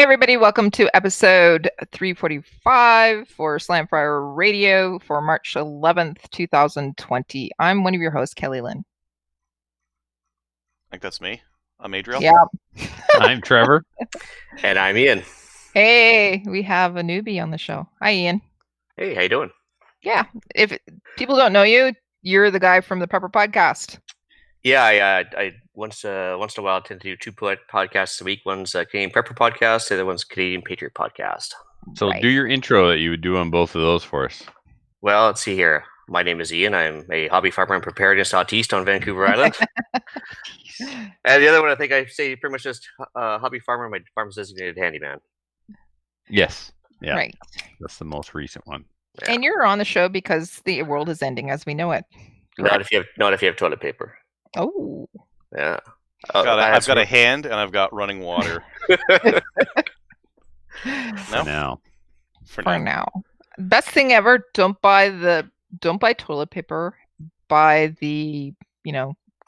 everybody, welcome to episode 345 for Slamfire Radio for March 11th, 2020. I'm one of your hosts, Kelly Lynn. I think that's me. I'm Adriel. Yeah. I'm Trevor. And I'm Ian. Hey, we have a newbie on the show. Hi, Ian. Hey, how you doing? Yeah. If people don't know you, you're the guy from the Pepper Podcast. Yeah, I once in a while tend to do two podcasts a week. One's a Canadian Prepper podcast, the other one's Canadian Patriot podcast. So do your intro that you would do on both of those for us. Well, let's see here. My name is Ian. I'm a hobby farmer and preparedness autiste on Vancouver Island. And the other one, I think I say pretty much just hobby farmer, my farm's designated handyman. Yes. Yeah. Right. That's the most recent one. Yeah. And you're on the show because the world is ending as we know it. Not if you have toilet paper. Oh. Yeah. I've got a hand and I've got running water. No? For now. Best thing ever, don't buy toilet paper, buy the,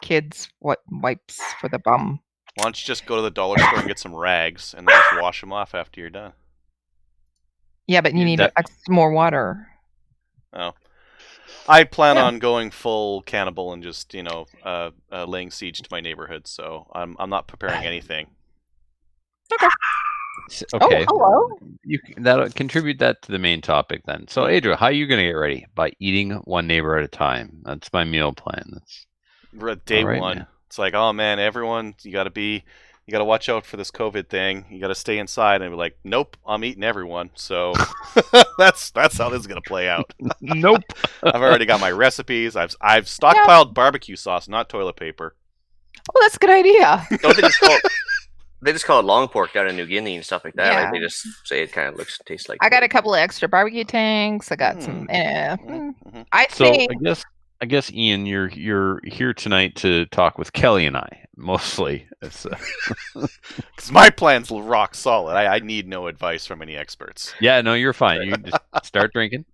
kids wipes for the bum. Why don't you just go to the dollar store and get some rags and then just wash them off after you're done? Yeah, but you need more water. Oh. I plan on going full cannibal and just, laying siege to my neighborhood, so I'm not preparing anything. Okay. Oh, hello. That'll contribute that to the main topic then. So, Adriel, how are you going to get ready? By eating one neighbor at a time. That's my meal plan. We're at day one. Man. It's like, oh man, everyone, you got to watch out for this COVID thing. You got to stay inside. And be like, nope, I'm eating everyone. So that's how this is going to play out. Nope. I've already got my recipes. I've stockpiled barbecue sauce, not toilet paper. Oh, that's a good idea. They just call it long pork down in New Guinea and stuff like that. Yeah. Like they just say it kind of tastes like. I got a couple of extra barbecue tanks. I got some. I think. I guess Ian, you're here tonight to talk with Kelly and I mostly. Because my plan's rock solid. I need no advice from any experts. Yeah, no, you're fine. You just start drinking,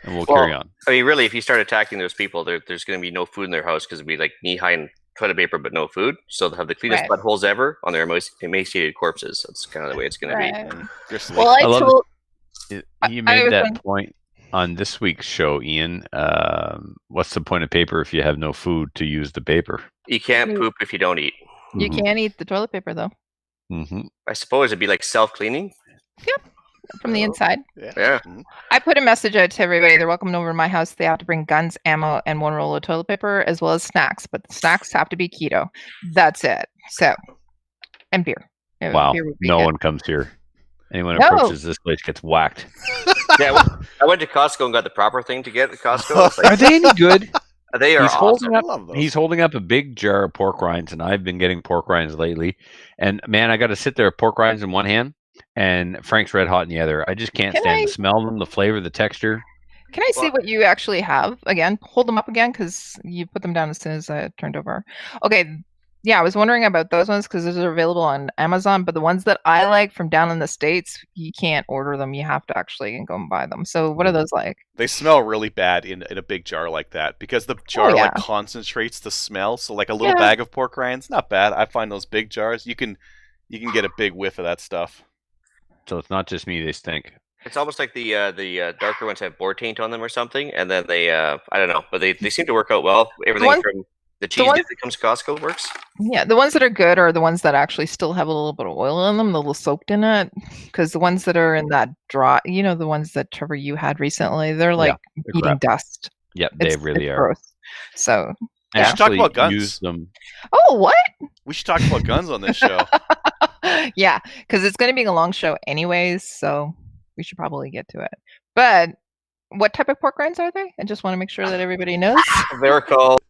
and we'll carry on. I mean, really, if you start attacking those people, there's going to be no food in their house because it'll be like knee-high in toilet paper, but no food. So they'll have the cleanest buttholes ever on their emaciated corpses. That's kind of the way it's going to be. Well, you made that point on this week's show, Ian. What's the point of paper if you have no food to use the paper? You can't poop if you don't eat. You can't eat the toilet paper, though. Mm-hmm. I suppose it'd be like self-cleaning. Yep. From the inside. Yeah. I put a message out to everybody. They're welcome over to my house. They have to bring guns, ammo, and one roll of toilet paper, as well as snacks. But the snacks have to be keto. That's it. So, and beer. Wow. Beer no one comes here. Anyone approaches this place gets whacked. Yeah, I went to Costco and got the proper thing to get at Costco. Are they any good? They are awesome. He's holding up a big jar of pork rinds, and I've been getting pork rinds lately. And man, I got to sit there with pork rinds in one hand and Frank's Red Hot in the other. I just can't stand the smell of them, the flavor, the texture. Can I see what you actually have again? Hold them up again because you put them down as soon as I turned over. Okay. Yeah, I was wondering about those ones because those are available on Amazon, but the ones that I like from down in the States, you can't order them. You have to actually go and buy them. So what are those like? They smell really bad in a big jar like that because the jar concentrates the smell. So like a little bag of pork rinds, not bad. I find those big jars, you can get a big whiff of that stuff. So it's not just me, they stink. It's almost like the darker ones have boar taint on them or something, and then they I don't know, but they seem to work out well. Everything from the cheese that comes to Costco works. Yeah, the ones that are good are the ones that actually still have a little bit of oil in them, a little soaked in it. Because the ones that are in that dry, the ones that Trevor you had recently, they're like eating dust. Yep, they really are. Gross. So we should talk about guns. Use them. Oh, what? We should talk about guns on this show. Yeah, because it's going to be a long show anyways, so we should probably get to it. But what type of pork rinds are they? I just want to make sure that everybody knows. They're called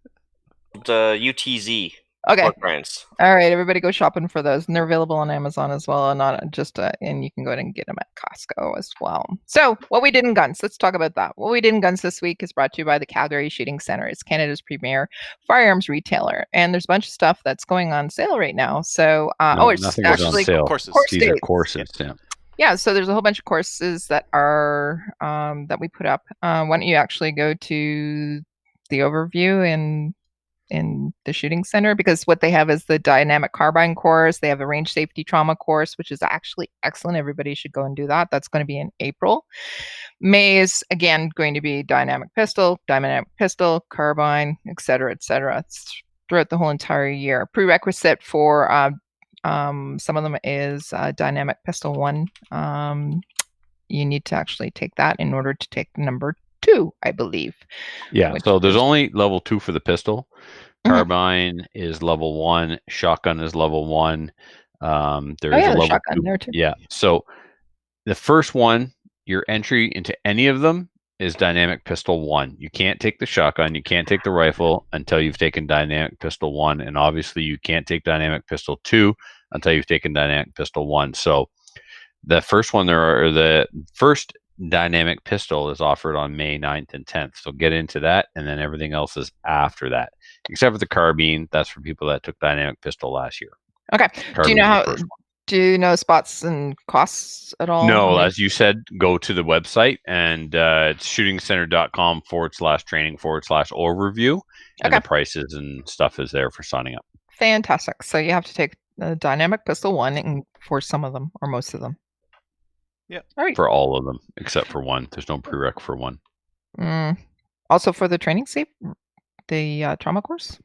UTZ. Okay. Pork rinds. All right, everybody go shopping for those, and they're available on Amazon as well, and not just and you can go ahead and get them at Costco as well. So, what we did in guns. Let's talk about that. What we did in guns this week is brought to you by the Calgary Shooting Center. It's Canada's premier firearms retailer, and there's a bunch of stuff that's going on sale right now. So, it's actually courses. These are courses. Yeah, so there's a whole bunch of courses that are that we put up. Why don't you actually go to the overview and in the shooting center, because what they have is the dynamic carbine course. They have a range safety trauma course, which is actually excellent. Everybody should go and do that. That's going to be in April. May is again going to be dynamic pistol, carbine, etc., etc. It's throughout the whole entire year. Prerequisite for some of them is dynamic pistol 1. You need to actually take that in order to take number 2, I believe. Yeah, so there's only level 2 for the pistol. Carbine is level 1. Shotgun is level 1. There is a level shotgun 2 there too. Yeah, so the first one, your entry into any of them is dynamic pistol 1. You can't take the shotgun, you can't take the rifle until you've taken dynamic pistol 1, and obviously you can't take dynamic pistol 2 until you've taken dynamic pistol 1. So the first one the first dynamic pistol is offered on May 9th and 10th. So get into that, and then everything else is after that, except for the carbine. That's for people that took dynamic pistol last year. Okay. Do you know spots and costs at all? No, as you said, go to the website, and it's shootingcenter.com/training/overview, and the prices and stuff is there for signing up. Fantastic. So you have to take the dynamic pistol 1 for some of them or most of them. Yeah. All right. For all of them except for 1. There's no prereq for 1. Also for the training safe, the trauma course.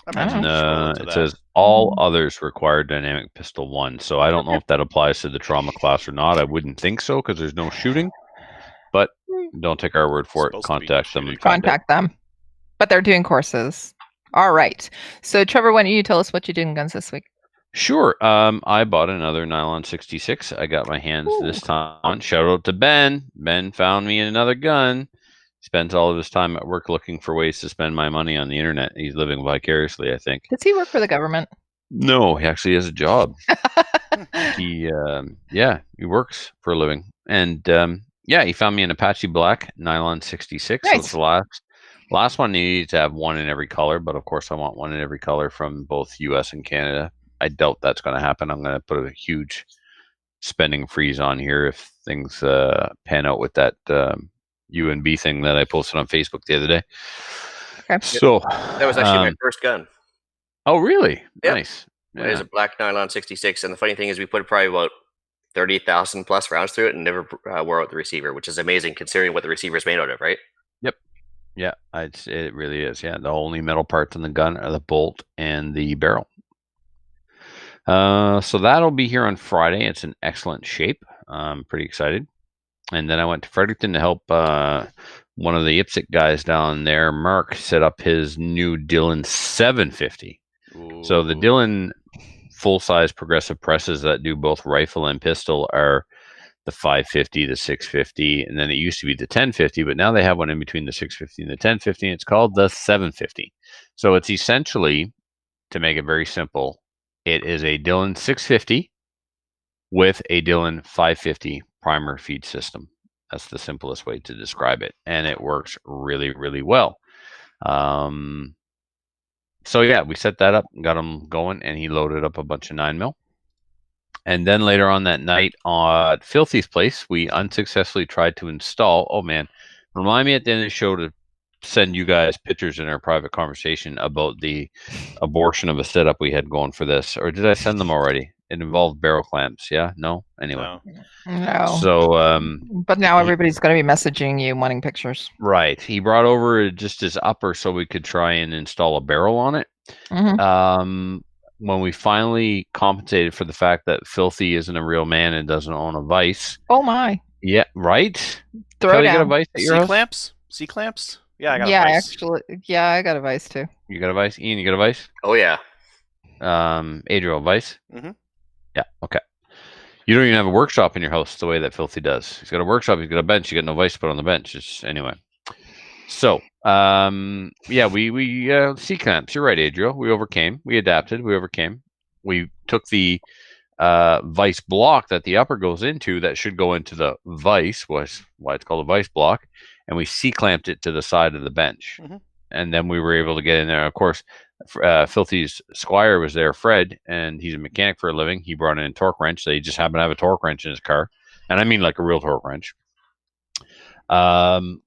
It says all others require dynamic pistol 1. So I don't know if that applies to the trauma class or not. I wouldn't think so because there's no shooting. But don't take our word for it. Contact them and contact them. But they're doing courses. All right. So Trevor, why don't you tell us what you did in guns this week? Sure. I bought another nylon 66. I got my hands this time on. Shout out to Ben. Ben found me another gun. Spends all of his time at work looking for ways to spend my money on the internet. He's living vicariously, I think. Does he work for the government? No, he actually has a job. He works for a living. And he found me an Apache Black nylon 66. Nice. So it's the last one. You need to have one in every color, but of course I want one in every color from both US and Canada. I doubt that's going to happen. I'm going to put a huge spending freeze on here if things pan out with that UNB thing that I posted on Facebook the other day. Okay. So that was actually my first gun. Oh, really? Yep. Nice. It is a black nylon 66, and the funny thing is we put probably about 30,000 plus rounds through it and never wore out the receiver, which is amazing considering what the receiver is made out of, right? Yep. Yeah, it really is. Yeah, the only metal parts in the gun are the bolt and the barrel. So that'll be here on Friday. It's in excellent shape. I'm pretty excited. And then I went to Fredericton to help one of the IPSC guys down there, Mark, set up his new Dillon 750. Ooh. So the Dillon full-size progressive presses that do both rifle and pistol are the 550, the 650, and then it used to be the 1050, but now they have one in between the 650 and the 1050, and it's called the 750. So it's essentially, to make it very simple, it is a Dillon 650 with a Dillon 550 primer feed system. That's the simplest way to describe it, and it works really, really well. So yeah, we set that up and got him going, and he loaded up a bunch of 9mm. And then later on that night at Filthy's place, we unsuccessfully tried to install. Oh man, remind me at the end of the show to send you guys pictures in our private conversation about the abortion of a setup we had going for this. Or did I send them already? It involved barrel clamps. Yeah? No? Anyway. No. So, but now everybody's going to be messaging you wanting pictures. Right. He brought over just his upper so we could try and install a barrel on it. Mm-hmm. When we finally compensated for the fact that Filthy isn't a real man and doesn't own a vice. Oh my. Yeah, right? Throw down. You got a vice at your C-clamps? C-clamps? Yeah, I got a vice. Actually, yeah, I got a vice too. You got a vice? Ian, you got a vice? Oh, yeah. Adriel, vice? Mm-hmm. Yeah, okay. You don't even have a workshop in your house the way that Filthy does. He's got a workshop, he's got a bench, you got no vice to put on the bench. Anyway. So, we C-clamps. You're right, Adriel. We overcame. We adapted. We overcame. We took the vice block that the upper goes into that should go into the vice, was why it's called a vice block, and we C-clamped it to the side of the bench. Mm-hmm. And then we were able to get in there. Of course, Filthy's Squire was there, Fred, and he's a mechanic for a living. He brought in a torque wrench. So he just happened to have a torque wrench in his car. And I mean like a real torque wrench.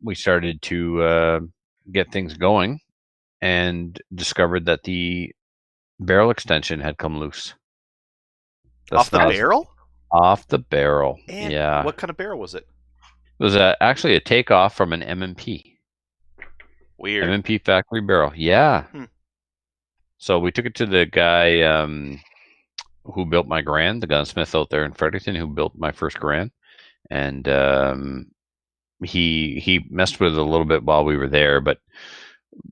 We started to get things going, and discovered that the barrel extension had come loose. Off the barrel? Off the barrel. And yeah. what kind of barrel was it? It was actually a takeoff from an M&P. Weird. M&P factory barrel. Yeah. So we took it to the guy who built my Grand, the gunsmith out there in Fredericton, who built my first Grand, and he messed with it a little bit while we were there, but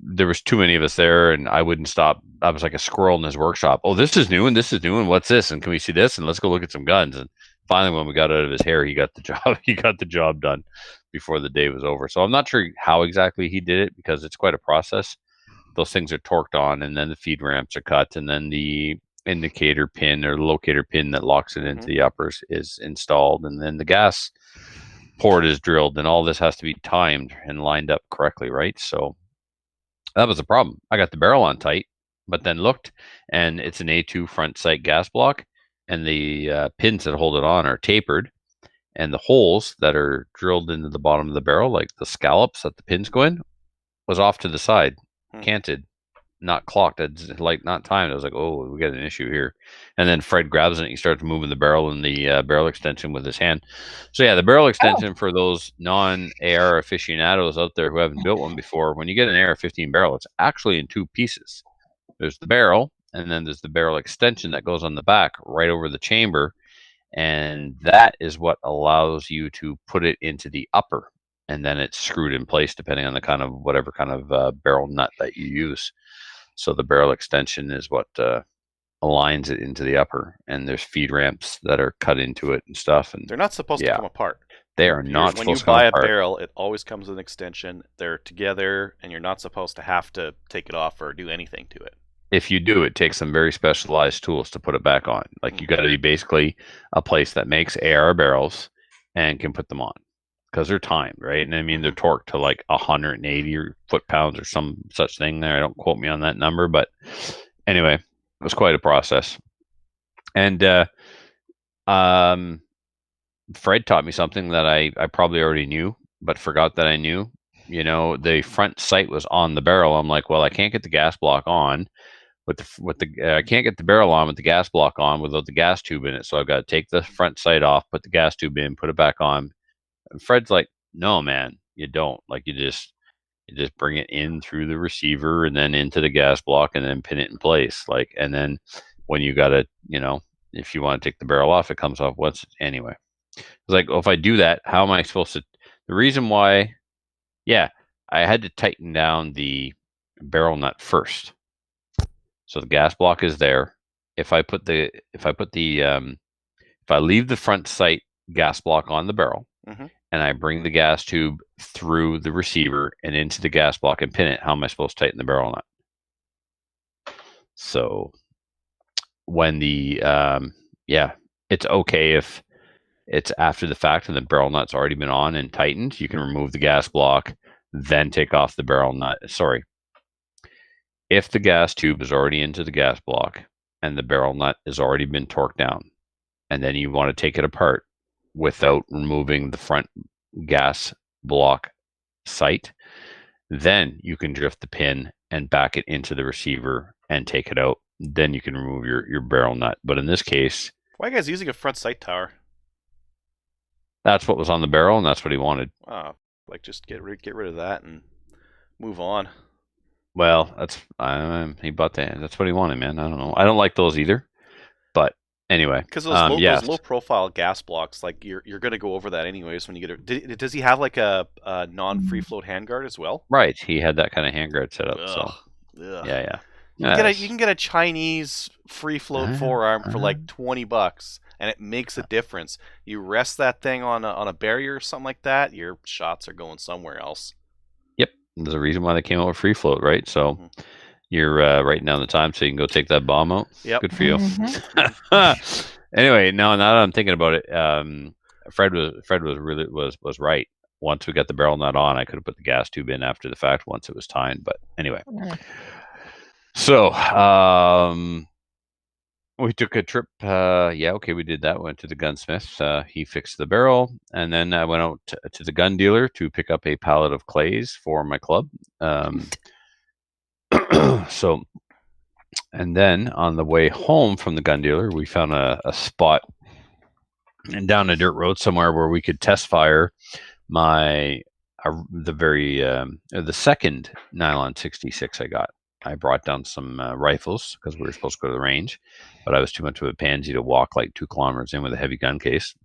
there was too many of us there, and I wouldn't stop. I was like a squirrel in his workshop. Oh, this is new, and this is new, and what's this? And can we see this? And let's go look at some guns. And finally, when we got out of his hair, he got the job. He got the job done before the day was over. So I'm not sure how exactly he did it, because it's quite a process. Those things are torqued on, and then the feed ramps are cut, and then the indicator pin or the locator pin that locks it into the uppers is installed, and then the gas port is drilled, and all this has to be timed and lined up correctly, right? So that was the problem. I got the barrel on tight, but then looked, and it's an A2 front sight gas block, and the pins that hold it on are tapered, and the holes that are drilled into the bottom of the barrel, like the scallops that the pins go in, was off to the side, canted, not clocked, like not timed. I was like, oh, we got an issue here. And then Fred grabs it and he starts moving the barrel and the barrel extension with his hand. So yeah, the barrel extension, for those non-AR aficionados out there who haven't built one before, when you get an AR-15 barrel, it's actually in two pieces. There's the barrel, and then there's the barrel extension that goes on the back right over the chamber, and that is what allows you to put it into the upper, and then it's screwed in place depending on the kind of whatever kind of barrel nut that you use. So the barrel extension is what aligns it into the upper, and there's feed ramps that are cut into it and stuff. And they're not supposed to come apart. They are not when you buy a barrel, it always comes with an extension. They're together, and you're not supposed to have to take it off or do anything to it. If you do, it takes some very specialized tools to put it back on. Like you got to be basically a place that makes AR barrels and can put them on, because they're timed, right? And I mean, they're torqued to like 180 foot-pounds or some such thing there. Don't quote me on that number, but anyway, it was quite a process. And Fred taught me something that I probably already knew, but forgot that I knew. You know, the front sight was on the barrel. I'm like, well, I can't get the gas block on I can't get the barrel on with the gas block on without the gas tube in it. So I've got to take the front sight off, put the gas tube in, put it back on. And Fred's like, no, man, you don't. Like you just bring it in through the receiver and then into the gas block and then pin it in place. Like, and then when you got to, you know, if you want to take the barrel off, it comes off once anyway. It's like, well, if I do that, how am I supposed to? The reason why, I had to tighten down the barrel nut first. So the gas block is there. If I leave the front sight gas block on the barrel, and I bring the gas tube through the receiver and into the gas block and pin it, how am I supposed to tighten the barrel nut? So when the it's okay if it's after the fact and the barrel nut's already been on and tightened. You can remove the gas block, then take off the barrel nut. Sorry. If the gas tube is already into the gas block and the barrel nut has already been torqued down, and then you want to take it apart without removing the front gas block sight, then you can drift the pin and back it into the receiver and take it out. Then you can remove your barrel nut. But in this case, why are you guys using a front sight tower? That's what was on the barrel, and that's what he wanted. Like just get rid of that and move on. Well, he bought that. That's what he wanted, man. I don't know. I don't like those either. But anyway, because those low profile gas blocks, like you're going to go over that anyways when you get it. Does he have like a non free float handguard as well? Right, he had that kind of handguard set up. Yeah. You can get a Chinese free float forearm for like $20, and it makes a difference. You rest that thing on a barrier or something like that, your shots are going somewhere else. Yep, there's a reason why they came out with free float, right? So you're writing down the time so you can go take that bomb out. Yep. Good for you. Anyway, now that I'm thinking about it, Fred was right. Once we got the barrel nut on, I could have put the gas tube in after the fact once it was timed. But anyway. So, we took a trip. We did that. Went to the gunsmith. He fixed the barrel, and then I went out to the gun dealer to pick up a pallet of clays for my club. So, and then on the way home from the gun dealer, we found a spot and down a dirt road somewhere where we could test fire my the second nylon 66 I got. I brought down some rifles because we were supposed to go to the range, but I was too much of a pansy to walk like 2 kilometers in with a heavy gun case.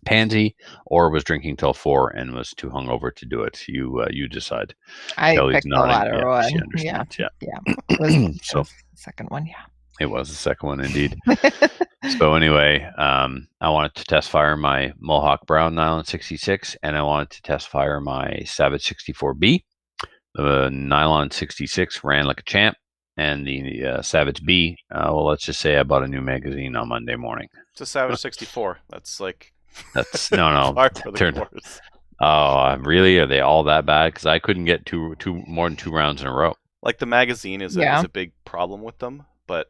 Pansy, or was drinking till 4 and was too hungover to do it. You decide. I Kelly's picked the nodding. latter Yeah, one. she understands. Yeah. It was, So- it was the second one, yeah. It was the second one, indeed. So anyway, I wanted to test fire my Mohawk Brown Nylon 66, and I wanted to test fire my Savage 64B. The Nylon 66 ran like a champ, and the Savage B, well, let's just say I bought a new magazine on Monday morning. It's a Savage 64. That's like That's no. par for the Turn- course. Oh, really? Are they all that bad? Because I couldn't get more than 2 rounds in a row. Like the magazine is Yeah. a big problem with them, but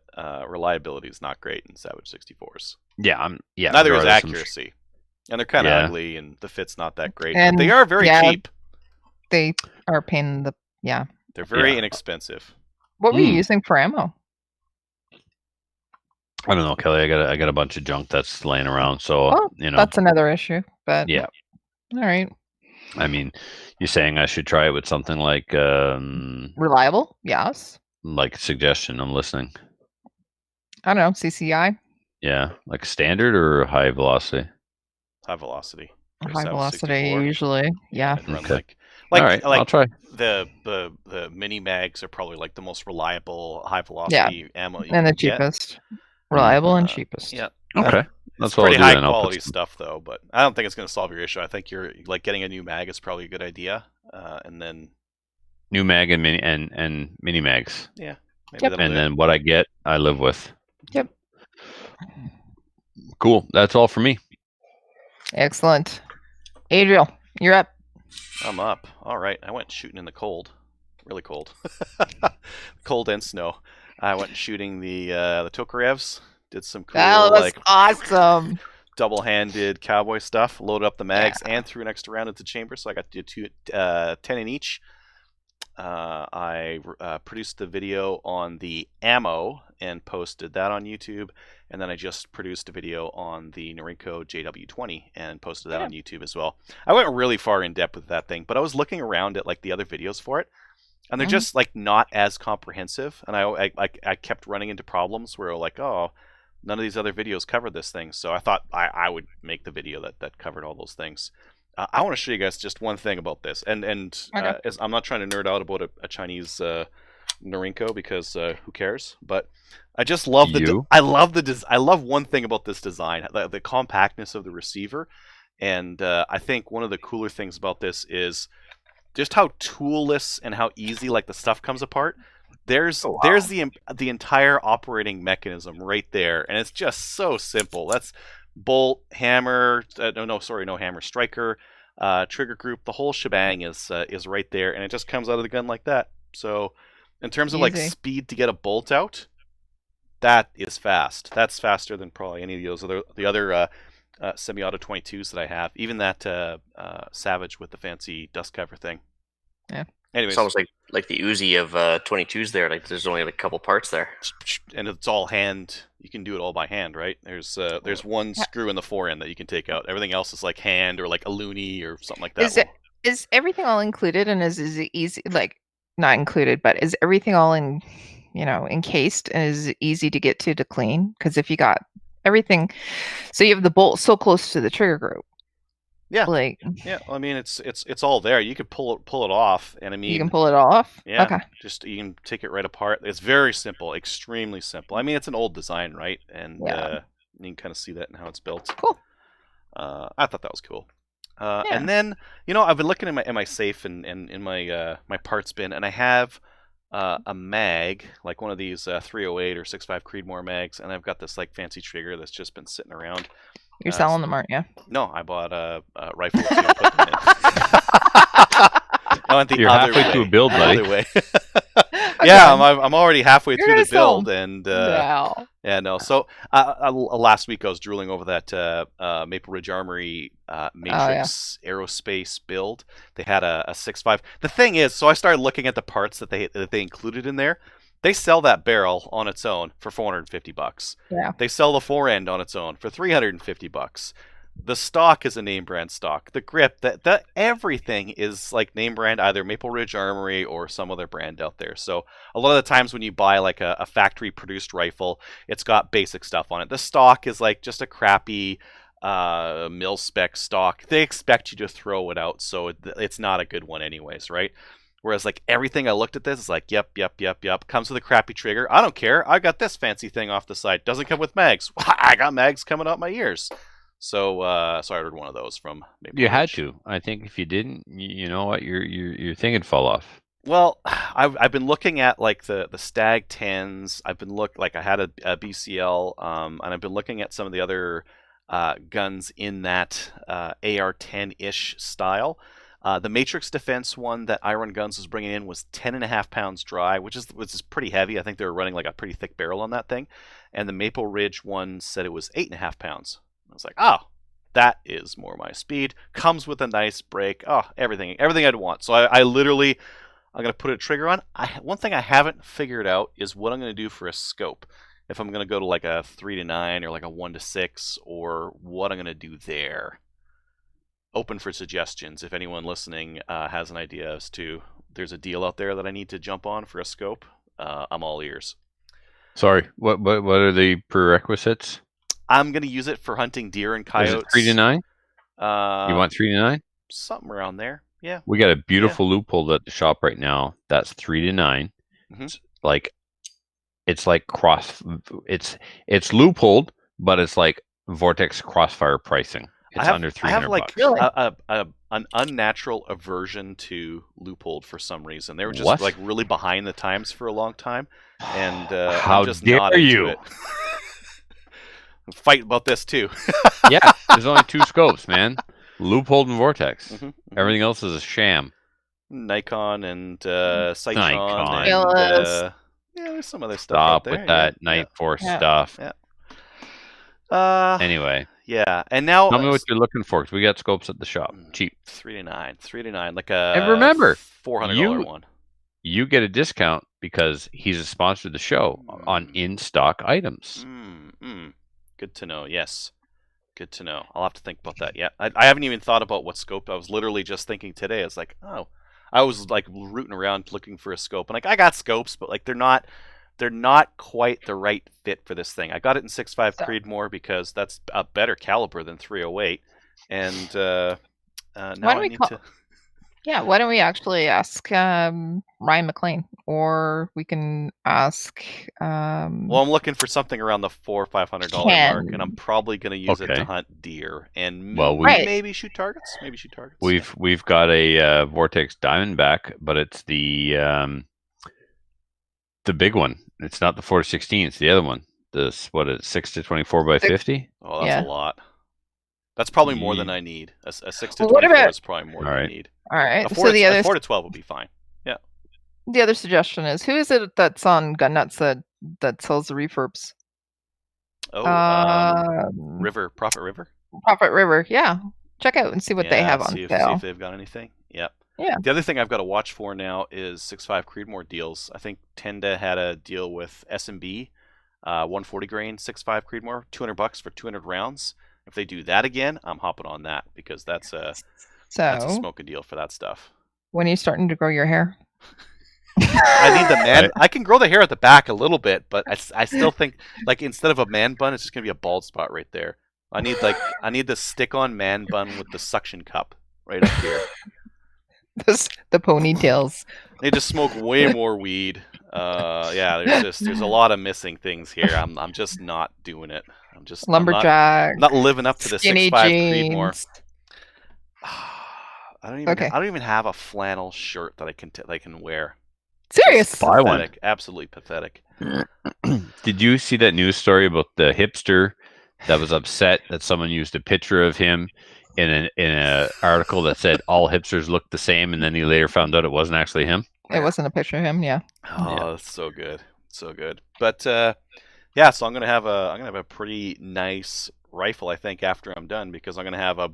reliability is not great in Savage 64s. Yeah, Neither is regardless, I'm accuracy, and they're kind of Yeah. ugly, and the fit's not that great. And, but they are very yeah. cheap. They are a pain in the, yeah. They're very Yeah. inexpensive. What were you Mm. using for ammo? I don't know, Kelly. I got a bunch of junk that's laying around, so Well, you know. That's another issue, but Yeah, all right. I mean, you're saying I should try it with something like Reliable? Yes. suggestion. I'm listening. I don't know, CCI? Yeah, like standard or high velocity. High velocity. for High Savage velocity 64. usually. Yeah. I'd run Okay. like All right, I'll like try. the mini mags are probably like the most reliable high velocity ammo you And the can get. cheapest. Reliable and Uh, cheapest. Yeah. Okay, It's that's what I'll pretty do high then. I'll put quality some- stuff though, but I don't think it's going to solve your issue. I think you're like getting a new mag is probably a good idea, and then New mag and mini mags, maybe Yep. that'll and do it. then what I get, I live with. Yep. Cool. That's all for me. Excellent. Adriel, you're up. I'm up. All right, I went shooting in the cold, really cold, cold and snow. I went shooting the Tokarevs. Did some cool That was like awesome. double-handed cowboy stuff. Loaded up the mags and threw an extra round into the chamber, so I got to do 10 in each. I produced the video on the ammo and posted that on YouTube, and then I just produced a video on the Norinco JW20 and posted that on YouTube as well. I went really far in depth with that thing, but I was looking around at like the other videos for it, and they're just like not as comprehensive, and I kept running into problems where like, oh, none of these other videos cover this thing, so I thought I would make the video that covered all those things. I want to show you guys just one thing about this, and Okay. I'm not trying to nerd out about a Chinese Norinco because who cares? But I just love I love one thing about this design, the compactness of the receiver, and I think one of the cooler things about this is just how toolless and how easy like the stuff comes apart. There's the entire operating mechanism right there, and it's just so simple. That's bolt, hammer, no hammer, striker, trigger group, the whole shebang is right there, and it just comes out of the gun like that. So in terms of like Easy. speed to get a bolt out, that is fast. That's faster than probably any of the other semi-auto 22s that I have. Even that Savage with the fancy dust cover thing. Yeah. Anyways, It's almost like the Uzi of 22s there. Like there's only like a couple parts there. and it's all hand. You can do it all by hand, right? There's one screw in the fore end that you can take out. Everything else is like hand or like a loony or something like that. Is everything all included, and is it easy, like not included, but is everything all encased, and is it easy to get to clean? Because if you got everything, so you have the bolt so close to the trigger group. Yeah. Like Yeah, well, I mean it's all there. You could pull it off, and I mean you can pull it off. Yeah. Okay. Just you can take it right apart. It's very simple, extremely simple. I mean, it's an old design, right? And Yeah. you can kind of see that in how it's built. Cool. I thought that was cool. Yeah. And then I've been looking in my safe and in my my parts bin, and I have a mag, like one of these 308 or 6.5 Creedmoor mags, and I've got this like fancy trigger that's just been sitting around. You're selling them, aren't you? No, I bought a rifle to put them in. I went the You're other halfway way. to a build, buddy. Other way. I Yeah, I'm already halfway through the build, sold. and No. yeah, no. So last week I was drooling over that Maple Ridge Armory Matrix Aerospace build. They had a 6.5. The thing is, so I started looking at the parts that they included in there. They sell that barrel on its own for $450. Yeah. They sell the fore end on its own for $350. The stock is a name brand stock. The grip, that everything is like name brand, either Maple Ridge Armory or some other brand out there. So a lot of the times when you buy like a factory produced rifle, it's got basic stuff on it. The stock is like just a crappy mil spec stock. They expect you to throw it out, so it's not a good one anyways, right? Whereas like everything I looked at this is like, yep. Comes with a crappy trigger. I don't care. I got this fancy thing off the side. Doesn't come with mags. I got mags coming out my ears. So I ordered one of those from Maple You Ridge. had to. I think if you didn't, you know what, your thing would fall off. Well, I've been looking at like the Stag 10s. I've been I had a BCL, and I've been looking at some of the other guns in that AR-10-ish style. The Matrix Defense one that Iron Guns was bringing in was 10.5 pounds dry, which is pretty heavy. I think they were running like a pretty thick barrel on that thing. And the Maple Ridge one said it was 8.5 pounds. I was like, oh, that is more my speed. Comes with a nice brake. Oh, everything I'd want. So I literally, I'm going to put a trigger on. One thing I haven't figured out is what I'm going to do for a scope. If I'm going to go to like a 3-9 or like a 1-6, or what I'm going to do there. Open for suggestions. If anyone listening has an idea as to there's a deal out there that I need to jump on for a scope, I'm all ears. Sorry, what are the prerequisites? I'm gonna use it for hunting deer and coyotes. Is it 3-9? You want 3-9? Something around there. Yeah. We got a beautiful loophole at the shop right now. That's 3-9. Mm-hmm. It's like it's loopholed, but it's like Vortex Crossfire pricing. It's under $300. I have like Really? an unnatural aversion to loopholed for some reason. They were just What? like really behind the times for a long time, and How I'm just dare not into you? it. Fight about this too. Yeah, there's only two scopes, man. Loophole and Vortex. Mm-hmm. Everything else is a sham. Nikon and Citron. Nikon. And yeah, there's some other stuff out Stop there. with that Night Force Yeah. stuff. Yeah. Anyway, Yeah, and now tell me what you're looking for, because we got scopes at the shop. Cheap. 3-9, like a And remember, $400 one. You get a discount because he's a sponsor of the show on in-stock items. Good to know. Yes, good to know. I'll have to think about that. Yeah, I haven't even thought about what scope. I was literally just thinking today. It's like, oh, I was like rooting around looking for a scope, and like I got scopes, but like they're not quite the right fit for this thing. I got it in 6.5 Creedmoor because that's a better caliber than 308, and now I need to. Yeah, why don't we actually ask Ryan McLean, or we can ask. Well, I'm looking for something around the $400 or $500 mark, and I'm probably going to use it to hunt deer and maybe shoot targets. We've got a Vortex Diamondback, but it's the big one. It's not the 4-16. It's the other one. This 6-24 by 50. Oh, that's a lot. That's probably more than I need. A 6-24 is probably more than I need. All right. So the other 4-12 would be fine. Yeah. The other suggestion is, who is it that's on Gun Nuts that sells the refurbs? Oh, Profit River. Profit River. Yeah. Check out and see what they have on sale. See if they've got anything. Yep. Yeah. The other thing I've got to watch for now is 6.5 Creedmoor deals. I think Tenda had a deal with S&B, 140 grain 6.5 Creedmoor, $200 for 200 rounds. If they do that again, I'm hopping on that because that's a smoking deal for that stuff. When are you starting to grow your hair? I need the man. I can grow the hair at the back a little bit, but I still think like instead of a man bun, it's just gonna be a bald spot right there. I need the stick-on man bun with the suction cup right up here. The ponytails. They just smoke way more weed. There's a lot of missing things here. I'm just not doing it. I'm just lumberjack. I'm not living up to the 6.5 Creedmoor. I don't even have a flannel shirt that I can wear. Serious? Buy one. Absolutely pathetic. Did you see that news story about the hipster that was upset that someone used a picture of him in an article that said all hipsters look the same, and then he later found out it wasn't actually him? It wasn't a picture of him. Yeah. Oh, that's so good, so good. But yeah, so I'm gonna have a pretty nice rifle, I think, after I'm done, because I'm gonna have a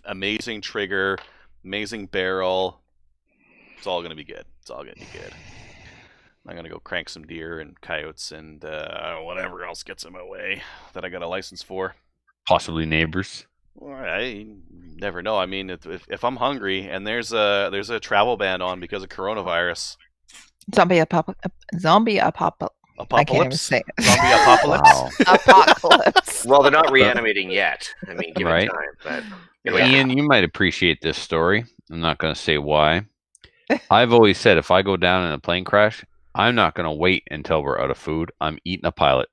amazing trigger, amazing barrel. It's all gonna be good. It's all gonna be good. I'm gonna go crank some deer and coyotes and whatever else gets in my way that I got a license for. Possibly neighbors. Well, I never know. I mean, if I'm hungry and there's a travel ban on because of coronavirus. Zombie apocalypse. I can't even say it. Zombie apocalypse. Wow. Apocalypse. Well, they're not reanimating yet. I mean, give Right. it time. But Yeah. Ian, you might appreciate this story. I'm not going to say why. I've always said if I go down in a plane crash, I'm not going to wait until we're out of food. I'm eating a pilot.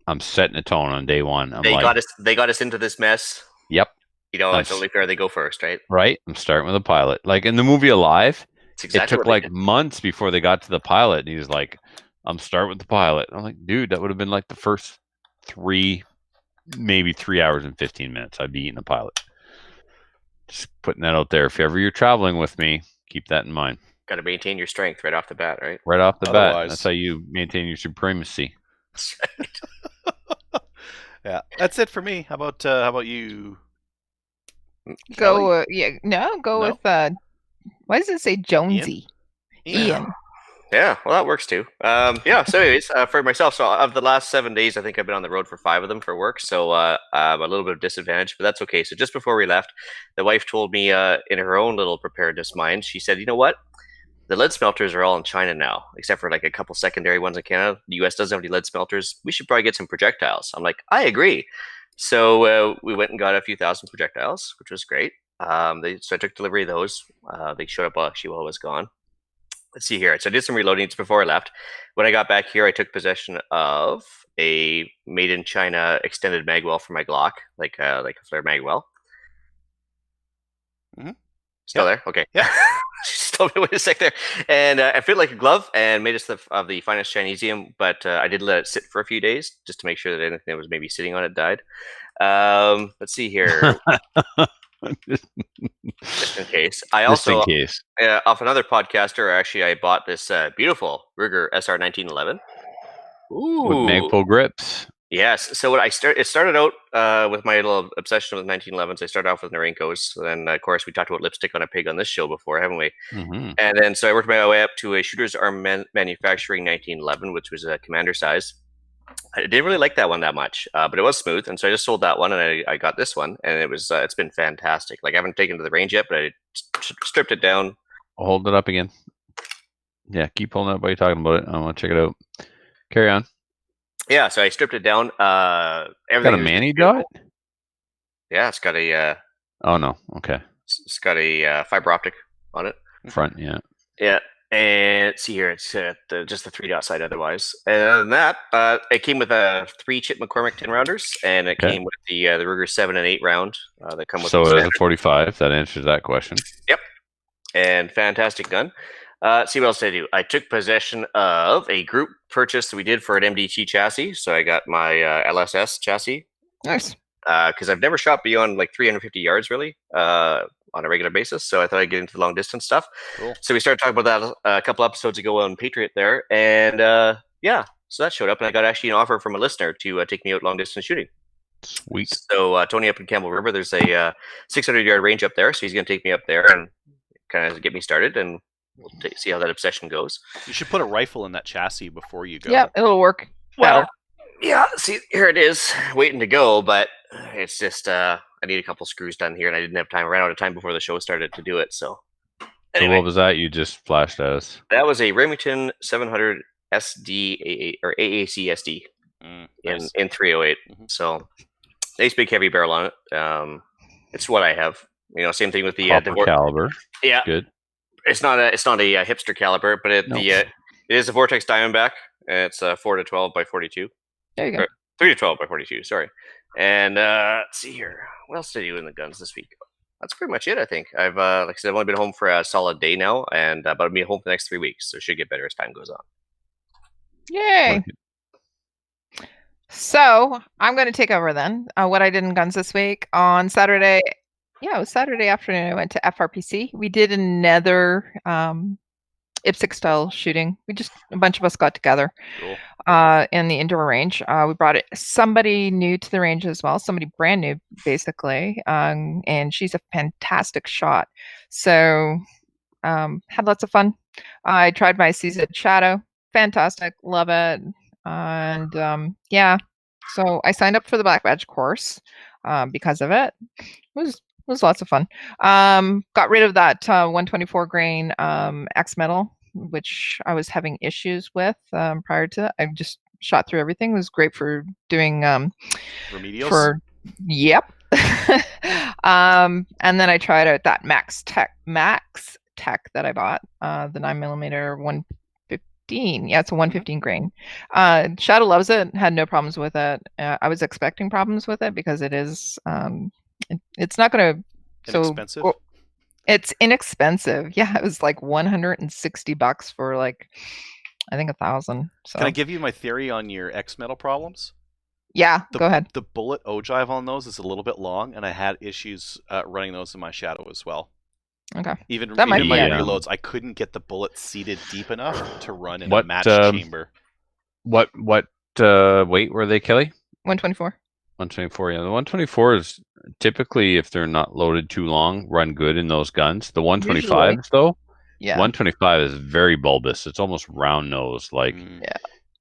I'm setting a tone on day one. they got us into this mess. Yep. You know, it's only fair they go first, right? Right. I'm starting with a pilot. Like in the movie Alive, It's exactly it took like months before they got to the pilot, and he's like, I'm starting with the pilot. I'm like, dude, that would have been like the first 3 hours and 15 minutes. I'd be eating a pilot. Just putting that out there. If ever you're traveling with me, keep that in mind. Got to maintain your strength right off the bat, right? Right off the bat. Otherwise- That's how you maintain your supremacy. Yeah, that's it for me. How about you? Go. Go No? with. Why does it say Jonesy? Ian. Yeah, well, that works too. Yeah. So, anyways, for myself, so of the last 7 days, I think I've been on the road for 5 of them for work. So, I'm a little bit of disadvantage, but that's okay. So, just before we left, the wife told me, in her own little preparedness mind, she said, "You know what? The lead smelters are all in China now, except for like a couple secondary ones in Canada. The U.S. doesn't have any lead smelters. We should probably get some projectiles." I'm like, I agree. So we went and got a few thousand projectiles, which was great. So I took delivery of those. They showed up actually while I was gone. Let's see here. So I did some reloading before I left. When I got back here, I took possession of a made in China extended magwell for my Glock, like a flare magwell. Mhm. Still there? Okay. Yeah. Just told me wait a sec there. And I fit like a glove and made it of the finest Chinesium, but I did let it sit for a few days just to make sure that anything that was maybe sitting on it died. Let's see here. Just in case. I also, Just in case. off another podcaster, actually, I bought this beautiful Ruger SR 1911. Ooh. With Magpul grips. Yes. So it started out with my little obsession with 1911s. I started off with Norenkos. Then, of course, we talked about lipstick on a pig on this show before, haven't we? Mm-hmm. And then, so I worked my way up to a Shooter's Arm Manufacturing 1911, which was a commander size. I didn't really like that one that much, but it was smooth, and so I just sold that one, and I got this one, and it's been fantastic. Like I haven't taken it to the range yet, but I stripped it down. I'll hold it up again. Yeah, keep holding it up while you're talking about it. I want to check it out. Carry on. Yeah, so I stripped it down. Got Everything a was Manny beautiful. dot? Yeah, it's got a Oh no. Okay. it's got a fiber optic on it. Front. Yeah. Yeah, and let's see here, it's just the 3-dot side. Otherwise, and other than that, it came with 3 Chip McCormick 10-rounders, and it came with the Ruger 7 and 8 round that come with. So the it is a 45. That answers that question. Yep, and fantastic gun. See what else did I do? I took possession of a group purchase that we did for an MDT chassis. So I got my LSS chassis. Nice. Because I've never shot beyond like 350 yards really on a regular basis. So I thought I'd get into the long distance stuff. Cool. So we started talking about that a couple episodes ago on Patriot there. And yeah, so that showed up. And I got actually an offer from a listener to take me out long distance shooting. Sweet. So Tony up in Campbell River, there's a 600-yard range up there. So he's going to take me up there and kind of get me started. And we'll see how that obsession goes. You should put a rifle in that chassis before you go. Yeah, it'll work. Well, yeah, see, here it is, waiting to go, but it's just, I need a couple screws done here, and I didn't have time. I ran out of time before the show started to do it, so. Anyway, So what was that you just flashed at us? that was a Remington 700 SD, or AAC SD Nice. in 308. Mhm. So, nice big heavy barrel on it. It's what I have. You know, same thing with the Copper caliber. yeah. Good. It's not a hipster caliber, but it is a Vortex Diamondback. And it's 4 to 12 by 42. There you go. 3 to 12 by 42. Sorry. And let's see here. What else did I do in the guns this week? That's pretty much it. I think I've like I said, I've only been home for a solid day now, and but I'll be home for the next 3 weeks, so it should get better as time goes on. Yay. So I'm going to take over then. What I did in guns this week on Saturday. Yeah, it was Saturday afternoon. I went to FRPC. We did another IPSC style shooting. A bunch of us got together Cool. in the indoor range. We brought somebody new to the range as well, somebody brand new, basically, and she's a fantastic shot. So had lots of fun. I tried my CZ Shadow. Fantastic. Love it. And yeah, so I signed up for the Black Badge course because of it. It was lots of fun. Got rid of that 124 grain X metal, which I was having issues with prior to that. I just shot through everything. It was great for doing remedials. Yep. And then I tried out that Max Tech that I bought, the 9mm 115. Yeah, it's a 115 grain. Shadow loves it. Had no problems with it. I was expecting problems with it because it is. It's not going to. Inexpensive. It's inexpensive. Yeah, it was like $160 for like, I think 1,000. So. Can I give you my theory on your X metal problems? Yeah, go ahead. The bullet ogive on those is a little bit long, and I had issues running those in my Shadow as well. Okay. Even That my might be reloads, I couldn't get the bullet seated deep enough to run in a matched chamber. What weight were they, Kelly? 124. 124, yeah. The 124 is typically, if they're not loaded too long, run good in those guns. The 125s, though, Yeah. 125 is very bulbous. It's almost round nose, like. Yeah.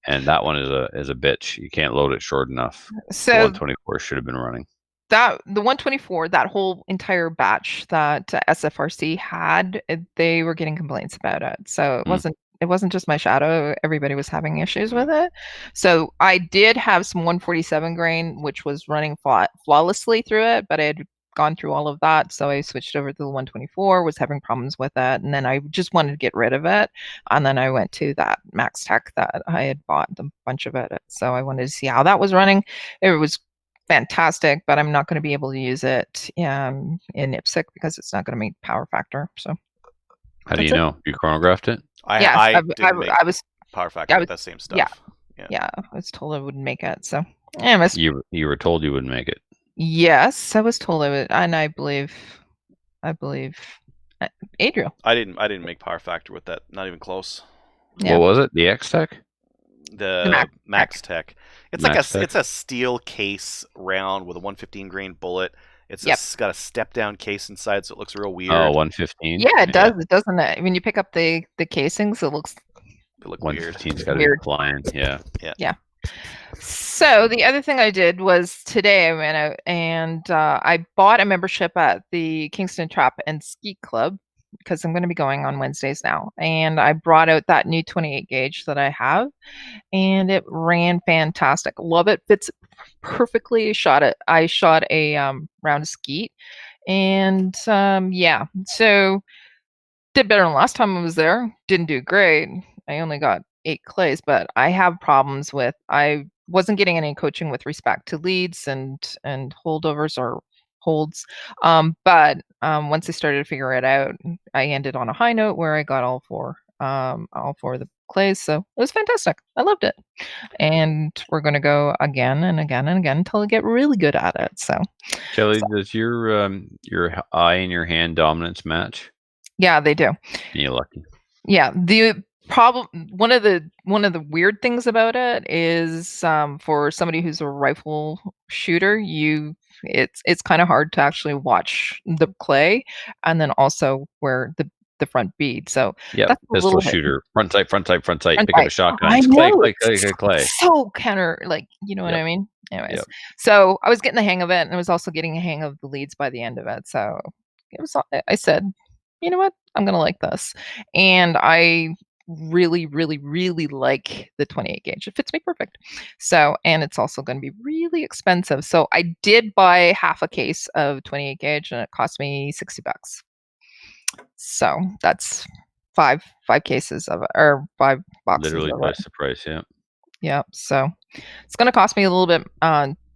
And that one is a bitch. You can't load it short enough. So the 124 should have been running. The 124, that whole entire batch that SFRC had, they were getting complaints about it. So it wasn't just my Shadow. Everybody was having issues with it. So I did have some 147 grain, which was running flawlessly through it, but I had gone through all of that. So I switched over to the 124, was having problems with it. And then I just wanted to get rid of it. And then I went to that Max Tech that I had bought a bunch of it. So I wanted to see how that was running. It was fantastic, but I'm not going to be able to use it in IPSC because it's not going to meet power factor. So how do you know? You chronographed it? I was power factor with that same stuff. Yeah, I was told I wouldn't make it. So anyways, you were told you wouldn't make it. Yes, I was told I would, and I believe Adriel. I didn't make power factor with that. Not even close. Yeah. What was it? The X Tech? The Max Tech. It's it's a steel case round with a 115 grain bullet. It's got a step down case inside, so it looks real weird. Oh, 115. Yeah, it does. Doesn't it? When you pick up the casings, it looks. It looks 115's got to be flying. Yeah. So the other thing I did was today I went out and I bought a membership at the Kingston Trap and Ski Club because I'm going to be going on Wednesdays now. And I brought out that new 28 gauge that I have, and it ran fantastic. Love it. Fits perfectly. I shot a round of skeet, and yeah. So did better than last time I was there. Didn't do great. I only got 8 clays, but I have problems with. I wasn't getting any coaching with respect to leads and holdovers or holds. But once I started to figure it out, I ended on a high note where I got all four of the clays. So it was fantastic. I loved it. And we're going to go again and again and again until I get really good at it. So Kelly, does your eye and your hand dominance match? Yeah, they do. You're lucky. Yeah. The problem, one of the weird things about it is for somebody who's a rifle shooter, it's kind of hard to actually watch the clay and then also where the front bead. So yeah, that's pistol shooter, front sight, pick up a shotgun. I know. Clay. So counter, like, you know what I mean? Anyways, so I was getting the hang of it, and I was also getting a hang of the leads by the end of it. So it was. I said, you know what? I'm gonna like this, and I really, really, really like the 28 gauge. It fits me perfect. So, and it's also going to be really expensive. So I did buy half a case of 28 gauge, and it cost me $60. So that's five cases of it, or 5 boxes. Literally twice the price. Yeah. Yeah. So it's going to cost me a little bit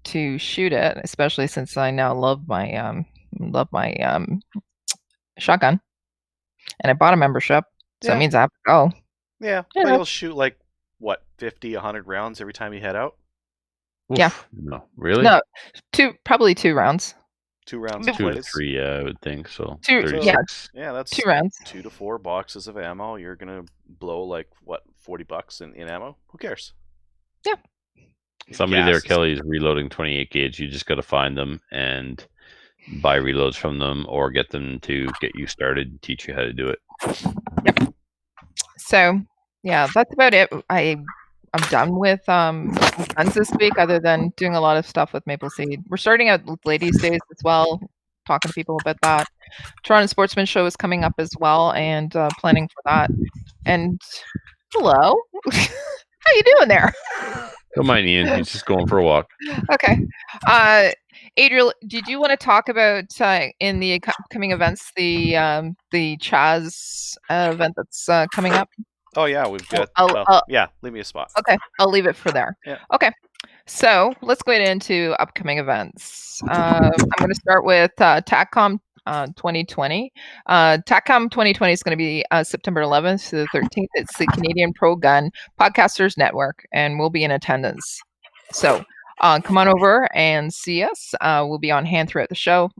to shoot it, especially since I now love my shotgun, and I bought a membership, so it means I have to go. Yeah, but you'll shoot like what 50, 100 rounds every time you head out. Oof. Yeah. No, really? No, probably 2 rounds. 2 rounds of 2 to plays. 3, I would think. So Two, 36. Yeah, that's 2 rounds. 2 to 4 boxes of ammo. You're gonna blow like what, $40 in ammo? Who cares? Yeah. Somebody there, Gas is- Kelly, is reloading 28 gauge. You just got to find them and buy reloads from them, or get them to get you started and teach you how to do it. So yeah, that's about it. I'm done with guns this week, other than doing a lot of stuff with Maple Seed. We're starting out with Ladies' Days as well, talking to people about that. Toronto Sportsman Show is coming up as well, and planning for that. And hello, how you doing there? Don't mind Ian. He's just going for a walk. Okay. Adriel, did you want to talk about in the upcoming events the Chaz event that's coming up? Oh yeah, we've got. Yeah, leave me a spot. Okay, I'll leave it for there. Yeah. Okay. So let's go into upcoming events. I'm going to start with TACCOM 2020. TACCOM 2020 is going to be September 11th to the 13th. It's the Canadian Pro Gun Podcasters Network, and we'll be in attendance. So come on over and see us. We'll be on hand throughout the show.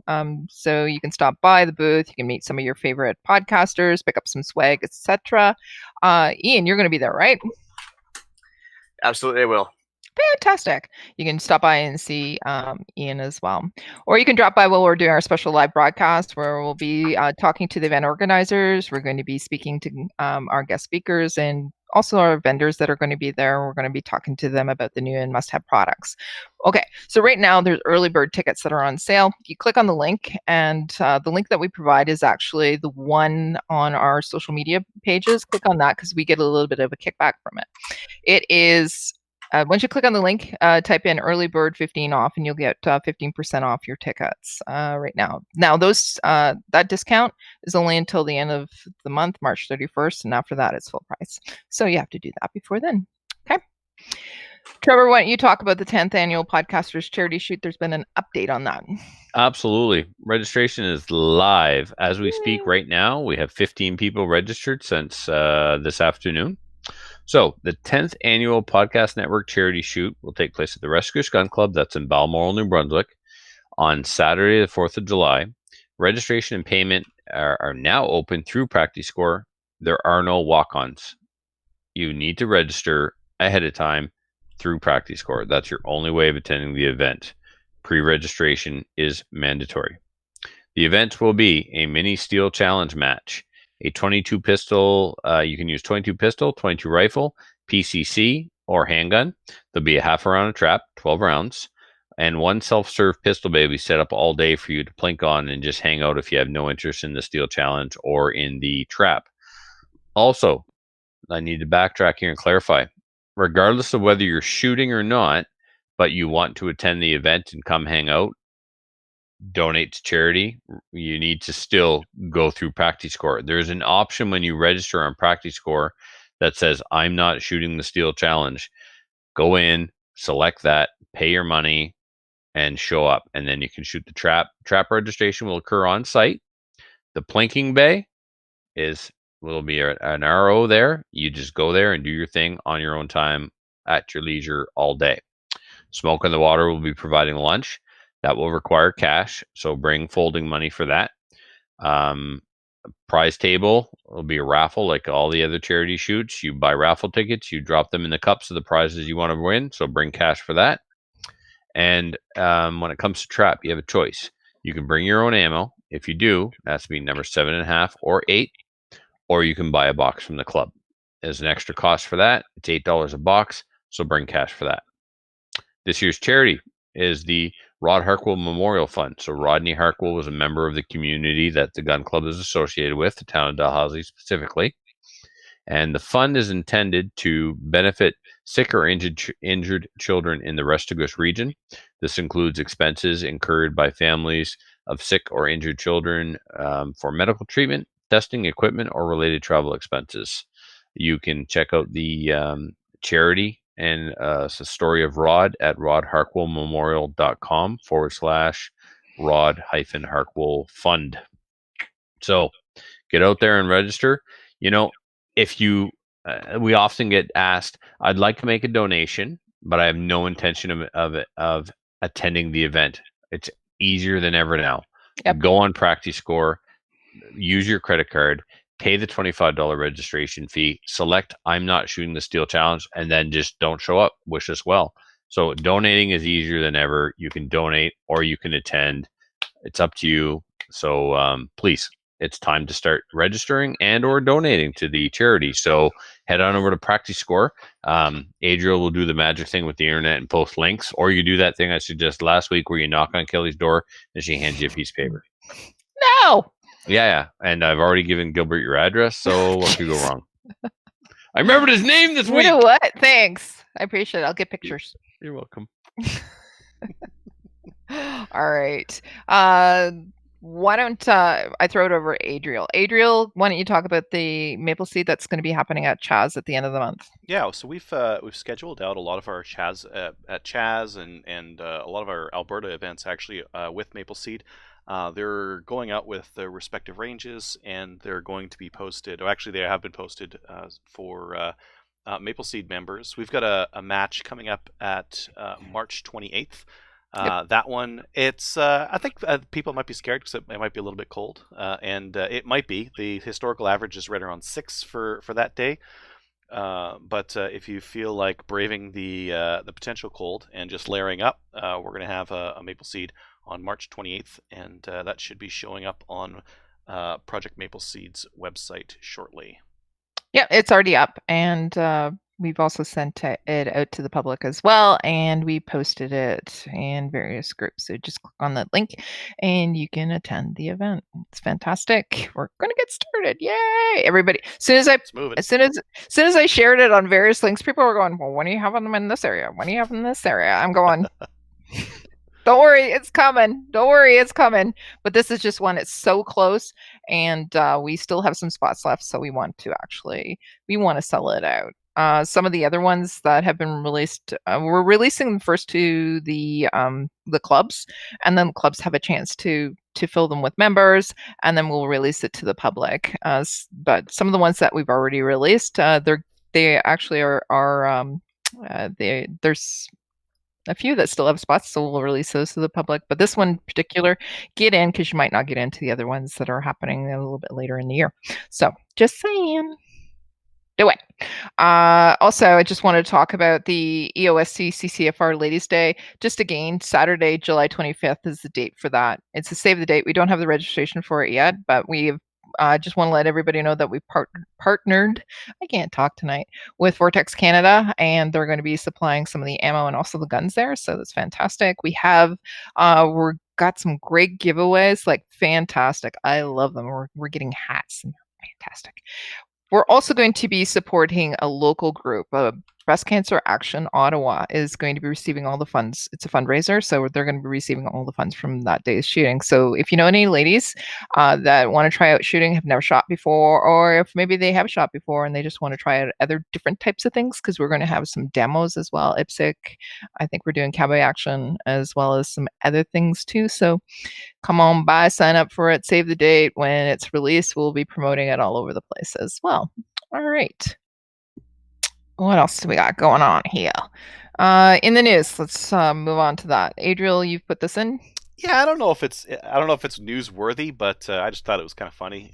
So you can stop by the booth. You can meet some of your favorite podcasters, pick up some swag, etc. Ian, you're going to be there, right? Absolutely, I will. Fantastic. You can stop by and see Ian as well. Or you can drop by while we're doing our special live broadcast, where we'll be talking to the event organizers. We're going to be speaking to our guest speakers and also our vendors that are going to be there. We're going to be talking to them about the new and must-have products. Okay, so right now there's early bird tickets that are on sale. You click on the link, and the link that we provide is actually the one on our social media pages. Click on that because we get a little bit of a kickback from it. It is... once you click on the link, type in early bird 15 off, and you'll get 15% off your tickets right now. Now, those that discount is only until the end of the month, March 31st, and after that, it's full price. So you have to do that before then. Okay. Trevor, why don't you talk about the 10th annual Podcasters Charity Shoot? There's been an update on that. Absolutely. Registration is live as we speak right now. We have 15 people registered since this afternoon. So the 10th annual Podcast Network Charity Shoot will take place at the Rescuers Gun Club. That's in Balmoral, New Brunswick, on Saturday, the 4th of July. Registration and payment are now open through PractiScore. There are no walk-ons. You need to register ahead of time through PractiScore. That's your only way of attending the event. Pre-registration is mandatory. The event will be a mini steel challenge match. A 22 pistol, you can use 22 pistol, 22 rifle, PCC, or handgun. There'll be a half a round of trap, 12 rounds, and one self-serve pistol bay will be set up all day for you to plink on and just hang out if you have no interest in the steel challenge or in the trap. Also, I need to backtrack here and clarify. Regardless of whether you're shooting or not, but you want to attend the event and come hang out, donate to charity, you need to still go through PractiScore. There's an option when you register on PractiScore that says, I'm not shooting the steel challenge. Go in, select that, pay your money, and show up. And then you can shoot the trap. Trap registration will occur on site. The plinking bay will be an RO there. You just go there and do your thing on your own time at your leisure all day. Smoke in the Water will be providing lunch. That will require cash, so bring folding money for that. Prize table will be a raffle like all the other charity shoots. You buy raffle tickets, you drop them in the cups of the prizes you want to win, so bring cash for that. And when it comes to trap, you have a choice. You can bring your own ammo. If you do, that's be number 7.5 or 8, or you can buy a box from the club. There's an extra cost for that. It's $8 a box, so bring cash for that. This year's charity is the Rod Harkwell Memorial Fund. So Rodney Harkwell was a member of the community that the gun club is associated with, the town of Dalhousie specifically. And the fund is intended to benefit sick or injured children in the Restigouche region. This includes expenses incurred by families of sick or injured children for medical treatment, testing, equipment, or related travel expenses. You can check out the charity and it's a story of Rod at rodharkwellmemorial.com/Rod-Harkwell Fund. So get out there and register. You know, if you, we often get asked, I'd like to make a donation, but I have no intention of attending the event. It's easier than ever now. Yep. Go on PractiScore, use your credit card, pay the $25 registration fee, select I'm not shooting the steel challenge, and then just don't show up. Wish us well. So donating is easier than ever. You can donate or you can attend. It's up to you. So please, it's time to start registering and or donating to the charity. So head on over to PractiScore. Adriel will do the magic thing with the internet and post links, or you do that thing I suggested last week where you knock on Kelly's door and she hands you a piece of paper. No. Yeah. And I've already given Gilbert your address, so what could go wrong? I remembered his name this week. You know what? Thanks. I appreciate it. I'll get pictures. You're welcome. All right. Why don't I throw it over to Adriel? Adriel, why don't you talk about the Maple Seed that's going to be happening at Chaz at the end of the month? Yeah, so we've scheduled out a lot of our Chaz at Chaz and a lot of our Alberta events actually with Maple Seed. They're going out with their respective ranges, and they're going to be posted. Or actually, they have been posted for Maple Seed members. We've got a match coming up at March 28th. Yep. That one, it's I think people might be scared because it might be a little bit cold, and it might be. The historical average is right around 6 for that day. But if you feel like braving the potential cold and just layering up, we're going to have a Maple Seed on March 28th, and that should be showing up on Project Maple Seed's website shortly. Yeah, it's already up, and we've also sent it out to the public as well, and we posted it in various groups. So just click on that link, and you can attend the event. It's fantastic. We're going to get started. Yay! Everybody. As soon as I shared it on various links, people were going, "Well, when are you having them in this area? When are you having this area?" I'm going. Don't worry, it's coming. Don't worry, it's coming. But this is just one. It's so close, and we still have some spots left, so we want to sell it out. Some of the other ones that have been released, we're releasing them first to the clubs, and then the clubs have a chance to fill them with members, and then we'll release it to the public. But some of the ones that we've already released, they actually are there's a few that still have spots, so we'll release those to the public. But this one in particular, get in because you might not get into the other ones that are happening a little bit later in the year. So just saying, do it. Also, I just wanted to talk about the EOSC CCFR Ladies Day. Just again, Saturday, July 25th is the date for that. It's a save the date. We don't have the registration for it yet, but we've just want to let everybody know that we partnered, I can't talk tonight, with Vortex Canada, and they're going to be supplying some of the ammo and also the guns there. So that's fantastic. We have, we're got some great giveaways, like fantastic. I love them. We're getting hats and they're fantastic. We're also going to be supporting a local group. Breast Cancer Action Ottawa is going to be receiving all the funds. It's a fundraiser, so they're going to be receiving all the funds from that day's shooting. So if you know any ladies that want to try out shooting, have never shot before, or if maybe they have shot before and they just want to try out other different types of things, because we're going to have some demos as well. IPSC, I think we're doing cowboy action as well as some other things too. So come on by, sign up for it, save the date. When it's released, we'll be promoting it all over the place as well. All right. What else do we got going on here? In the news, let's move on to that. Adriel, you've put this in? Yeah, I don't know if it's newsworthy, but I just thought it was kind of funny.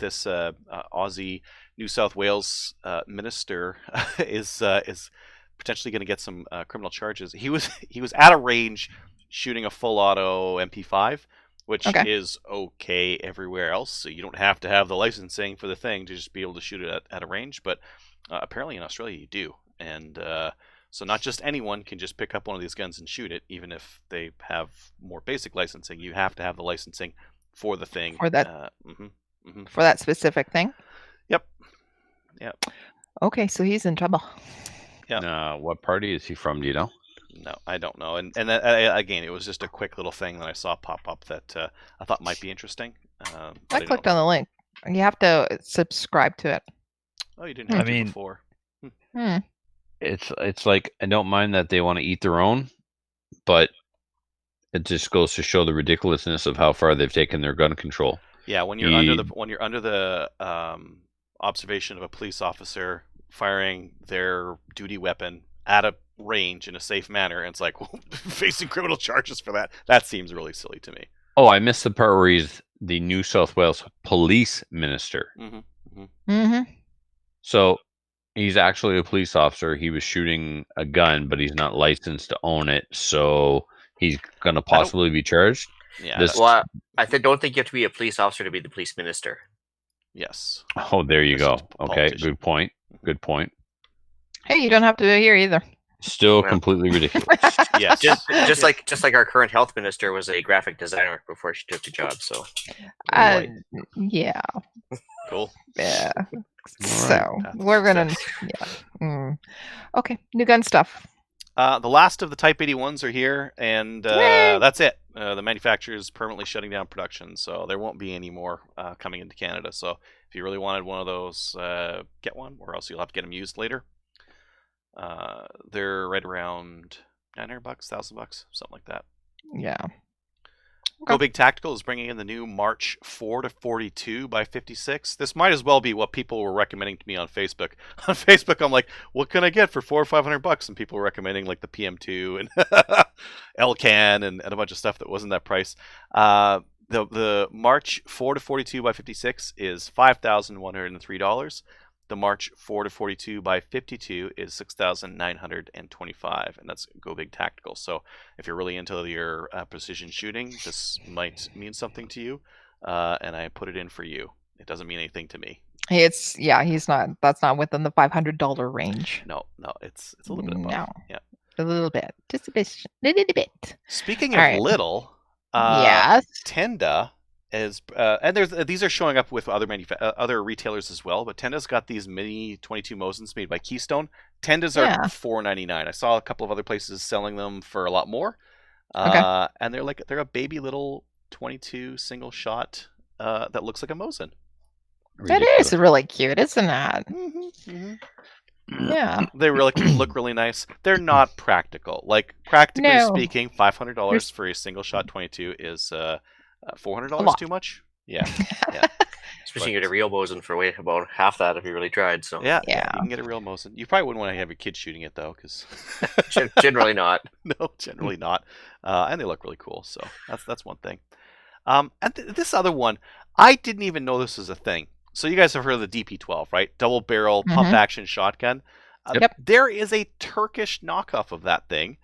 This Aussie New South Wales minister is potentially going to get some criminal charges. He was at a range shooting a full auto MP5, which is okay everywhere else. So you don't have to have the licensing for the thing to just be able to shoot it at a range, but apparently in Australia you do, and so not just anyone can just pick up one of these guns and shoot it, even if they have more basic licensing. You have to have the licensing for the thing. For that, for that specific thing? Yep. Okay, so he's in trouble. Yeah. What party is he from, do you know? No, I don't know. And again, it was just a quick little thing that I saw pop up that I thought might be interesting. I clicked on the link. You have to subscribe to it. Oh, you didn't have to before. It's like, I don't mind that they want to eat their own, but it just goes to show the ridiculousness of how far they've taken their gun control. Yeah, when you're under the observation of a police officer firing their duty weapon at a range in a safe manner, and it's like, well, facing criminal charges for that. That seems really silly to me. Oh, I missed the part where he's the New South Wales police minister. So he's actually a police officer. He was shooting a gun, but he's not licensed to own it. So he's going to possibly be charged. Yeah. Well, don't think you have to be a police officer to be the police minister. Yes. Oh, there you go. Just a Okay, politician. good point. Good point. Hey, you don't have to be here either. Still Well. completely ridiculous. Yes. Just like our current health minister was a graphic designer before she took the job. So Yeah. Cool. Yeah. All So right. we're gonna. Yeah. Okay. New gun stuff. The last of the Type 81s are here, and Yay! that's it. The manufacturer is permanently shutting down production, so there won't be any more coming into Canada. So if you really wanted one of those, get one, or else you'll have to get them used later. They're right around $900, $1,000, something like that. Yeah. Go Big Tactical is bringing in the new March 4 to 42 by 56. This might as well be what people were recommending to me on Facebook. On Facebook, I'm like, what can I get for $400 or $500? And people were recommending like the PM2 and LCAN and a bunch of stuff that wasn't that price. The March 4 to 42 by 56 is $5,103. The March 4 to 42 by 52 is $6,925, and that's Go Big Tactical. So if you're really into your precision shooting, this might mean something to you, and I put it in for you. It doesn't mean anything to me. He's not. That's not within the $500 range. No, it's a little bit above. No. Yeah, a little bit, just a little bit. Speaking All of right. little, Yes. Tenda is, and these are showing up with other retailers as well. But Tenda's got these mini 22 Mosins made by Keystone. Tendas are $4.99. I saw a couple of other places selling them for a lot more. Okay. And they're a baby little 22 single shot that looks like a Mosin. That is really cute, isn't it? Yeah. They really look really nice. They're not practical. Like, practically speaking, $500 for a single shot 22 is $400 too much. Yeah. Especially get a real Mosin for about half that if you really tried. So yeah, you can get a real Mosin. You probably wouldn't want to have your kids shooting it though, because generally not. No, generally not. And they look really cool. So that's one thing. And this other one, I didn't even know this was a thing. So you guys have heard of the DP12, right? Double barrel pump action shotgun. Yep. There is a Turkish knockoff of that thing.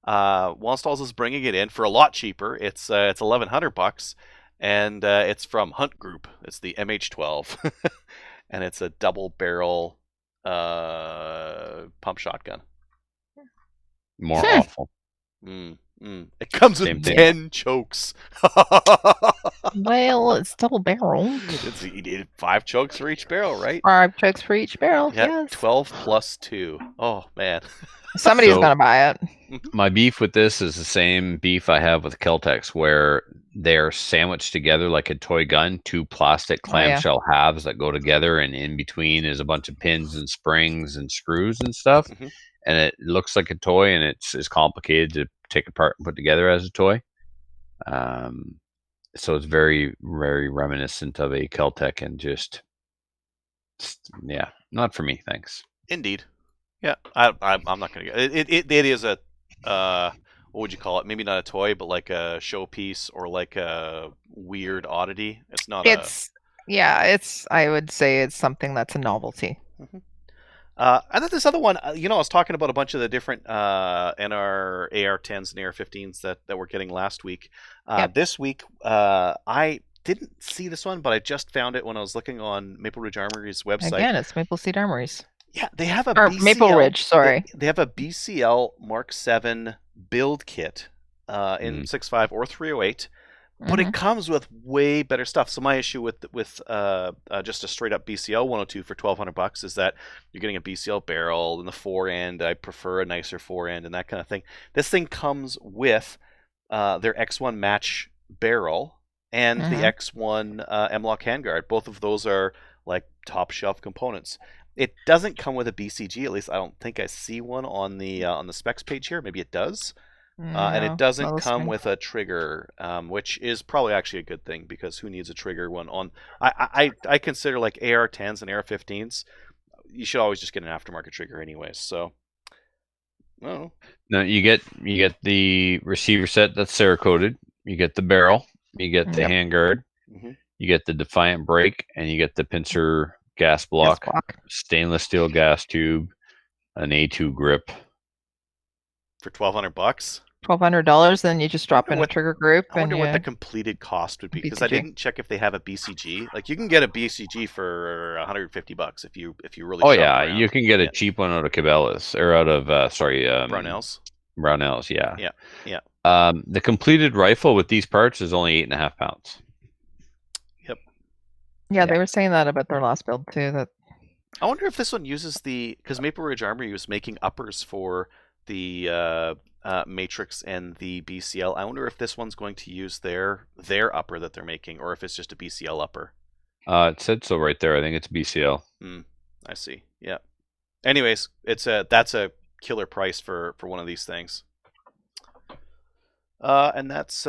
Wanstalls is bringing it in for a lot cheaper. It's $1,100, and it's from Hunt Group. It's the MH12, and it's a double barrel pump shotgun. More awful. It comes with 10 chokes. Well, it's double barrel. You need 5 chokes for each barrel, right? 5 chokes for each barrel. Yeah, Yes. 12 plus 2. Oh man. Somebody's gonna buy it. My beef with this is the same beef I have with Keltex, where they're sandwiched together like a toy gun, 2 plastic clamshell halves that go together, and in between is a bunch of pins and springs and screws and stuff. And it looks like a toy, and it's complicated to take apart and put together as a toy. So it's very, very reminiscent of a Keltec, and just not for me. Thanks. Indeed. Yeah, I'm not gonna get it. It is a what would you call it? Maybe not a toy, but like a showpiece or like a weird oddity. It's not. I would say it's something that's a novelty. And then this other one, I was talking about a bunch of the different NR AR-10s and AR-15s that we're getting last week. This week, I didn't see this one, but I just found it when I was looking on Maple Ridge Armory's website. Again, it's Maple Seed Armories. Yeah, they have a BCL, Maple Ridge. Sorry, they have a BCL Mark 7 build kit in 6.5 or 308. But it comes with way better stuff. So my issue with just a straight up BCL 102 for $1,200 is that you're getting a BCL barrel and the fore end. I prefer a nicer fore end and that kind of thing. This thing comes with their X1 match barrel and the X1 M-Lock handguard. Both of those are like top shelf components. It doesn't come with a BCG. At least I don't think I see one on the specs page here. Maybe it does. And it doesn't come with a trigger, which is probably actually a good thing, because who needs a trigger one on? I consider like AR-10s and AR-15s, you should always just get an aftermarket trigger anyways. So Oh. No, you get the receiver set that's Cerakoted. You get the barrel. You get the Yep. handguard. Mhm. You get the Defiant brake, and you get the pincer gas block, stainless steel gas tube, an A2 grip. For $1,200. $1,200, then you just drop in a what- trigger group. I wonder and what the you- completed cost would be, because I BCG. didn't check if they have a BCG. Like, you can get a BCG for $150 if you really. Oh shop yeah, around. you can get a Yeah. cheap one out of Cabela's or out of Brownells. Brownells, yeah. Yeah. The completed rifle with these parts is only 8.5 pounds. Yeah, they were saying that about their last build too. That I wonder if this one uses because Maple Ridge Armory was making uppers for the Matrix and the BCL. I wonder if this one's going to use their upper that they're making, or if it's just a BCL upper. It said so right there. I think it's BCL. I see. Yeah. Anyways, that's a killer price for one of these things. And that's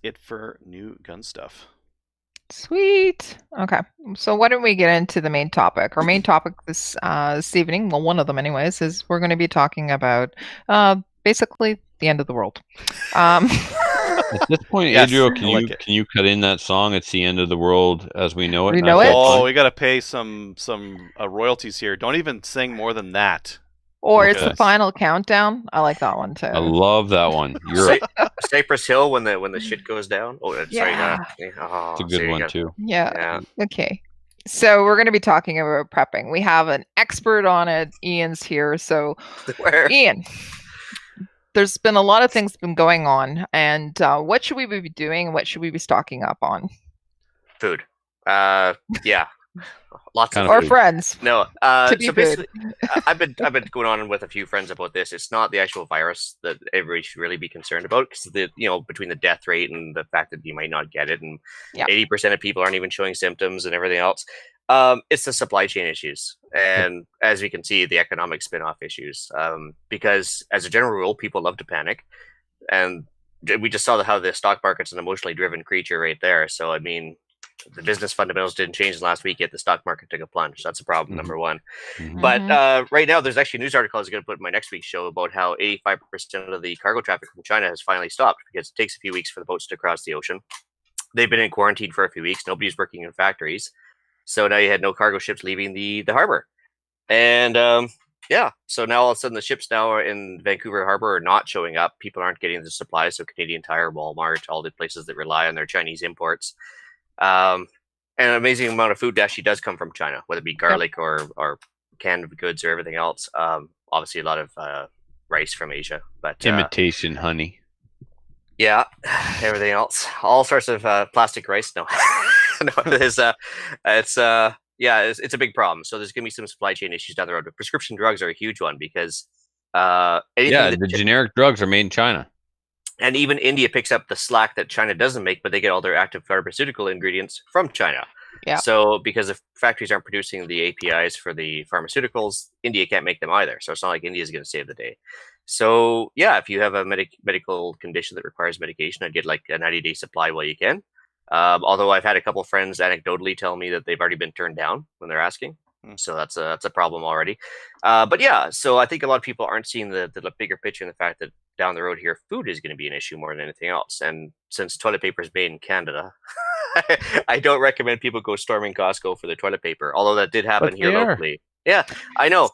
it for new gun stuff. sweet. Okay, so why don't we get into the main topic? Our main topic this evening, well, one of them anyways, is we're going to be talking about basically the end of the world. At this point, Yes, Adriel, I can you cut in that song? It's the end of the world as we know it. We know it? Oh, we got to pay some royalties here. Don't even sing more than that. Or it's Okay. the final countdown. I like that one too. I love that one. You're Cypress Hill when the shit goes down. Oh, sorry. Yeah. Oh, it's a there good you one go. too. Yeah. Okay. So we're going to be talking about prepping. We have an expert on it. Ian's here. So Where? Ian, there's been a lot of things been going on, and what should we be doing? What should we be stocking up on? Food. Yeah. Lots Kind of Or food. friends? No. To be So food. basically, I've been going on with a few friends about this. It's not the actual virus that everybody should really be concerned about, because between the death rate and the fact that you might not get it, and Yeah. 80% of people aren't even showing symptoms and everything else. It's the supply chain issues, and as we can see, the economic spin-off issues. Because as a general rule, people love to panic, and we just saw how the stock market's an emotionally driven creature right there. So I mean, the business fundamentals didn't change last week, yet the stock market took a plunge. That's a problem, Mhm. number one. Mhm. But right now, there's actually a news article I was going to put in my next week's show about how 85% of the cargo traffic from China has finally stopped, because it takes a few weeks for the boats to cross the ocean. They've been in quarantine for a few weeks. Nobody's working in factories. So now you had no cargo ships leaving the harbor. And so now all of a sudden the ships now are in Vancouver Harbor are not showing up. People aren't getting the supplies. So Canadian Tire, Walmart, all the places that rely on their Chinese imports. And an amazing amount of food actually does come from China, whether it be garlic or canned goods or everything else. Obviously a lot of rice from Asia, but Imitation honey. yeah, everything else, all sorts of plastic rice. No, no, it's a big problem. So there's gonna be some supply chain issues down the road. But prescription drugs are a huge one, because anything The generic drugs are made in China. and even India picks up the slack that China doesn't make, but they get all their active pharmaceutical ingredients from China. Yeah. So because if factories aren't producing the APIs for the pharmaceuticals, India can't make them either. So it's not like India is going to save the day. So yeah, if you have a medical condition that requires medication, I'd get like a 90-day supply while you can. Although I've had a couple friends anecdotally tell me that they've already been turned down when they're asking. So that's a problem already. But yeah, so I think a lot of people aren't seeing the bigger picture, and the fact that down the road here, food is going to be an issue more than anything else. And since toilet paper is made in Canada, I don't recommend people go storming Costco for their toilet paper. Although that did happen But here they are. locally. Yeah, I know.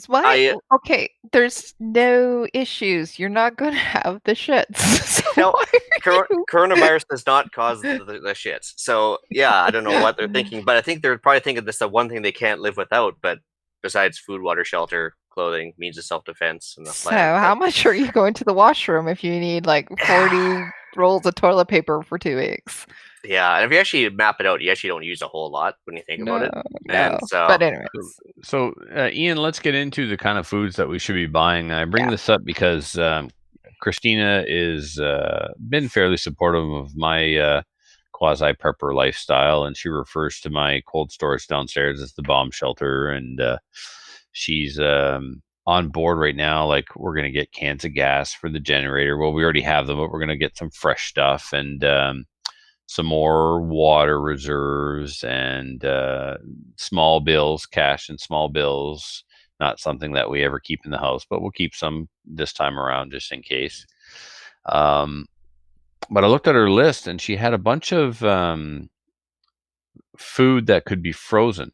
Why? Okay, there's no issues. You're not going to have the shits. So No, why are you- Coronavirus does not cause the shits. So yeah, I don't know what they're thinking, but I think they're probably thinking this is the one thing they can't live without. But besides food, water, shelter, clothing, means of self-defense, and the So how much are you going to the washroom if you need like 40 rolls of toilet paper for 2 weeks? Yeah, and if you actually map it out, you actually don't use a whole lot when you think about it. And so, But anyways, So, Ian, let's get into the kind of foods that we should be buying. I bring this up because Christina is been fairly supportive of my quasi prepper lifestyle, and she refers to my cold storage downstairs as the bomb shelter. And she's on board right now. Like, we're going to get cans of gas for the generator. Well, we already have them, but we're going to get some fresh stuff and some more water reserves and small bills, cash and small bills. Not something that we ever keep in the house, but we'll keep some this time around, just in case. But I looked at her list, and she had a bunch of food that could be frozen.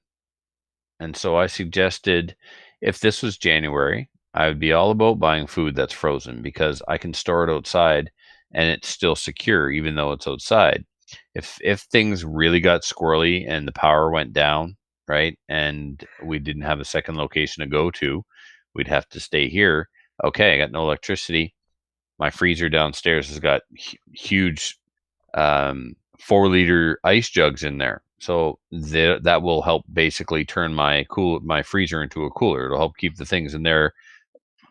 And so I suggested, if this was January, I would be all about buying food that's frozen, because I can store it outside and it's still secure even though it's outside. If things really got squirrely and the power went down, right, and we didn't have a second location to go to, we'd have to stay here. Okay, I got no electricity. My freezer downstairs has got huge 4-liter ice jugs in there. So that will help basically turn my freezer into a cooler. It'll help keep the things in there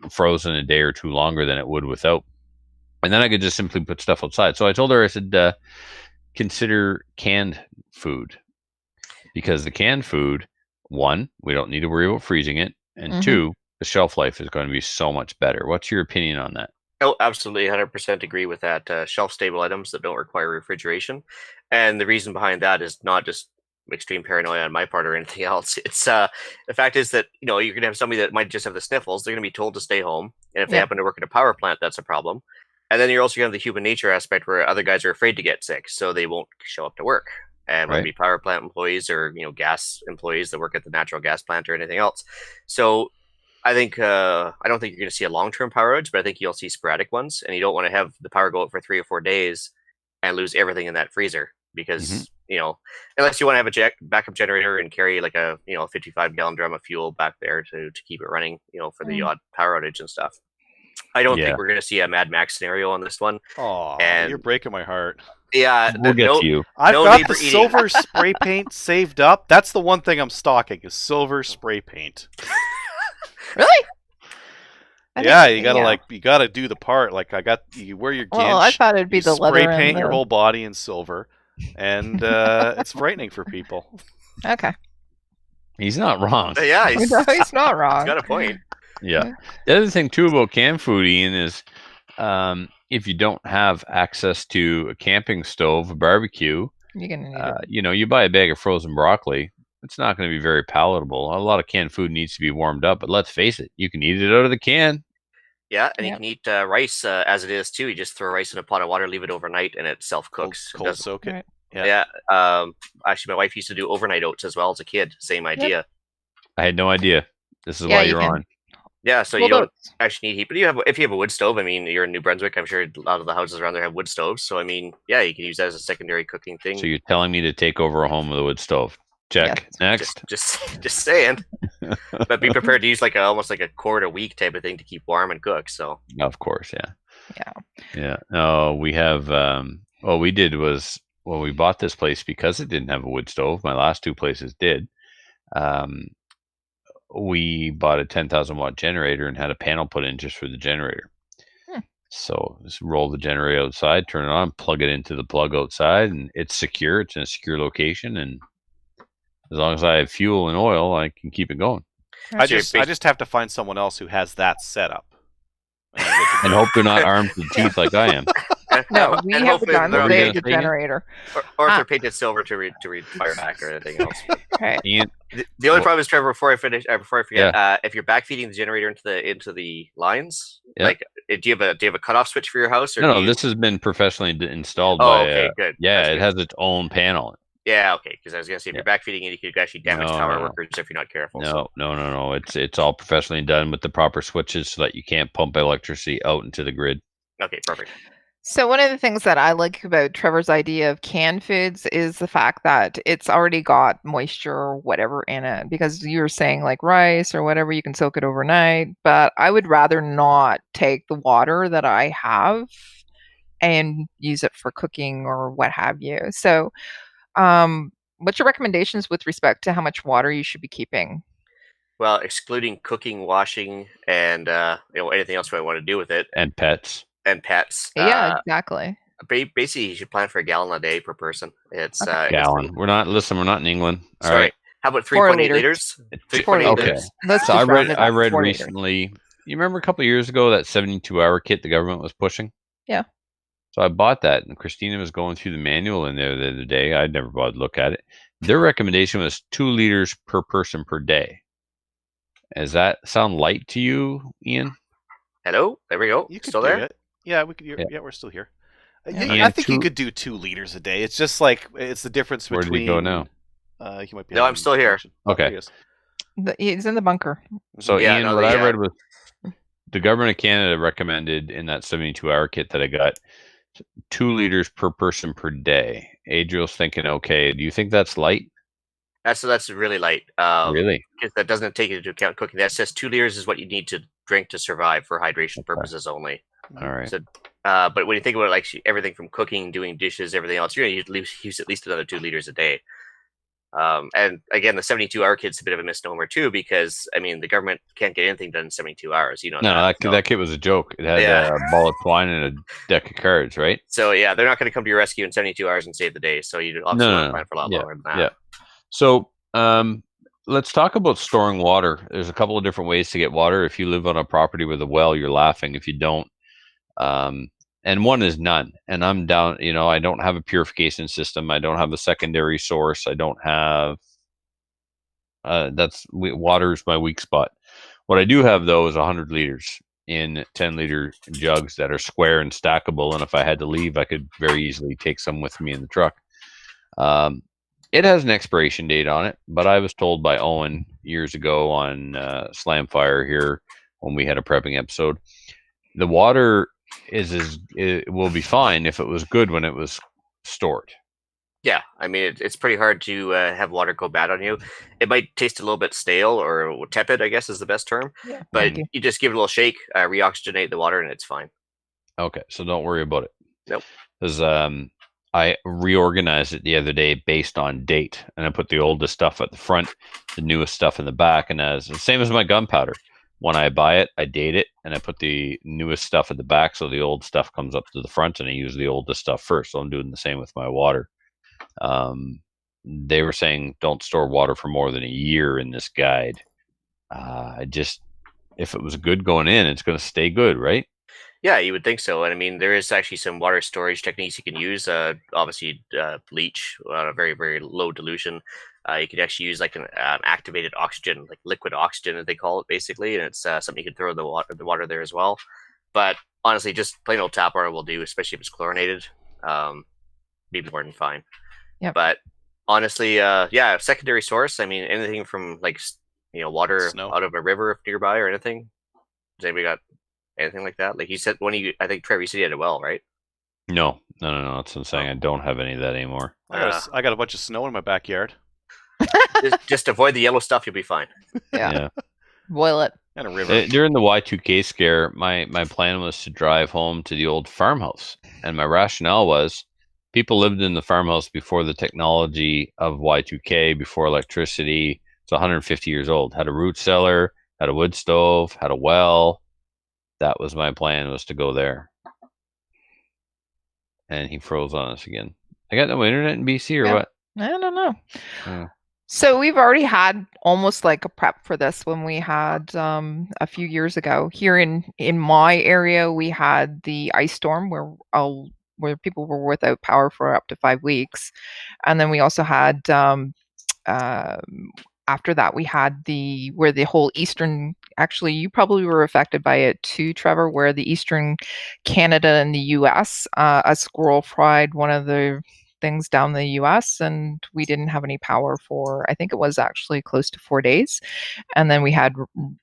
frozen a day or two longer than it would without. And then I could just simply put stuff outside. So I told her, I said, consider canned food, because the canned food, one, we don't need to worry about freezing it, and two, the shelf life is going to be so much better. What's your opinion on that? Oh, absolutely, 100% agree with that. Shelf-stable items that don't require refrigeration, and the reason behind that is not just extreme paranoia on my part or anything else. It's the fact is that you're going to have somebody that might just have the sniffles. They're going to be told to stay home, and if they happen to work at a power plant, that's a problem. And then you're also going to have the human nature aspect where other guys are afraid to get sick, so they won't show up to work. And whether it be power plant employees or gas employees that work at the natural gas plant or anything else. So I think I don't think you're going to see a long-term power outage, but I think you'll see sporadic ones, and you don't want to have the power go out for 3 or 4 days and lose everything in that freezer, because unless you want to have a backup generator and carry like a 55-gallon drum of fuel back there to keep it running, for the odd power outage and stuff. I don't think we're going to see a Mad Max scenario on this one. Oh, you're breaking my heart. Yeah, we'll get to you. I've got the silver spray paint saved up. That's the one thing I'm stocking, is silver spray paint. Really? You gotta do the part. Like you wear your ginch. Well, I thought it'd be the leather. Spray paint your whole body in silver, and it's frightening for people. Okay. He's not wrong. Yeah, he's not wrong. He's got a point. Yeah. The other thing too about canned food, Ian, is if you don't have access to a camping stove, a barbecue, you're gonna need you buy a bag of frozen broccoli. It's not going to be very palatable. A lot of canned food needs to be warmed up, but let's face it, you can eat it out of the can. Yeah, and you can eat rice as it is too. You just throw rice in a pot of water, leave it overnight, and it self-cooks. Cold soak it. Right. Yeah. Actually, my wife used to do overnight oats as well as a kid. Same idea. Yep. I had no idea. This is why you're on. Yeah, so you don't actually need heat, but if you have a wood stove, I mean, you're in New Brunswick, I'm sure a lot of the houses around there have wood stoves. So I mean, yeah, you can use that as a secondary cooking thing. So you're telling me to take over a home with a wood stove? Check. Next. Just saying. But be prepared to use almost like a quart a week type of thing to keep warm and cook. So of course, yeah. No, we have. What we did was, we bought this place because it didn't have a wood stove. My last 2 places did. We bought a 10,000 watt generator and had a panel put in just for the generator. So just roll the generator outside, turn it on, plug it into the plug outside, and it's secure. It's in a secure location, and as long as I have fuel and oil, I can keep it going. I just have to find someone else who has that set up. And hope they're not armed to the teeth like I am. No, we have a gun. They have the generator. Or if they're painted silver to read fire back or anything else. Okay. The only problem is, Trevor, before I forget, if you're backfeeding the generator into the lines, do you have a cutoff switch for your house? Or no, this has been professionally installed good. Yeah, That's it has its own panel. Yeah, okay. Because I was gonna say, if you're backfeeding it, you could actually damage power workers if you're not careful. No. It's all professionally done with the proper switches so that you can't pump electricity out into the grid. Okay, perfect. So one of the things that I like about Trevor's idea of canned foods is the fact that it's already got moisture or whatever in it. Because you were saying like rice or whatever, you can soak it overnight. But I would rather not take the water that I have and use it for cooking or what have you. So what's your recommendations with respect to how much water you should be keeping? Well, excluding cooking, washing, and anything else you might want to do with it, and pets. Yeah, exactly. Basically, you should plan for a gallon a day per person. It's gallon. We're not in England. All Sorry. right. How about 3.8 liters? 3.8 liters. So I read recently. You remember a couple of years ago that 72-hour kit the government was pushing? Yeah. So I bought that, and Christina was going through the manual in there the other day. I'd never bothered to look at it. Their recommendation was 2 liters per person per day. Does that sound light to you, Ian? Hello, there we go. You could Still do there? it. Yeah, we could. Yeah. Yeah, we're still here. Yeah. I think you could do 2 liters a day. It's just like it's the difference Where did between. he go now? He might be. No, I'm still here. Okay. There he is. He's in the bunker. So Yeah, Ian, no, what I the, read was the government of Canada recommended in that 72-hour kit that I got 2 liters per person per day. Adriel's thinking, okay, do you think that's light? That's really light. Really? Because that doesn't take into account cooking. That says 2 liters is what you need to drink to survive for hydration purposes only. All right. So, but when you think about it, like everything from cooking, doing dishes, everything else, you're going to use at least another 2 liters a day. And again, the 72-hour kit's a bit of a misnomer too, because I mean, the government can't get anything done in 72 hours. You know. No, that kit was a joke. It had a ball of twine and a deck of cards, right? So yeah, they're not going to come to your rescue in 72 hours and save the day. So you obviously want to plan for a lot longer than that. Yeah. So let's talk about storing water. There's a couple of different ways to get water. If you live on a property with a well, you're laughing. If you don't, and one is none. And I'm down, I don't have a purification system. I don't have a secondary source. I don't have, water is my weak spot. What I do have though is 100 liters in 10-liter jugs that are square and stackable. And if I had to leave, I could very easily take some with me in the truck. It has an expiration date on it, but I was told by Owen years ago on Slamfire here when we had a prepping episode, the water it will be fine if it was good when it was stored. Yeah, I mean it's pretty hard to have water go bad on you. It might taste a little bit stale or tepid, I guess is the best term. Yeah, but you just give it a little shake, reoxygenate the water, and it's fine. Okay, so don't worry about it. Nope. Because I reorganized it the other day based on date, and I put the oldest stuff at the front, the newest stuff in the back, and as the same as my gunpowder. When I buy it, I date it, and I put the newest stuff at the back, so the old stuff comes up to the front, and I use the oldest stuff first. So I'm doing the same with my water. They were saying don't store water for more than a year in this guide. If it was good going in, it's going to stay good, right? Yeah, you would think so. And I mean, there is actually some water storage techniques you can use. Obviously, bleach on a very, very low dilution. You can actually use like an activated oxygen, like liquid oxygen, as they call it, basically. And it's something you can throw in the water there as well. But honestly, just plain old tap water will do, especially if it's chlorinated. Be more than fine. Yeah. But honestly, secondary source. I mean, anything from like water out of a river nearby or anything. Has anybody got anything like that? Like you said, I think Trevor, you said you had a well, right? No. That's what I'm saying. I don't have any of that anymore. I got a bunch of snow in my backyard. just avoid the yellow stuff, you'll be fine. Yeah. Boil it. And a river. During the Y2K scare, my plan was to drive home to the old farmhouse. And my rationale was people lived in the farmhouse before the technology of Y2K, before electricity. It's 150 years old. Had a root cellar, had a wood stove, had a well. That was my plan, was to go there. And he froze on us again. I got no internet in BC or what? I don't know. So we've already had almost like a prep for this when we had a few years ago here in my area. We had the ice storm where people were without power for up to 5 weeks, and then we also had after that we had where the whole eastern. Actually, you probably were affected by it too, Trevor, where the eastern Canada and the U.S. A squirrel fried one of the things down the US, and we didn't have any power for, I think it was actually close to 4 days. And then we had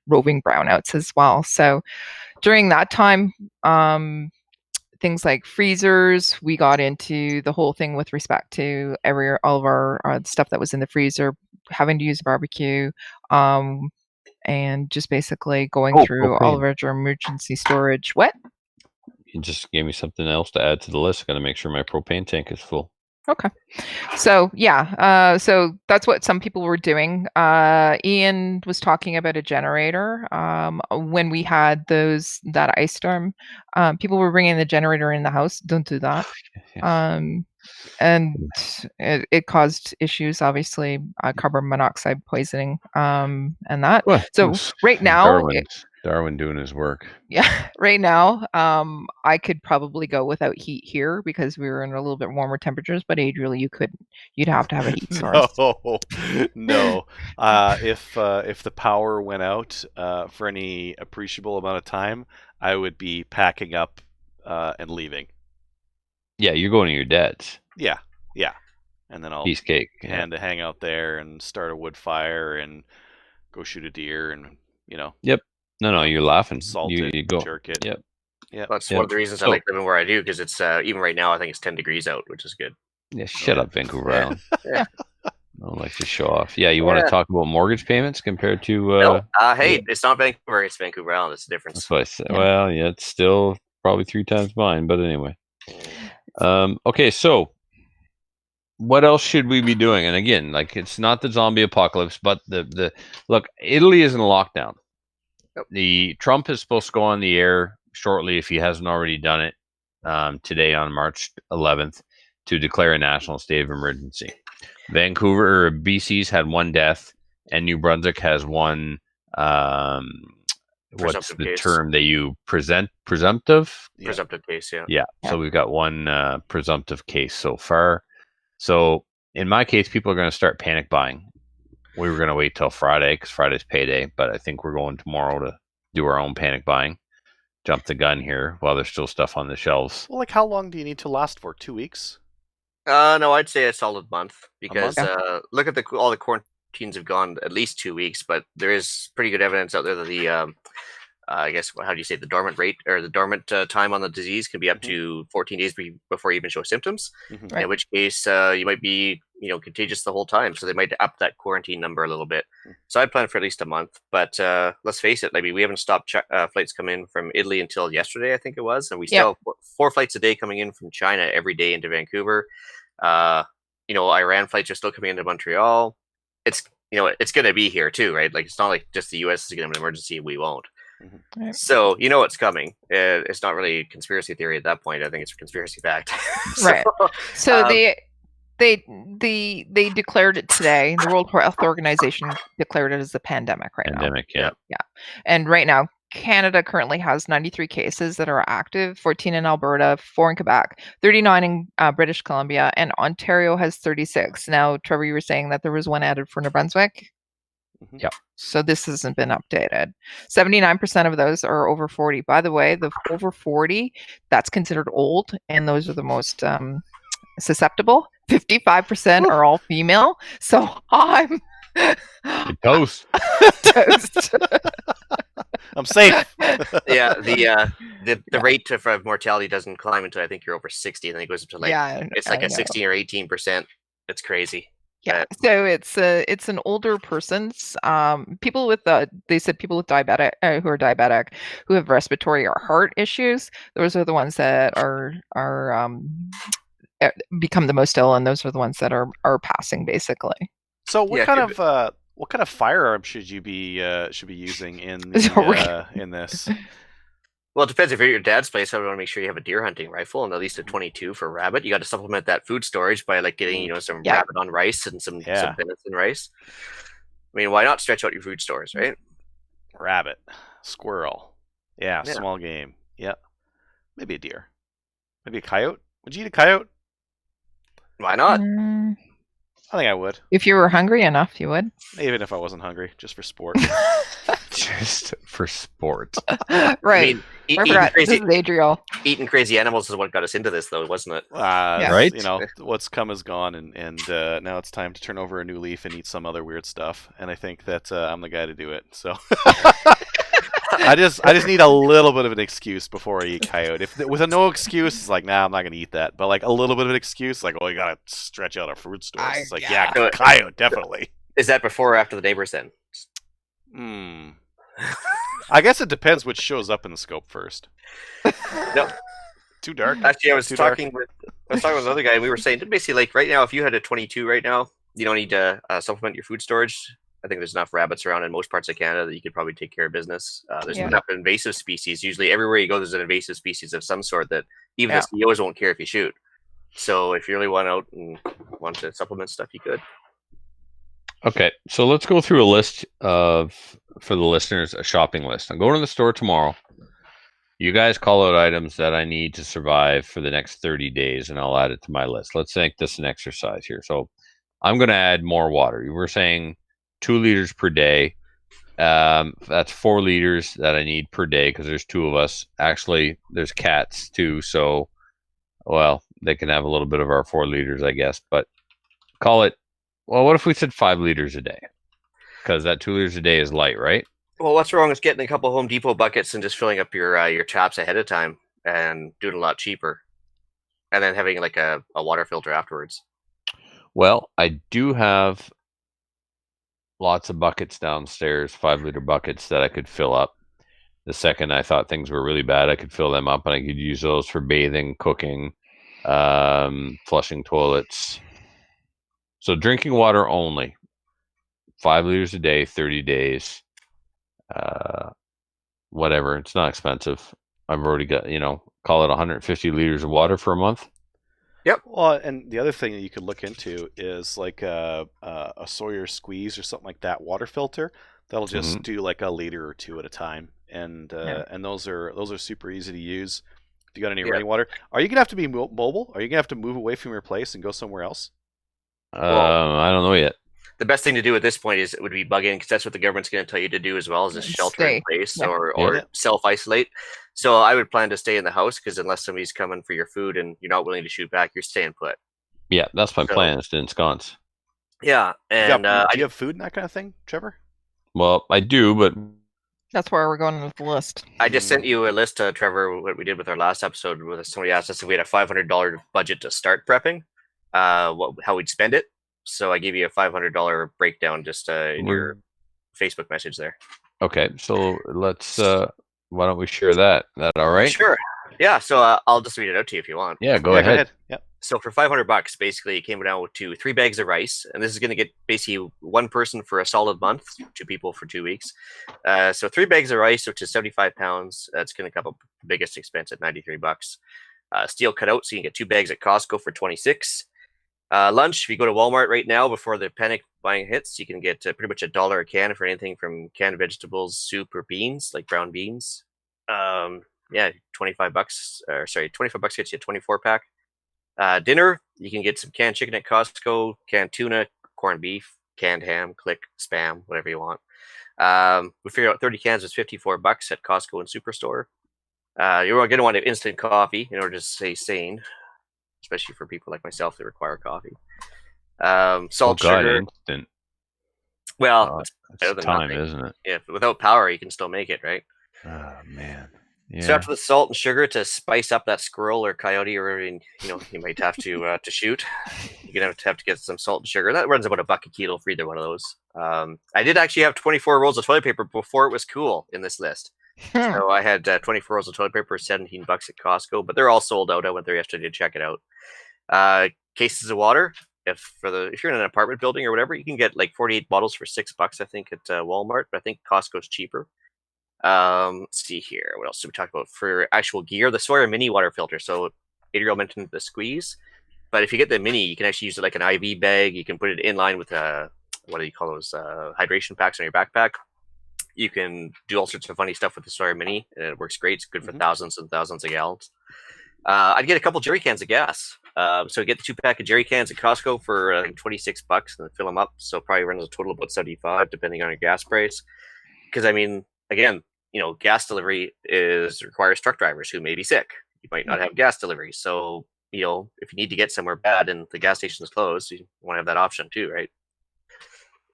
roving brownouts as well. So during that time, things like freezers, we got into the whole thing with respect to all of our stuff that was in the freezer, having to use a barbecue, and just basically going through all of our emergency storage. What? You just gave me something else to add to the list. Got to make sure my propane tank is full. Okay. So yeah, so that's what some people were doing. Ian was talking about a generator. When we had that ice storm, people were bringing the generator in the house. Don't do that. And it caused issues, obviously, carbon monoxide poisoning, and that. Well, so right now, Darwin doing his work. Yeah, right now, I could probably go without heat here because we were in a little bit warmer temperatures. But Adriel, you couldn't. You'd have to have a heat source. No. If the power went out for any appreciable amount of time, I would be packing up and leaving. Yeah, you're going to your dad's. Yeah. And then I'll Piece cake. hang out there and start a wood fire and go shoot a deer and Yep. No, you're laughing. salt you it, go. jerk it. Yep. Yeah. That's one of the reasons I like living where I do, because it's even right now I think it's 10 degrees out, which is good. Yeah, shut up, Vancouver Island. Yeah. I don't like to show off. Yeah, you want to talk about mortgage payments compared to? Hey, it's not Vancouver; it's Vancouver Island. It's the difference. That's what I said. Yeah. Well, yeah, it's still probably 3 times mine, but anyway. Okay, so what else should we be doing? And again, like, it's not the zombie apocalypse, but the look. Italy is in lockdown. Yep. The Trump is supposed to go on the air shortly, if he hasn't already done it, today on March 11th, to declare a national state of emergency. Vancouver or BC's had 1 death, and New Brunswick has 1. What's the case. term that you presumptive? Presumptive case, yeah. Yeah. So we've got 1 presumptive case so far. So in my case, people are going to start panic buying. We were going to wait till Friday because Friday's payday, but I think we're going tomorrow to do our own panic buying. Jump the gun here while there's still stuff on the shelves. Well, like, how long do you need to last for? 2 weeks? No, I'd say a solid month, because month? look at all the quarantines have gone at least 2 weeks, but there is pretty good evidence out there that the I guess, how do you say, the dormant rate or the dormant time on the disease can be up to 14 days before you even show symptoms. Right. In which case, you might be contagious the whole time, so they might up that quarantine number a little bit. So I plan for at least a month, but let's face it, we haven't stopped flights coming in from Italy until yesterday, I think it was, and we still have 4 flights a day coming in from China every day into Vancouver. Iran flights are still coming into Montreal. It's it's going to be here too, right? Like, it's not like just the U.S. is going to have an emergency and we won't. Right. So it's coming. It's not really conspiracy theory at that point. I think it's a conspiracy fact. Right. So they declared it today. The World Health Organization declared it as a pandemic now. Pandemic, yeah. And right now, Canada currently has 93 cases that are active, 14 in Alberta, 4 in Quebec, 39 in British Columbia, and Ontario has 36. Now, Trevor, you were saying that there was 1 added for New Brunswick? Yeah. So this hasn't been updated. 79% of those are over 40. By the way, the over 40, that's considered old, and those are the most susceptible. 55% are all female. So I'm toast. Toast. I'm safe. Yeah, the rate of mortality doesn't climb until I think you're over 60, and then it goes up to it's like a 16 or 18%. It's crazy. Yeah, so it's an older person's people with they said people with diabetic who are diabetic, who have respiratory or heart issues. Those are the ones that are become the most ill, and those are the ones that are passing, basically. So what kind of firearm should you be using in this? Well, it depends. If you're at your dad's place, I want to make sure you have a deer hunting rifle and at least a 22 for rabbit. You got to supplement that food storage by getting some rabbit on rice and some venison rice. I mean, why not stretch out your food stores, right? Rabbit, squirrel, small game. Yeah, maybe a deer, maybe a coyote. Would you eat a coyote? Why not? I think I would. If you were hungry enough, you would. Even if I wasn't hungry, just for sport. Just for sport. Right. Eating crazy animals is what got us into this, though, wasn't it? Right. What's come is gone, and now it's time to turn over a new leaf and eat some other weird stuff. And I think that I'm the guy to do it. So I just need a little bit of an excuse before I eat coyote. With a no excuse, it's like, nah, I'm not gonna eat that. But like a little bit of an excuse, like, oh, you gotta stretch out our food stores. It's like, coyote, definitely. Is that before or after the neighbors then? I guess it depends which shows up in the scope first. No. Too dark. Actually, I was talking with another guy, and we were saying that basically, like, right now, if you had a 22 right now, you don't need to supplement your food storage. I think there's enough rabbits around in most parts of Canada that you could probably take care of business. There's enough invasive species. Usually, everywhere you go, there's an invasive species of some sort that even the CEOs won't care if you shoot. So if you really want out and want to supplement stuff, you could. Okay, so let's go through a list for the listeners, a shopping list. I'm going to the store tomorrow. You guys call out items that I need to survive for the next 30 days, and I'll add it to my list. Let's make this an exercise here. So I'm going to add more water. You were saying 2 liters per day. That's 4 liters that I need per day because there's 2 of us. Actually, there's cats too, so well, they can have a little bit of our 4 liters, I guess. But call it. Well, what if we said 5 liters a day? Because that 2 liters a day is light, right? Well, what's wrong with getting a couple Home Depot buckets and just filling up your taps ahead of time and doing it a lot cheaper, and then having like a water filter afterwards? Well, I do have lots of buckets downstairs, 5-liter buckets that I could fill up. The second I thought things were really bad, I could fill them up and I could use those for bathing, cooking, flushing toilets. So drinking water only, 5 liters a day, 30 days, whatever. It's not expensive. I've already got, call it 150 liters of water for a month. Yep. Well, and the other thing that you could look into is like a Sawyer squeeze or something like that water filter that'll just do like a liter or 2 at a time, and those are super easy to use. If you got any rainwater, are you gonna have to be mobile? Are you gonna have to move away from your place and go somewhere else? I don't know yet. The best thing to do at this point would be bug in, because that's what the government's going to tell you to do as well, is just shelter in place or self-isolate. So I would plan to stay in the house, because unless somebody's coming for your food and you're not willing to shoot back, you're staying put. Yeah, that's my plan, is to ensconce. Yeah, and do you have food and that kind of thing, Trevor? Well, I do, but that's where we're going with the list. I just sent you a list, Trevor, what we did with our last episode, where somebody asked us if we had a $500 budget to start prepping, how we'd spend it. So I gave you a $500 breakdown just in your Facebook message there. Okay, so let's. Why don't we share that? That all right? Sure. Yeah. So I'll just read it out to you if you want. Yeah, go ahead. Yep. So for $500, basically, it came down to 3 bags of rice, and this is going to get basically 1 person for a solid month, 2 people for 2 weeks. So 3 bags of rice, which is 75 pounds. That's going to come up the biggest expense at $93. Steel cutout, so you can get 2 bags at Costco for $26. Lunch, if you go to Walmart right now before the panic buying hits, you can get pretty much $1 a can for anything from canned vegetables, soup, or beans, like brown beans. Yeah, $25. 25 bucks gets you a 24-pack. Dinner, you can get some canned chicken at Costco, canned tuna, corned beef, canned ham, click, spam, whatever you want. We figured out 30 cans was $54 at Costco and Superstore. You're going to want instant coffee in order to stay sane, especially for people like myself that require coffee. Salt, sugar. Instant. Well, it's better than time, nothing. Isn't it? Yeah, without power, you can still make it, right? Oh man. Yeah. So after the salt and sugar to spice up that squirrel or coyote, or you might have to shoot, you're gonna have to get some salt and sugar. That runs about $1 a kilo for either one of those. I did actually have 24 rolls of toilet paper before it was cool in this list. So I had 24 rolls of toilet paper, $17 at Costco, but they're all sold out. I went there yesterday to check it out. Cases of water. If you're in an apartment building or whatever, you can get like 48 bottles for $6, I think, at Walmart. But I think Costco's cheaper. Let's see here. What else did we talk about for actual gear? The Sawyer Mini water filter. So Adriel mentioned the squeeze, but if you get the mini, you can actually use it like an IV bag. You can put it in line with what do you call those hydration packs on your backpack. You can do all sorts of funny stuff with the Sawyer Mini, and it works great. It's good for thousands and thousands of gallons. I'd get a couple jerry cans of gas. So get the 2-pack of jerry cans at Costco for $26 and fill them up. So probably runs a total of about $75, depending on your gas price. Because I mean, again, gas delivery requires truck drivers who may be sick. You might not have gas delivery. So, if you need to get somewhere bad and the gas station is closed, you want to have that option too, right?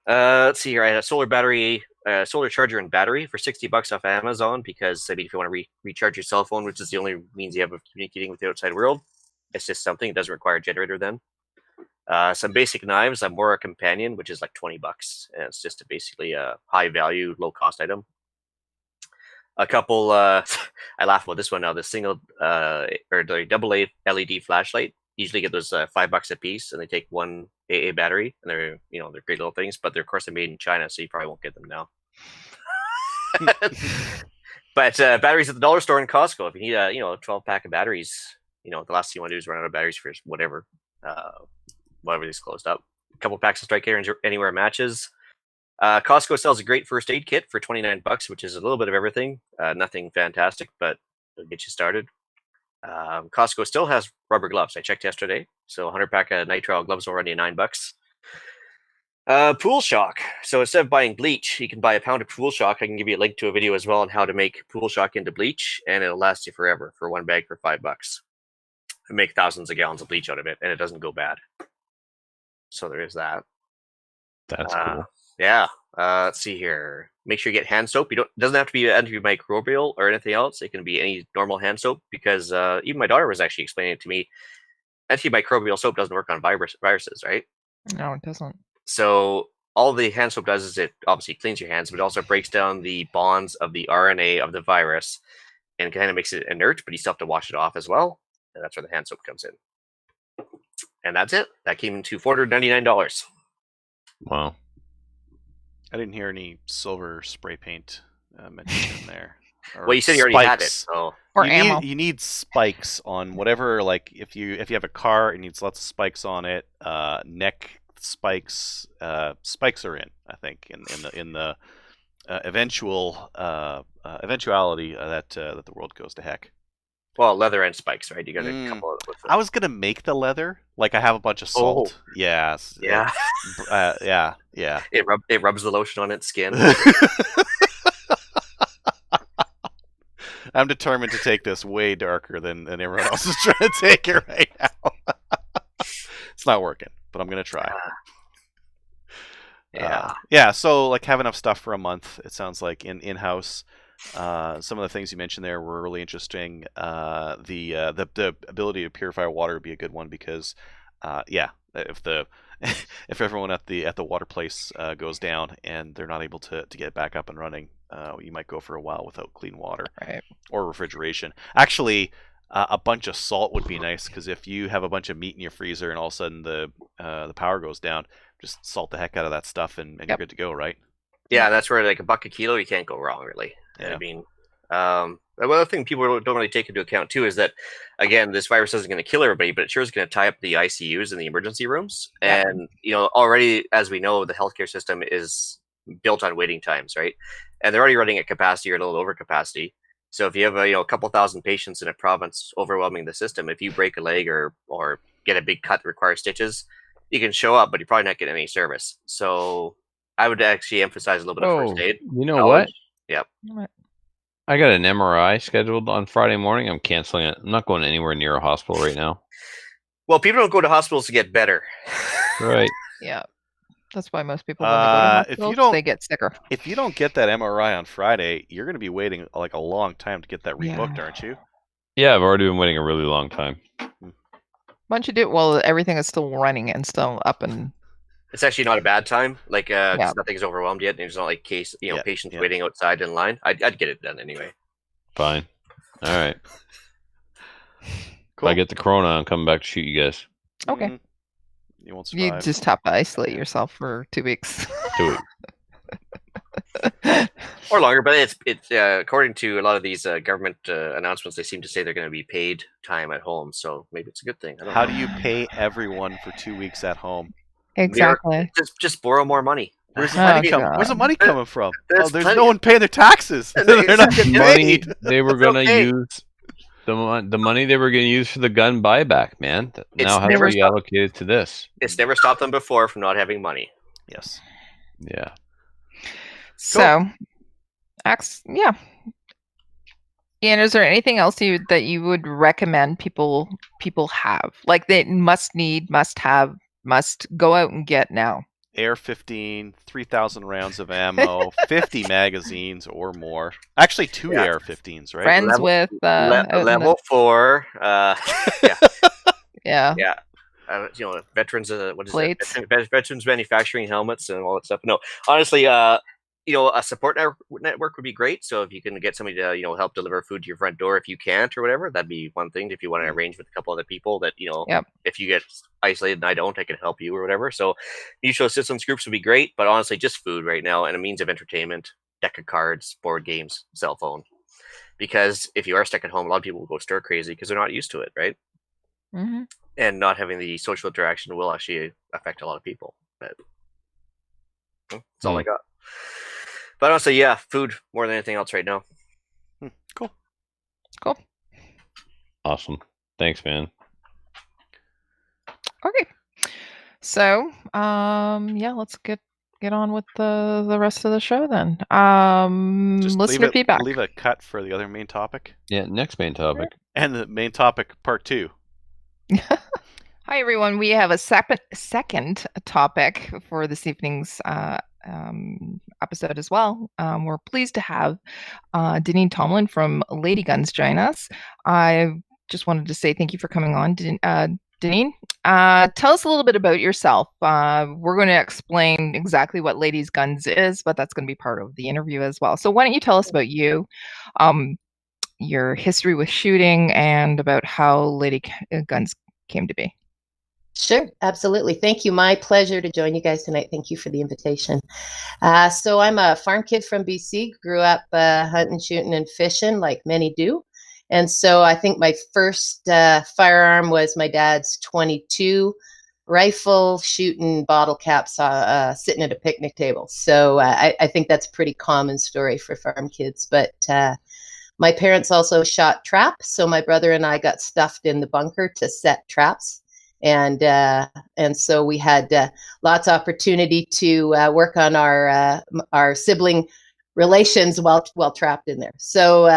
Let's see here. I had a solar charger and battery for $60 off Amazon, because if you want to recharge your cell phone, which is the only means you have of communicating with the outside world, it's just something. It doesn't require a generator then. Some basic knives. I'm more a companion, which is like $20. And it's just basically a high value, low cost item. A couple, I laugh about this one now, the single or the AA LED flashlight. Usually get those $5 a piece, and they take 1 AA battery, and they're great little things, but they're made in China, so you probably won't get them now. But batteries at the dollar store in Costco. If you need a 12-pack of batteries, the last thing you want to do is run out of batteries for whatever these closed up. A couple packs of Strike Anywhere matches. Costco sells a great first aid kit for $29, which is a little bit of everything. Nothing fantastic, but it'll get you started. Costco still has rubber gloves. I checked yesterday, so 100-pack of nitrile gloves will run you $9. Pool shock. So instead of buying bleach, you can buy a pound of pool shock. I can give you a link to a video as well on how to make pool shock into bleach, and it'll last you forever for one bag for $5. And make thousands of gallons of bleach out of it, and it doesn't go bad. So there is that. That's cool. Yeah. Let's see here. Make sure you get hand soap. It doesn't have to be antimicrobial or anything else. It can be any normal hand soap because even my daughter was actually explaining it to me. Antimicrobial soap doesn't work on viruses, right? No, it doesn't. So all the hand soap does is it obviously cleans your hands, but it also breaks down the bonds of the RNA of the virus and kind of makes it inert, but you still have to wash it off as well. And that's where the hand soap comes in. And that's it. That came to $499. Wow. I didn't hear any silver spray paint mentioned in there. Well, you said you already had it, so Or ammo. You need spikes on whatever. Like if you have a car, it needs lots of spikes on it. Neck spikes. Spikes are in. I think in the eventuality that the world goes to heck. Well, leather and spikes, right? You got a couple of. I was gonna make the leather. Like I have a bunch of salt. Oh. Yes. Yeah. Yeah. It rubs the lotion on its skin. I'm determined to take this way darker than everyone else is trying to take it right now. It's not working, but I'm gonna try. Yeah. So like have enough stuff for a month. It sounds like in-house. Some of the things you mentioned there were really interesting. The ability to purify water would be a good one because, if everyone at the water place goes down and they're not able to get it back up and running, you might go for a while without clean water or refrigeration. Actually, a bunch of salt would be nice because if you have a bunch of meat in your freezer and all of a sudden the power goes down, just salt the heck out of that stuff and you're good to go, right? Yeah, that's where like $1 a kilo, you can't go wrong, really. Yeah. I mean, another thing people don't really take into account too is that, again, this virus isn't going to kill everybody, but it sure is going to tie up the ICUs and the emergency rooms. Yeah. And already, as we know, the healthcare system is built on waiting times, right? And they're already running at capacity or a little over capacity. So if you have a couple thousand patients in a province overwhelming the system, if you break a leg or get a big cut that requires stitches, you can show up, but you're probably not getting any service. So I would actually emphasize a little bit of first aid. You know what? Yep. I got an MRI scheduled on Friday morning. I'm canceling it. I'm not going anywhere near a hospital right now. Well, people don't go to hospitals to get better. Right. Yeah. That's why most people, when they go to hospitals, they get sicker. If you don't get that MRI on Friday, you're going to be waiting like a long time to get that rebooked, aren't you? Yeah, I've already been waiting a really long time. Once you do, well, everything is still running and still up and. It's actually not a bad time. Like, nothing's overwhelmed yet. There's not like patients waiting outside in line. I'd get it done anyway. Fine. All right. Cool. If I get the corona, I'm coming back to shoot you guys. Okay. You won't survive. You just have to isolate yourself for 2 weeks. 2 weeks. Or longer, but it's according to a lot of these government announcements, they seem to say they're going to be paid time at home. So maybe it's a good thing. How do you pay everyone for 2 weeks at home? Exactly. Just borrow more money. Where's the money coming? Where's the money coming from? There's no one paying their taxes. They're not getting paid. They were going to use the money they were going to use for the gun buyback, man. Now has to be allocated to this. It's never stopped them before from not having money. Yes. Yeah. So, yeah. Ian, is there anything else that you would recommend people have? Like they must have, must go out and get now? AR-15, 3,000 rounds of ammo, 50 magazines or more. Actually, 2 AR-15s, right? Friends with level 4. Yeah. Veterans. What is plates. it? Veterans manufacturing helmets and all that stuff. No, honestly, a support network would be great. So if you can get somebody to help deliver food to your front door, if you can't or whatever, that'd be one thing. If you want to arrange with a couple other people that if you get isolated and I don't, I can help you or whatever. So mutual assistance groups would be great. But honestly, just food right now and a means of entertainment, deck of cards, board games, cell phone. Because if you are stuck at home, a lot of people will go stir crazy because they're not used to it, right? Mm-hmm. And not having the social interaction will actually affect a lot of people. But that's all I got. But honestly, yeah, food more than anything else right now. Cool. Awesome. Thanks, man. Okay. So, yeah, let's get on with the rest of the show then. Just Listener feedback. leave a cut for the other main topic. Yeah, next main topic. And the main topic, part 2. Hi, everyone. We have a second topic for this evening's episode as well. We're pleased to have Deneen Tomlin from LADYGUNS join us. I just wanted to say thank you for coming on, Deneen. Tell us a little bit about yourself. We're going to explain exactly what LADYGUNS is, but that's going to be part of the interview as well. So why don't you tell us about you, your history with shooting, and about how LADYGUNS came to be. Sure, absolutely. Thank you. My pleasure to join you guys tonight. Thank you for the invitation. So I'm a farm kid from BC, grew up hunting, shooting, and fishing like many do. And so I think my first firearm was my dad's .22 rifle shooting bottle caps sitting at a picnic table. So I think that's a pretty common story for farm kids. But my parents also shot traps. So my brother and I got stuffed in the bunker to set traps. And so we had lots of opportunity to work on our sibling relations while trapped in there. So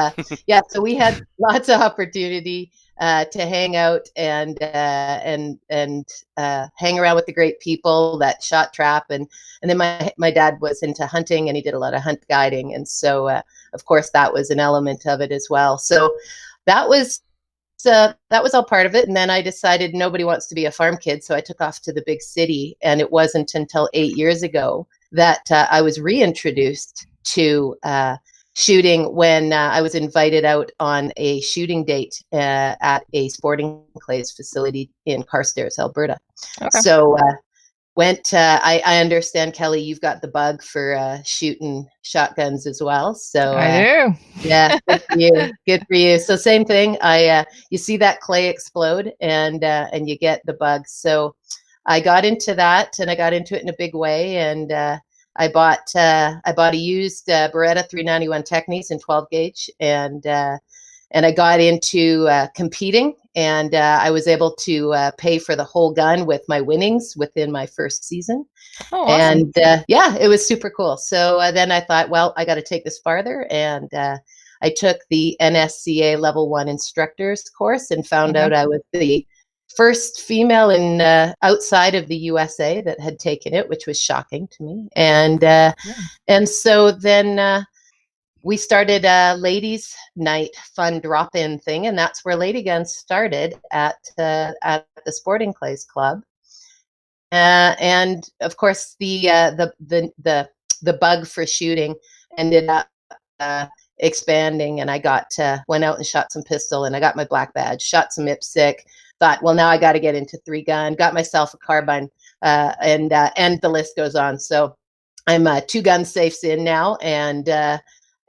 yeah, so we had lots of opportunity to hang out and hang around with the great people that shot trap. And then my dad was into hunting, and he did a lot of hunt guiding, and so of course that was an element of it as well. So that was all part of it. And then I decided nobody wants to be a farm kid. So I took off to the big city. And it wasn't until 8 years ago that I was reintroduced to shooting when I was invited out on a shooting date at a sporting clays facility in Carstairs, Alberta. Okay. So I understand, Kelly, you've got the bug for shooting shotguns as well. So I do. Yeah, good for you. Good for you. So same thing. You see that clay explode, and you get the bug. So I got into that, and I got into it in a big way. And I bought a used Beretta 391 Technics in 12 gauge, and I got into competing, and I was able to pay for the whole gun with my winnings within my first season. Oh, awesome. And yeah, it was super cool. So then I thought, well, I got to take this farther, and I took the NSCA Level 1 instructors course and found out I was the first female in outside of the USA that had taken it, which was shocking to me. And so then we started a ladies' night fun drop-in thing, and that's where LADYGUNS started at the Sporting Clays Club. And of course, the bug for shooting ended up expanding, and I went out and shot some pistol, and I got my black badge, shot some IPSC. Thought, well, now I got to get into 3-gun. Got myself a carbine, and the list goes on. So I'm 2 gun safes in now, and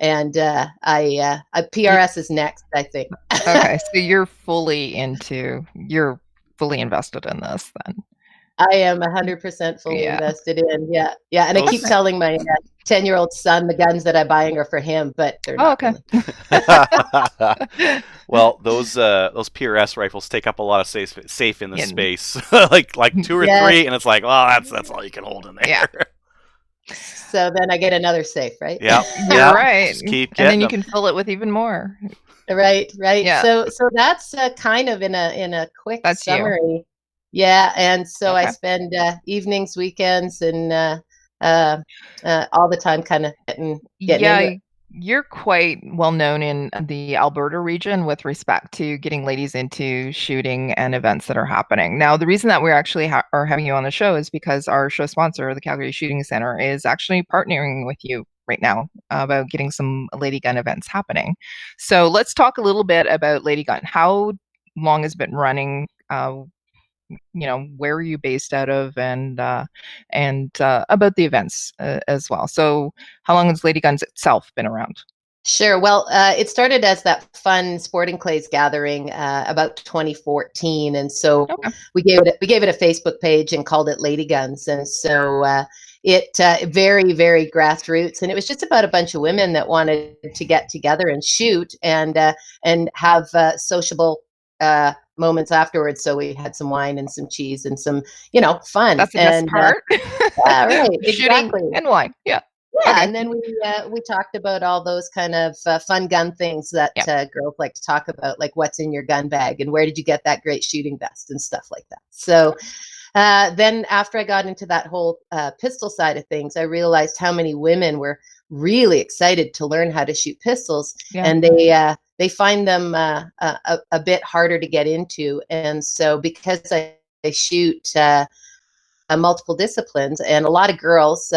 PRS is next, I think. Okay, so you're fully invested in this then. I am 100% fully invested in, yeah. And I keep telling my 10-year-old son the guns that I'm buying are for him, but they're not. Okay. Really. Well, those PRS rifles take up a lot of safe in the space, like 2 or 3, and it's like, well, that's all you can hold in there. Yeah. So then I get another safe, right? Yeah, you're right. Just keep and then you them. can fill it with even more. Right. Yeah. So that's kind of in a quick summary. You. Yeah, and so I spend evenings, weekends, and all the time kind of getting into it. You're quite well known in the Alberta region with respect to getting ladies into shooting and events that are happening. Now, the reason that we actually are having you on the show is because our show sponsor, the Calgary Shooting Center, is actually partnering with you right now about getting some LADYGUN events happening. So let's talk a little bit about LADYGUN. How long has it been running? Where are you based out of, and about the events as well. So how long has LADYGUNS itself been around? Sure. Well, it started as that fun Sporting Clays gathering about 2014, and so we gave it a Facebook page and called it LADYGUNS, and so it very, very grassroots, and it was just about a bunch of women that wanted to get together and shoot and have sociable moments afterwards. So we had some wine and some cheese and some, fun. That's the best part. Yeah, right, Shooting exactly. and wine. Yeah. Yeah, Okay. and then we talked about all those kind of fun gun things that girls like to talk about, like what's in your gun bag and where did you get that great shooting vest and stuff like that. So then after I got into that whole pistol side of things, I realized how many women were really excited to learn how to shoot pistols, and they find them a bit harder to get into. And so because I shoot multiple disciplines, and a lot of girls,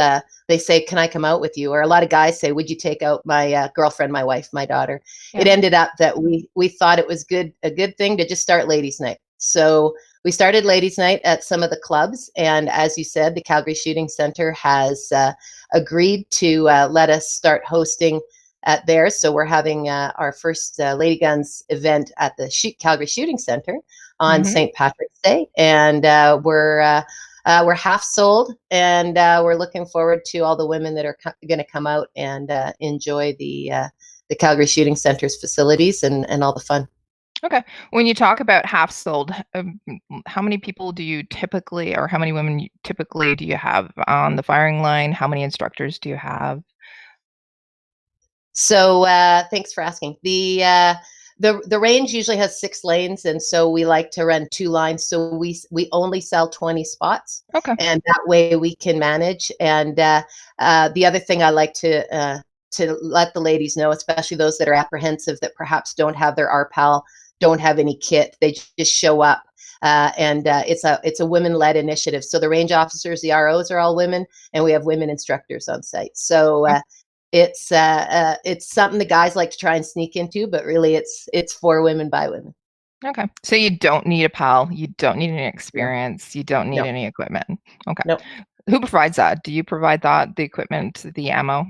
they say, can I come out with you? Or a lot of guys say, would you take out my girlfriend, my wife, my daughter? Yeah. It ended up that we thought it was a good thing to just start ladies' night. So we started ladies' night at some of the clubs. And as you said, the Calgary Shooting Center has agreed to let us start hosting at theirs. So we're having our first LADYGUNS event at the Calgary Shooting Center on St. Patrick's Day. And we're half sold, and we're looking forward to all the women that are going to come out and enjoy the Calgary Shooting Center's facilities and all the fun. Okay. When you talk about half sold, how many people do you typically, or how many women typically do you have on the firing line? How many instructors do you have? So thanks for asking. The range usually has 6 lanes, and so we like to run 2 lines. So we only sell 20 spots, and that way we can manage. And the other thing I like to let the ladies know, especially those that are apprehensive that perhaps don't have their RPAL, don't have any kit, they just show up. And it's a women-led initiative. So the range officers, the ROs are all women, and we have women instructors on site. So it's something the guys like to try and sneak into, but really it's for women by women. Okay. So you don't need a PAL, you don't need any experience, you don't need any equipment. Okay. No. Who provides that? Do you provide that, the equipment, the ammo?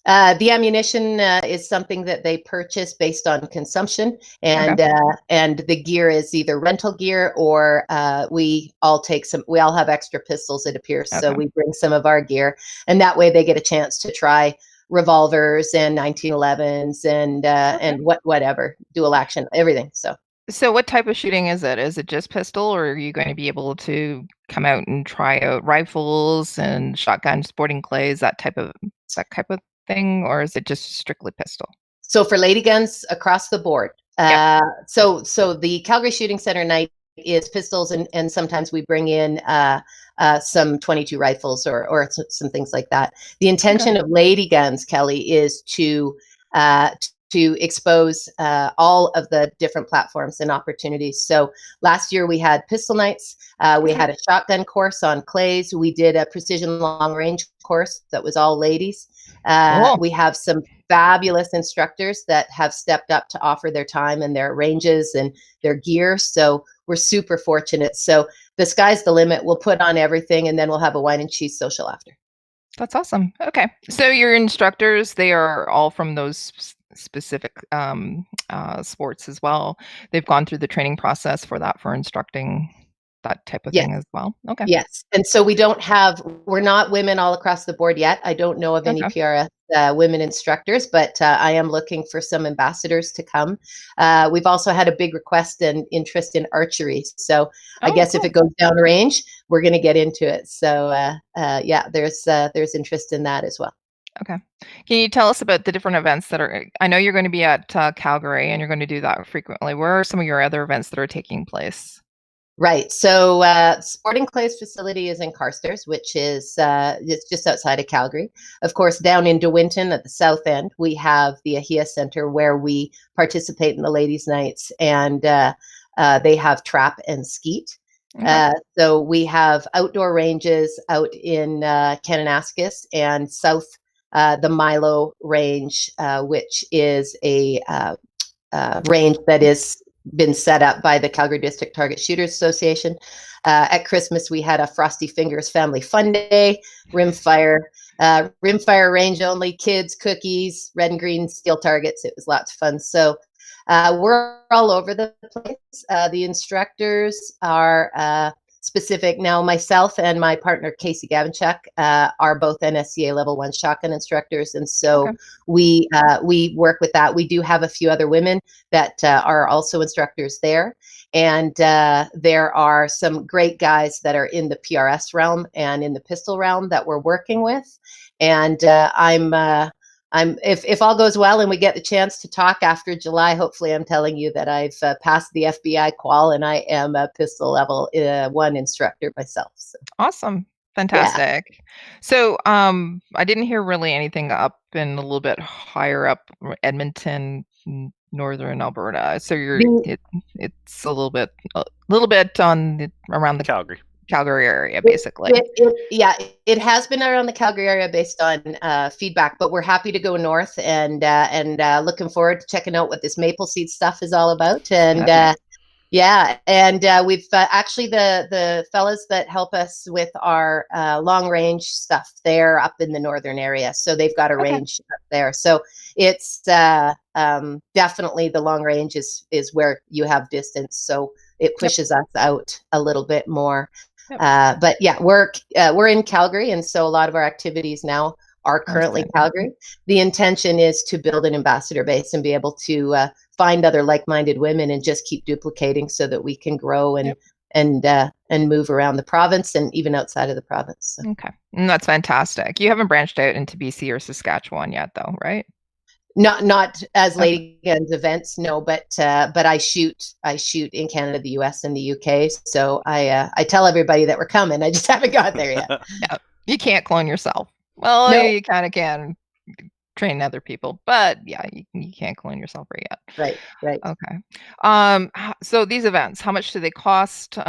The ammunition is something that they purchase based on consumption, and the gear is either rental gear or we all have extra pistols, it appears. So we bring some of our gear, and that way they get a chance to try revolvers and 1911s and whatever, dual action, everything. So what type of shooting is it? Is it just pistol, or are you going to be able to come out and try out rifles and shotguns, sporting clays, that type of thing, or is it just strictly pistol? So for LADYGUNS across the board. So the Calgary Shooting Center night is pistols, and sometimes we bring in some 22 rifles or some things like that. The intention of LADYGUNS, Kelly, is to expose all of the different platforms and opportunities. So last year we had pistol nights. We had a shotgun course on clays. We did a precision long range course that was all ladies. We have some fabulous instructors that have stepped up to offer their time and their ranges and their gear. So we're super fortunate. So the sky's the limit. We'll put on everything, and then we'll have a wine and cheese social after. That's awesome. Okay. So your instructors, they are all from those specific sports as well. They've gone through the training process for instructing that type of thing as well. Okay. Yes. And so we're not women all across the board yet. I don't know of any PRS women instructors, but I am looking for some ambassadors to come. We've also had a big request and interest in archery. So I guess if it goes down range, we're going to get into it. So there's interest in that as well. Okay. Can you tell us about the different events I know you're going to be at Calgary, and you're going to do that frequently. Where are some of your other events that are taking place? Right. So Sporting Clays facility is in Carstairs, which is it's just outside of Calgary. Of course, down in De Winton at the south end, we have the AHIA Center where we participate in the ladies' nights, and they have trap and skeet. So we have outdoor ranges out in Kananaskis and south the Milo range, which is a range that is been set up by the Calgary District Target Shooters Association. At Christmas, we had a Frosty Fingers Family Fun Day, rimfire range only, kids, cookies, red and green steel targets. It was lots of fun. So we're all over the place. The instructors are specific. Now, myself and my partner, Casey Gavinchuk, are both NSCA Level 1 shotgun instructors. And so we work with that. We do have a few other women that are also instructors there. And there are some great guys that are in the PRS realm and in the pistol realm that we're working with. And if all goes well and we get the chance to talk after July, hopefully I'm telling you that I've passed the FBI qual and I am a pistol level 1 instructor myself. So. Awesome. Fantastic. Yeah. So I didn't hear really anything up in a little bit higher up Edmonton, northern Alberta. So it's a little bit on around the Calgary area, basically. It has been around the Calgary area based on feedback, but we're happy to go north and looking forward to checking out what this maple seed stuff is all about. And we've actually the fellas that help us with our long range stuff, they're up in the northern area, so they've got a range up there. So it's definitely the long range is where you have distance, so it pushes us out a little bit more. But yeah, we're in Calgary, and so a lot of our activities now are currently Calgary. The intention is to build an ambassador base and be able to find other like-minded women and just keep duplicating so that we can grow and move around the province and even outside of the province. So. Okay, and that's fantastic. You haven't branched out into BC or Saskatchewan yet, though, right? Not as LADYGUNS events, no, but I shoot in Canada, the US, and the UK. So I tell everybody that we're coming. I just haven't got there yet. Yeah, you can't clone yourself. Well, no. You kind of can train other people, but yeah, you can't clone yourself yet. Right. Okay. So these events, how much do they cost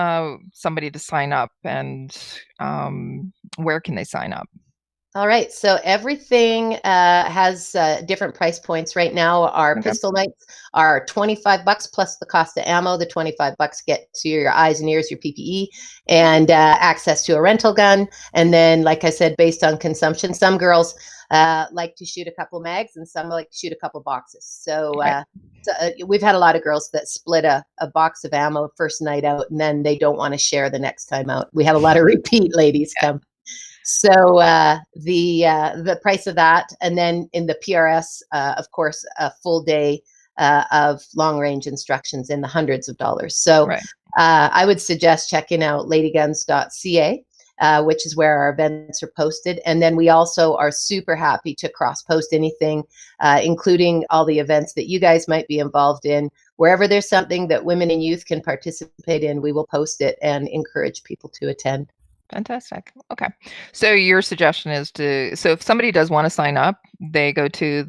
somebody to sign up, and where can they sign up? All right. So everything has different price points right now. Our pistol nights are $25 plus the cost of ammo. The $25 get to your eyes and ears, your PPE, and access to a rental gun. And then, like I said, based on consumption, some girls like to shoot a couple mags and some like to shoot a couple boxes. So, we've had a lot of girls that split a box of ammo first night out, and then they don't want to share the next time out. We have a lot of repeat ladies come. So the price of that, and then in the PRS, of course, a full day of long range instructions in the hundreds of dollars. So I would suggest checking out ladyguns.ca, which is where our events are posted. And then we also are super happy to cross post anything, including all the events that you guys might be involved in. Wherever there's something that women and youth can participate in, we will post it and encourage people to attend. Fantastic. Okay. So your suggestion is so if somebody does want to sign up, they go to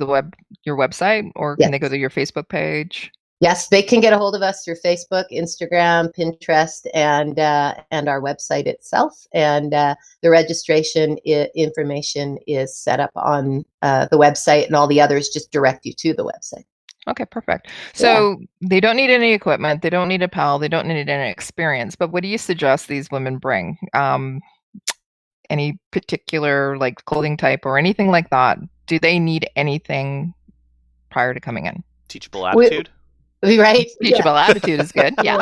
your website, or can they go to your Facebook page? Yes, they can get a hold of us through Facebook, Instagram, Pinterest, and our website itself. And the registration information is set up on the website, and all the others just direct you to the website. Okay, perfect. So they don't need any equipment. They don't need a PAL. They don't need any experience. But what do you suggest these women bring? Any particular like clothing type or anything like that? Do they need anything prior to coming in? Teachable attitude? Right. Teachable attitude is good. Yeah.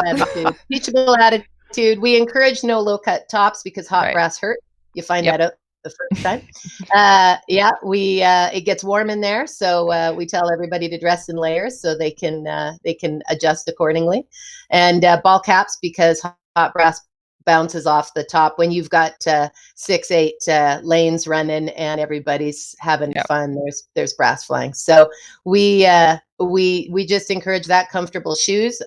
Teachable attitude. We encourage no low-cut tops because hot brass hurt. You find that out the first time. It gets warm in there, so we tell everybody to dress in layers so they can adjust accordingly. And ball caps, because hot brass bounces off the top when you've got 6-8 lanes running and everybody's having fun. There's brass flying, so we just encourage that. Comfortable shoes.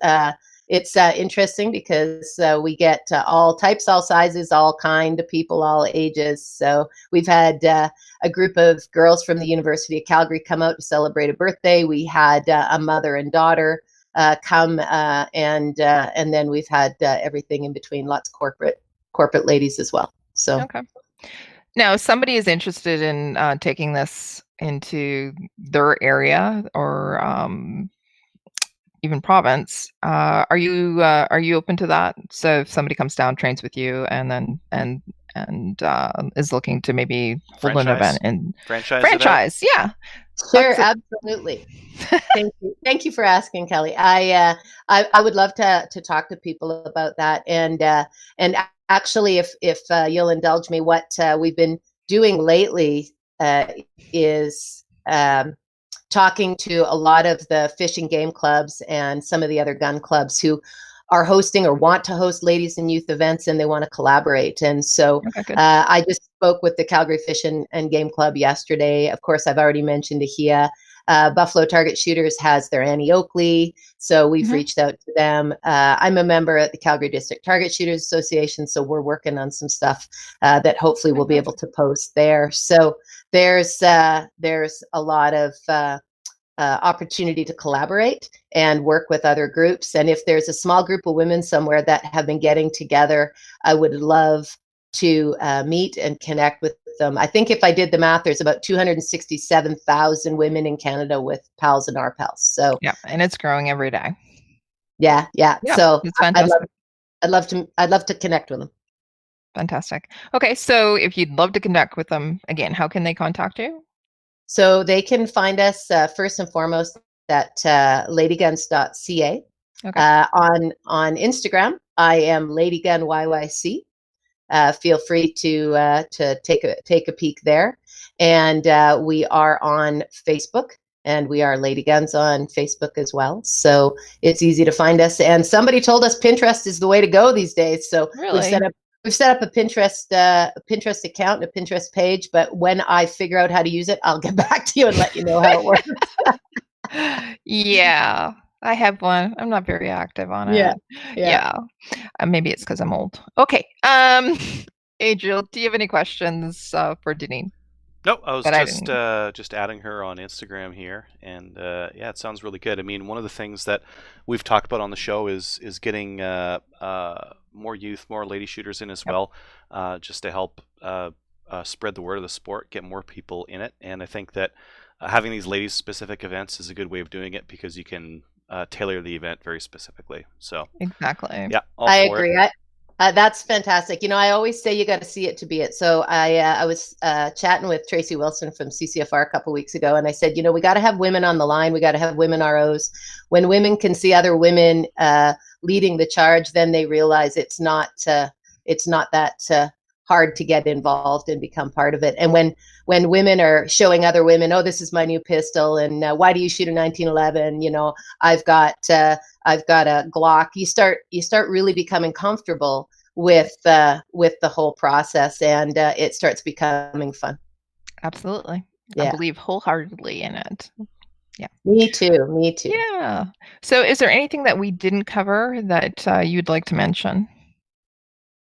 It's interesting because we get all types, all sizes, all kind of people, all ages. So we've had a group of girls from the University of Calgary come out to celebrate a birthday. We had a mother and daughter come, and then we've had everything in between. Lots of corporate ladies as well. So now, if somebody is interested in taking this into their area or even province, are you open to that? So if somebody comes down, trains with you, and then is looking to maybe hold an event and franchise, sure, absolutely. Thank you for asking, Kelly. I would love to talk to people about that, and actually, if you'll indulge me, what we've been doing lately is talking to a lot of the fish and game clubs and some of the other gun clubs who are hosting or want to host ladies and youth events, and they want to collaborate. And so I just spoke with the Calgary Fish and Game Club yesterday. Of course, I've already mentioned Ahia. Buffalo Target Shooters has their Annie Oakley, so we've reached out to them. I'm a member at the Calgary District Target Shooters Association, so we're working on some stuff that hopefully we'll be able to post there. So there's a lot of opportunity to collaborate and work with other groups. And if there's a small group of women somewhere that have been getting together, I would love to meet and connect with them. I think if I did the math, there's about 267,000 women in Canada with PALs and RPALs. So yeah, and it's growing every day. Yeah. So it's fantastic. I'd love to connect with them. Fantastic. Okay, so if you'd love to connect with them, again, how can they contact you? So they can find us first and foremost at ladyguns.ca. Okay. On Instagram, I am LadyGunYYC. Feel free to take a peek there, and we are on Facebook, and we are LadyGuns on Facebook as well. So it's easy to find us. And somebody told us Pinterest is the way to go these days. So really? We've set up a Pinterest account, and a Pinterest page. But when I figure out how to use it, I'll get back to you and let you know how it works. Yeah, I have one. I'm not very active on it. Yeah. Maybe it's because I'm old. Okay. Adriel, do you have any questions for Deneen? Nope, I was just adding her on Instagram here, and yeah, it sounds really good. I mean, one of the things that we've talked about on the show is getting more youth, more lady shooters in as well, just to help spread the word of the sport, get more people in it. And I think that having these ladies specific events is a good way of doing it, because you can tailor the event very specifically. So exactly. Yeah, I agree. That's fantastic. You know, I always say you got to see it to be it. So I was chatting with Tracy Wilson from CCFR a couple of weeks ago, and I said, you know, we got to have women on the line. We got to have women ROs. When women can see other women leading the charge, then they realize it's not that hard to get involved and become part of it. And when women are showing other women, oh, this is my new pistol, and why do you shoot a 1911? You know, I've got a Glock. You start really becoming comfortable with the whole process, and it starts becoming fun. Absolutely. Yeah. I believe wholeheartedly in it. Yeah. Me too. Yeah. So is there anything that we didn't cover that you'd like to mention?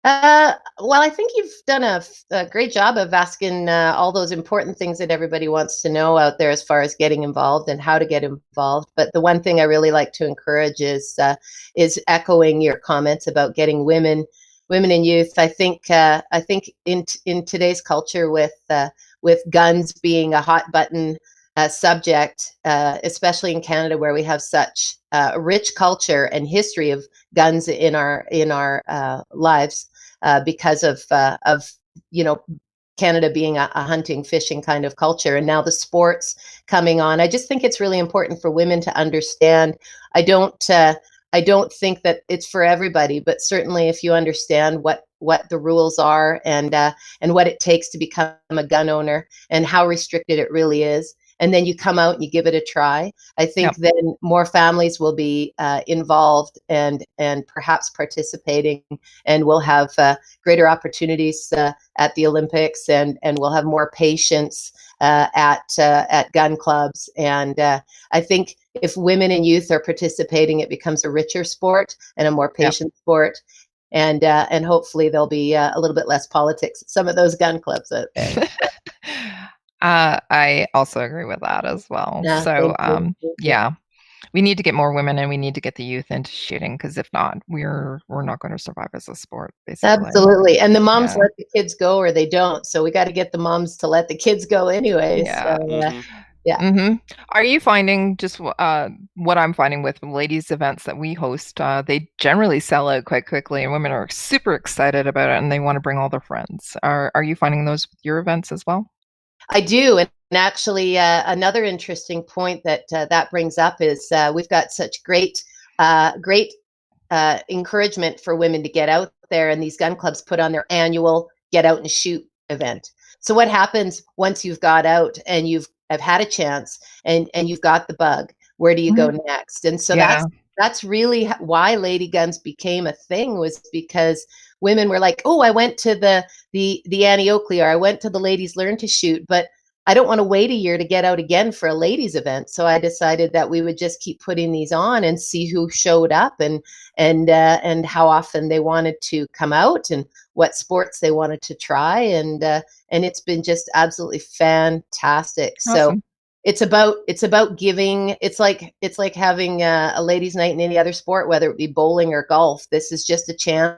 Well, I think you've done a great job of asking all those important things that everybody wants to know out there as far as getting involved and how to get involved. But the one thing I really like to encourage is echoing your comments about getting women and youth. I think in today's culture, with guns being a hot button subject, especially in Canada, where we have such a rich culture and history of guns in our lives. Because of you know, Canada being a hunting, fishing kind of culture, and now the sports coming on. I just think it's really important for women to understand. I don't think that it's for everybody, but certainly if you understand what the rules are and what it takes to become a gun owner and how restricted it really is, and then you come out and you give it a try, I think then more families will be involved and perhaps participating, and we'll have greater opportunities at the Olympics, and we'll have more patience at gun clubs. And I think if women and youth are participating, it becomes a richer sport and a more patient sport. And hopefully there'll be a little bit less politics at some of those gun clubs out there. I also agree with that as well. Yeah, so thank you. yeah, we need to get more women, and we need to get the youth into shooting, because if not, we're not going to survive as a sport, basically. Absolutely. And the moms let the kids go, or they don't. So we got to get the moms to let the kids go anyway. Yeah. So, Are you finding just what I'm finding with ladies events that we host, they generally sell out quite quickly, and women are super excited about it, and they want to bring all their friends. Are you finding those with your events as well? I do. And actually, another interesting point that brings up is we've got such great encouragement for women to get out there, and these gun clubs put on their annual get out and shoot event. So what happens once you've got out and have had a chance and you've got the bug? Where do you go next? And so that's really why Lady Guns became a thing, was because women were like, oh, I went to the Annie Oakley, or I went to the Ladies Learn to Shoot, but I don't want to wait a year to get out again for a ladies event. So I decided that we would just keep putting these on and see who showed up and how often they wanted to come out and what sports they wanted to try. And it's been just absolutely fantastic. Awesome. So it's about giving. It's like having a ladies' night in any other sport, whether it be bowling or golf. This is just a chance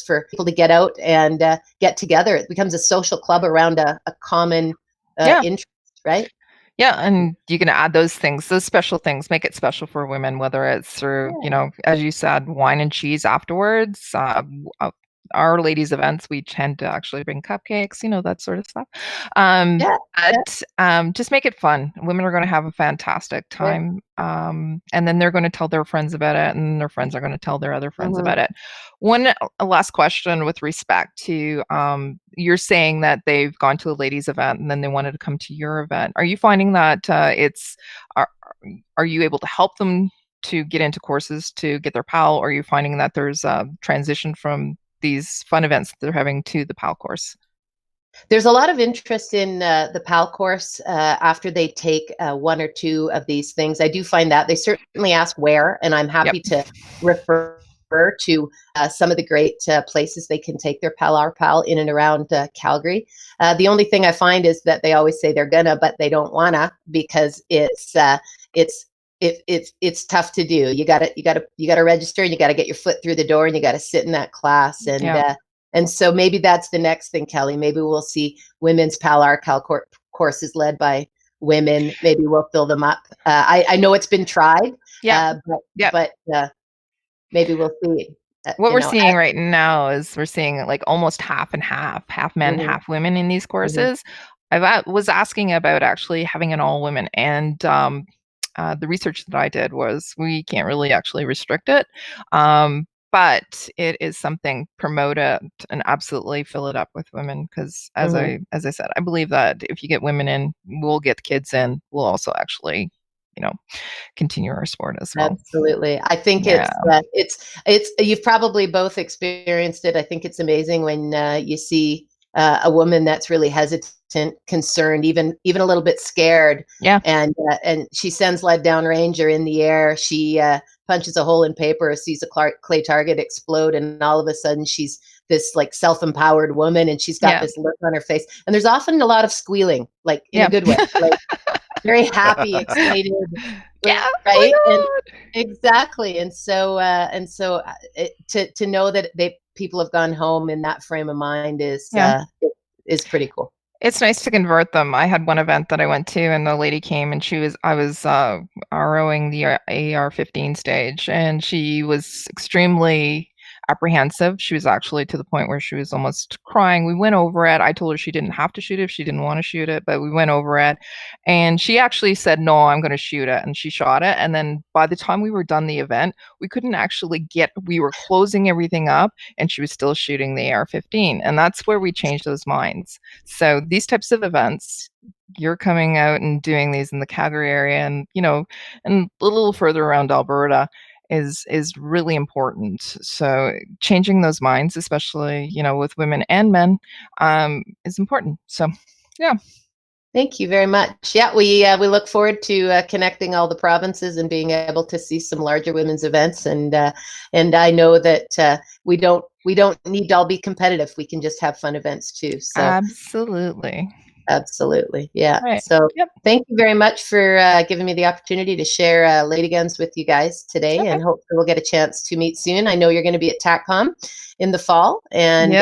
for people to get out and get together. It becomes a social club around a common interest, right? Yeah, and you can add those things, those special things, make it special for women, whether it's through, as you said, wine and cheese afterwards. Our ladies' events, we tend to actually bring cupcakes, that sort of stuff. Just make it fun. Women are going to have a fantastic time. And then they're going to tell their friends about it, and their friends are going to tell their other friends about it. One last question with respect to, you're saying that they've gone to a ladies' event and then they wanted to come to your event. Are you finding that are you able to help them to get into courses to get their PAL? Or are you finding that there's a transition from these fun events that they're having to the PAL course? There's a lot of interest in the PAL course after they take one or two of these things. I do find that they certainly ask where, and I'm happy to refer to some of the great places they can take their PAL, our PAL, in and around Calgary. The only thing I find is that they always say they're gonna, but they don't wanna, because it's tough to do. You gotta register, and you gotta get your foot through the door, and you gotta sit in that class. And so maybe that's the next thing, Kelly. Maybe we'll see women's PAL RCAL courses led by women. Maybe we'll fill them up. I know it's been tried, but maybe we'll see. What we're seeing right now is we're seeing like almost half and half men, half women in these courses. I was asking about actually having an all women, and the research that I did was we can't really actually restrict it. But it is something, promote it and absolutely fill it up with women, because as I said, I believe that if you get women in, we'll get kids in, we'll also actually, continue our sport as well. Absolutely. I think it's you've probably both experienced it. I think it's amazing when you see a woman that's really hesitant, concerned, even a little bit scared. And she sends lead down range or in the air. She punches a hole in paper, sees a clay target explode, and all of a sudden she's this like self-empowered woman, and she's got this look on her face. And there's often a lot of squealing, like in a good way, like very happy, excited. Right. And exactly. And so to know that people have gone home in that frame of mind is pretty cool. It's nice to convert them. I had one event that I went to, and the lady came, and I was ROing the AR-15 stage, and she was extremely apprehensive. She was actually to the point where she was almost crying. We went over it. I told her she didn't have to shoot it if she didn't want to shoot it, but we went over it, and she actually said, no, I'm going to shoot it. And she shot it. And then by the time we were done the event, we couldn't actually we were closing everything up, and she was still shooting the AR-15. And that's where we changed those minds. So these types of events, you're coming out and doing these in the Calgary area, and, and a little further around Alberta, is really important. So changing those minds, especially, with women and men, is important. So, yeah. Thank you very much. Yeah, we look forward to connecting all the provinces and being able to see some larger women's events. And I know that we don't need to all be competitive. We can just have fun events too. So Absolutely. Yeah. Right. So thank you very much for giving me the opportunity to share LADYGUNS with you guys today, and hopefully we'll get a chance to meet soon. I know you're going to be at TACCOM in the fall, and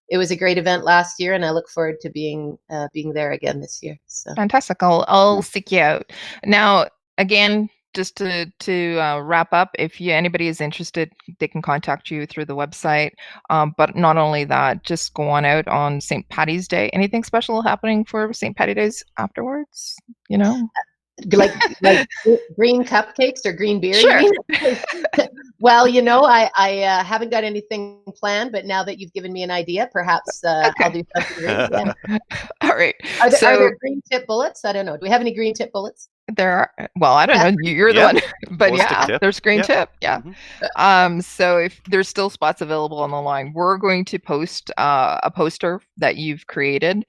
it was a great event last year, and I look forward to being there again this year. So fantastic. I'll seek you out. Now, again, just to wrap up, if anybody is interested, they can contact you through the website. But not only that, just go on out on St. Paddy's Day. Anything special happening for St. Paddy's Days afterwards? like green cupcakes or green beer? Sure. You mean? Well, I haven't got anything planned, but now that you've given me an idea, perhaps Okay. I'll do something green. Yeah. All right. Are So there green tip bullets? I don't know. Do we have any green tip bullets? there are, well, I don't know. You're the Yeah. one, but Ballistic yeah, tip. there's green Yep. tip. Yeah. Mhm. So if there's still spots available on the line, we're going to post a poster that you've created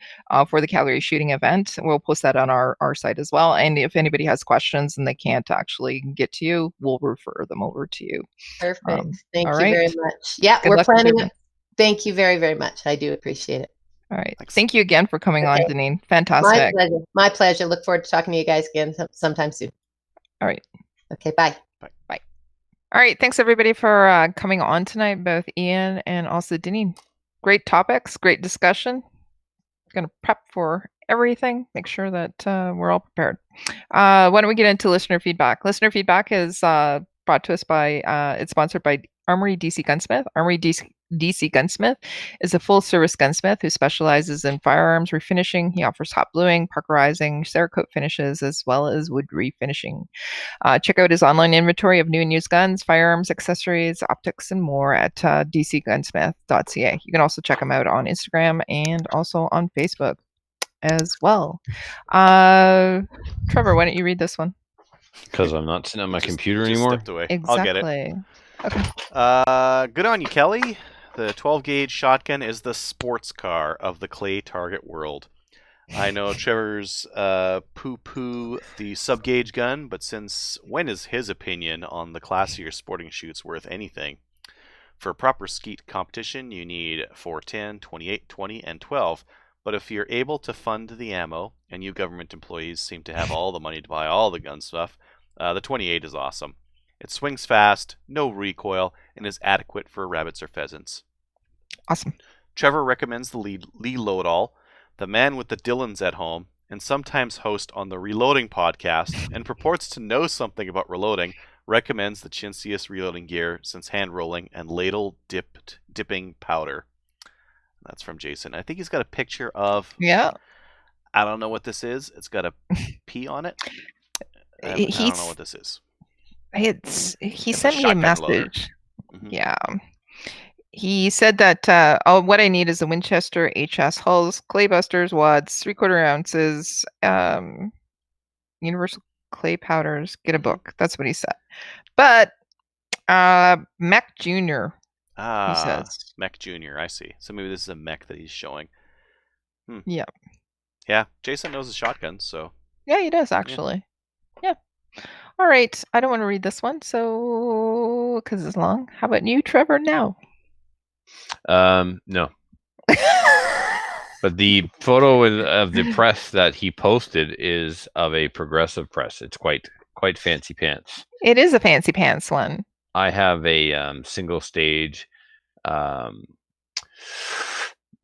for the Calgary shooting event. We'll post that on our site as well. And if anybody has questions and they can't actually get to you, we'll refer them over to you. Perfect. Thank all you very right. much. Yeah, Good we're luck with planning everything. it. Thank you very, very much. I do appreciate it. All right. Thanks. Thank you again for coming on, Okay. Deneen. My Fantastic. pleasure. My pleasure. Look forward to talking to you guys again sometime soon. All right. Okay, bye. Bye. All right. Thanks everybody for coming on tonight, both Ian and also Deneen. Great topics, great discussion. Going to prep for everything, make sure that we're all prepared. Why don't we get into listener feedback? Listener feedback is brought to us by, it's sponsored by Armory DC Gunsmith. Armory DC Gunsmith is a full-service gunsmith who specializes in firearms refinishing. He offers hot bluing, parkerizing, Cerakote finishes, as well as wood refinishing. Check out his online inventory of new and used guns, firearms, accessories, optics, and more at dcgunsmith.ca. You can also check him out on Instagram and also on Facebook as well. Trevor, why don't you read this one? Because I'm not sitting on my computer just anymore. Stepped away. Exactly. I'll get it. Okay. Good on you, Kelly. The 12 gauge shotgun is the sports car of the clay target world. I know Trevor's poo-poo the sub-gauge gun, but since when is his opinion on the classier sporting shoots worth anything? For proper skeet competition, you need 410, 28, 20, and 12. But if you're able to fund the ammo, and you government employees seem to have all the money to buy all the gun stuff, the 28 is awesome. It swings fast, no recoil, and is adequate for rabbits or pheasants. Awesome. Trevor recommends the Lee Loadall, the man with the Dylans at home, and sometimes host on the Reloading podcast, and purports to know something about reloading, recommends the chintziest reloading gear since hand rolling and ladle dipping powder. That's from Jason. I think he's got a picture of... Yeah. I don't know what this is. It's got a P on it. I don't know what this is. He sent me a message. Mm-hmm. Yeah. He said that what I need is a Winchester HS hulls, clay busters, wads, 3/4 ounces, universal clay powders. Get a book. That's what he said. But Mech Jr. He says Mech Jr. I see. So maybe this is a mech that he's showing. Yeah. Yeah. Jason knows his shotgun, so. Yeah, he does actually. Yeah. All right. I don't want to read this one, so because it's long. How about you, Trevor? Now. No. But the photo of the press that he posted is of a progressive press. It's quite fancy pants. It is a fancy pants one. I have a single stage.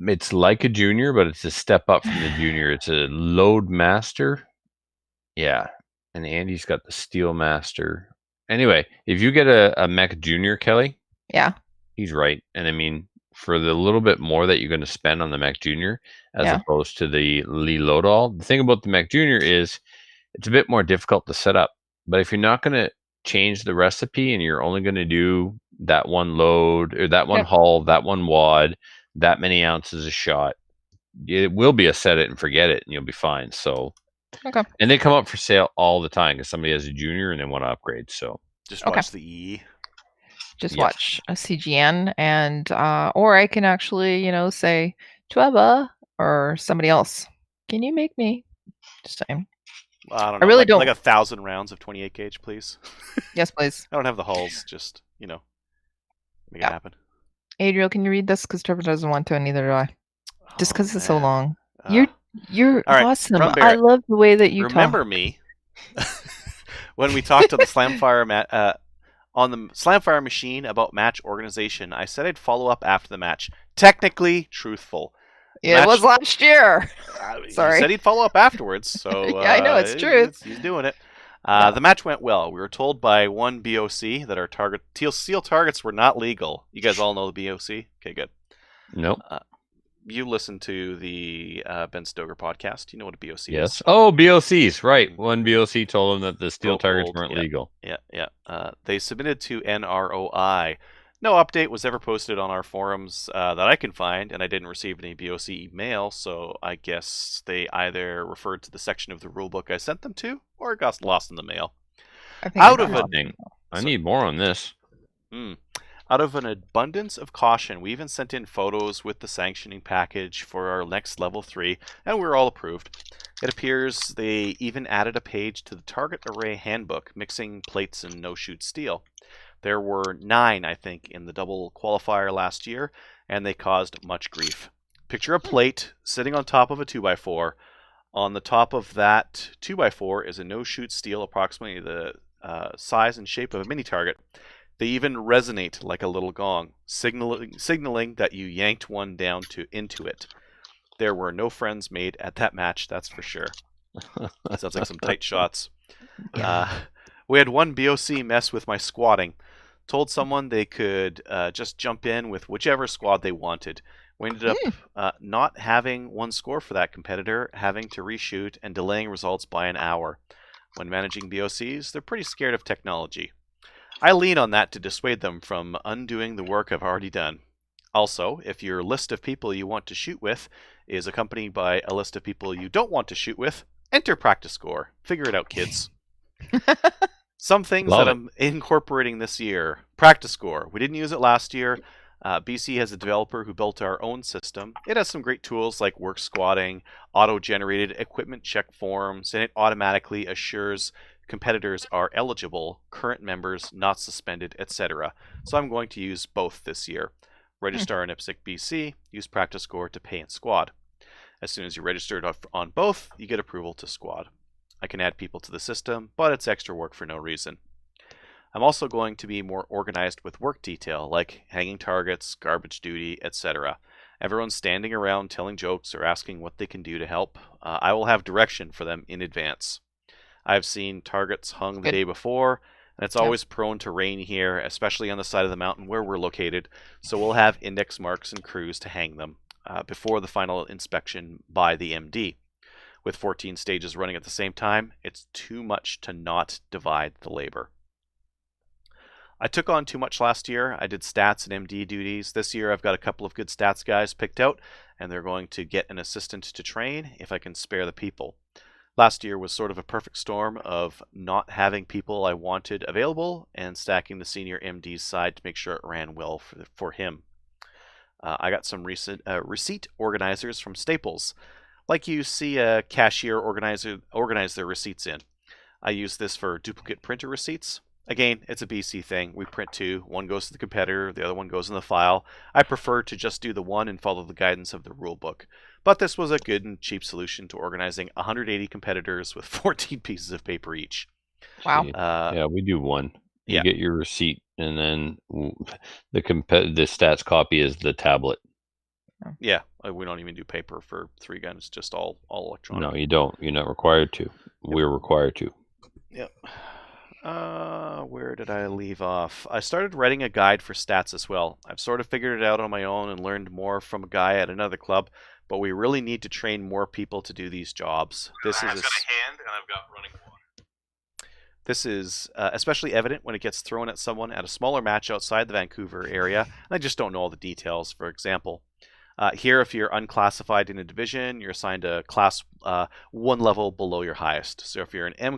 It's like a junior, but it's a step up from the junior. It's a Load Master. Yeah. And Andy's got the Steel Master. Anyway, if you get a Mech Junior, Kelly. Yeah. He's right. And I mean, for the little bit more that you're going to spend on the Mech Junior as opposed to the Lee Loadall, the thing about the Mech Junior is it's a bit more difficult to set up. But if you're not going to change the recipe and you're only going to do that one load or that one hull, that one wad, that many ounces a shot, it will be a set it and forget it and you'll be fine. So, and they come up for sale all the time because somebody has a junior and they want to upgrade. So just watch the E. Just watch a CGN and or I can actually, say Trevor or somebody else. Can you make me? Just saying. I don't know. I really don't. Like 1,000 rounds of 28 gauge, please. Yes, please. I don't have the hulls. Just make it happen. Adriel, can you read this? Because Trevor doesn't want to, and neither do I. Just because it's so long. You're awesome. I love the way that you remember talk. Me when we talked on the Slamfire machine about match organization. I said I'd follow up after the match. Technically truthful. It was last year. Sorry. He said he'd follow up afterwards. So yeah, I know it's true. He's doing it. The match went well. We were told by one BOC that our steel targets were not legal. You guys all know the BOC? Okay, good. Nope. you listen to the Ben Stoker podcast. You know what a BOC Yes. is. Oh, BOCs, right. One BOC told them that the steel targets weren't yeah. legal. Yeah. They submitted to NROI. No update was ever posted on our forums that I can find, and I didn't receive any BOC email, so I guess they either referred to the section of the rulebook I sent them to, or it got lost in the mail. I think Out it of got a lost. I need more on this. Out of an abundance of caution, we even sent in photos with the sanctioning package for our next level 3, and we were all approved. It appears they even added a page to the target array handbook, mixing plates and no-shoot steel. There were 9, I think, in the double qualifier last year, and they caused much grief. Picture a plate sitting on top of a 2x4. On the top of that 2x4 is a no-shoot steel approximately the size and shape of a mini target. They even resonate like a little gong, signaling that you yanked one down into it. There were no friends made at that match, that's for sure. Sounds like some tight shots. We had one BOC mess with my squatting. Told someone they could just jump in with whichever squad they wanted. We ended up not having one score for that competitor, having to reshoot and delaying results by an hour. When managing BOCs, they're pretty scared of technology. I lean on that to dissuade them from undoing the work I've already done. Also, if your list of people you want to shoot with is accompanied by a list of people you don't want to shoot with, enter practice score. Figure it out, kids. Some things Love that it. I'm incorporating this year. Practice score. We didn't use it last year. BC has a developer who built our own system. It has some great tools like work squatting, auto-generated equipment check forms, and it automatically assures competitors are eligible, current members not suspended, etc. So I'm going to use both this year. Register on IPSC BC, use practice score to pay in squad. As soon as you're registered on both, you get approval to squad. I can add people to the system, but it's extra work for no reason. I'm also going to be more organized with work detail, like hanging targets, garbage duty, etc. Everyone's standing around telling jokes or asking what they can do to help. I will have direction for them in advance. I've seen targets hung the day before, and it's always prone to rain here, especially on the side of the mountain where we're located, so we'll have index marks and crews to hang them before the final inspection by the MD. With 14 stages running at the same time, it's too much to not divide the labor. I took on too much last year. I did stats and MD duties. This year I've got a couple of good stats guys picked out, and they're going to get an assistant to train if I can spare the people. Last year was sort of a perfect storm of not having people I wanted available and stacking the senior MD's side to make sure it ran well for him. I got some recent receipt organizers from Staples. Like you see a cashier organize their receipts in. I use this for duplicate printer receipts. Again, it's a BC thing. We print 2. One goes to the competitor, the other one goes in the file. I prefer to just do the one and follow the guidance of the rulebook. But this was a good and cheap solution to organizing 180 competitors with 14 pieces of paper each. Wow. Yeah, we do one. You yeah. get your receipt, and then the stats copy is the tablet. Yeah, we don't even do paper for 3 guns, just all electronic. No, you don't. You're not required to. We're required to. Yep. Where did I leave off? I started writing a guide for stats as well. I've sort of figured it out on my own and learned more from a guy at another club, but we really need to train more people to do these jobs. This is especially evident when it gets thrown at someone at a smaller match outside the Vancouver area, and I just don't know all the details. For example, here, if you're unclassified in a division, you're assigned a class 1 level below your highest. So if you're an M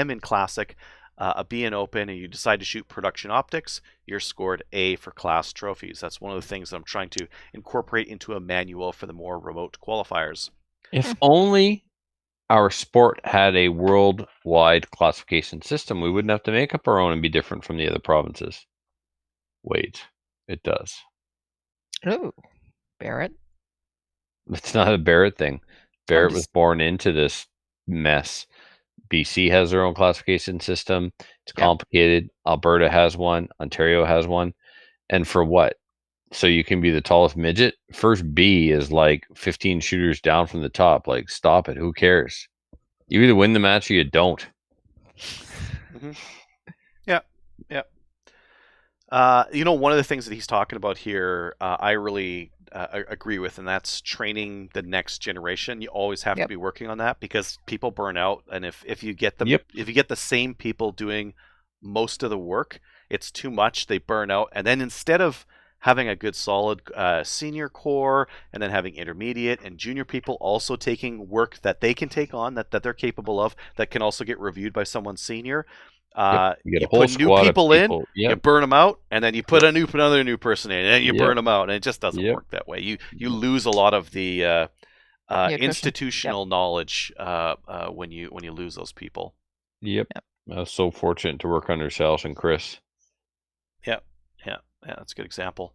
in Classic, a B in Open, and you decide to shoot production optics, you're scored A for class trophies. That's one of the things that I'm trying to incorporate into a manual for the more remote qualifiers. If only our sport had a worldwide classification system, we wouldn't have to make up our own and be different from the other provinces. Wait, it does. Oh, Barrett? It's not a Barrett thing. Barrett was born into this mess. BC has their own classification system. It's complicated. Alberta has one. Ontario has one. And for what? So you can be the tallest midget? First B is like 15 shooters down from the top. Like, stop it. Who cares? You either win the match or you don't. Mm-hmm. Yeah. One of the things that he's talking about here, I really agree with, and that's training the next generation. You always have to Yep. be working on that because people burn out, and if you get them, Yep. if you get the same people doing most of the work, it's too much. They burn out, and then instead of having a good solid senior core, and then having intermediate and junior people also taking work that they can take on, that they're capable of, that can also get reviewed by someone senior. You get You a whole put new squad of people in, people. you Yep. burn them out, and then you put another new person in, and then you Yep. burn them out, and it just doesn't Yep. work that way. You lose a lot of the attrition. institutional knowledge when you lose those people. Yep. I was so fortunate to work under Sals and Chris. Yeah, that's a good example.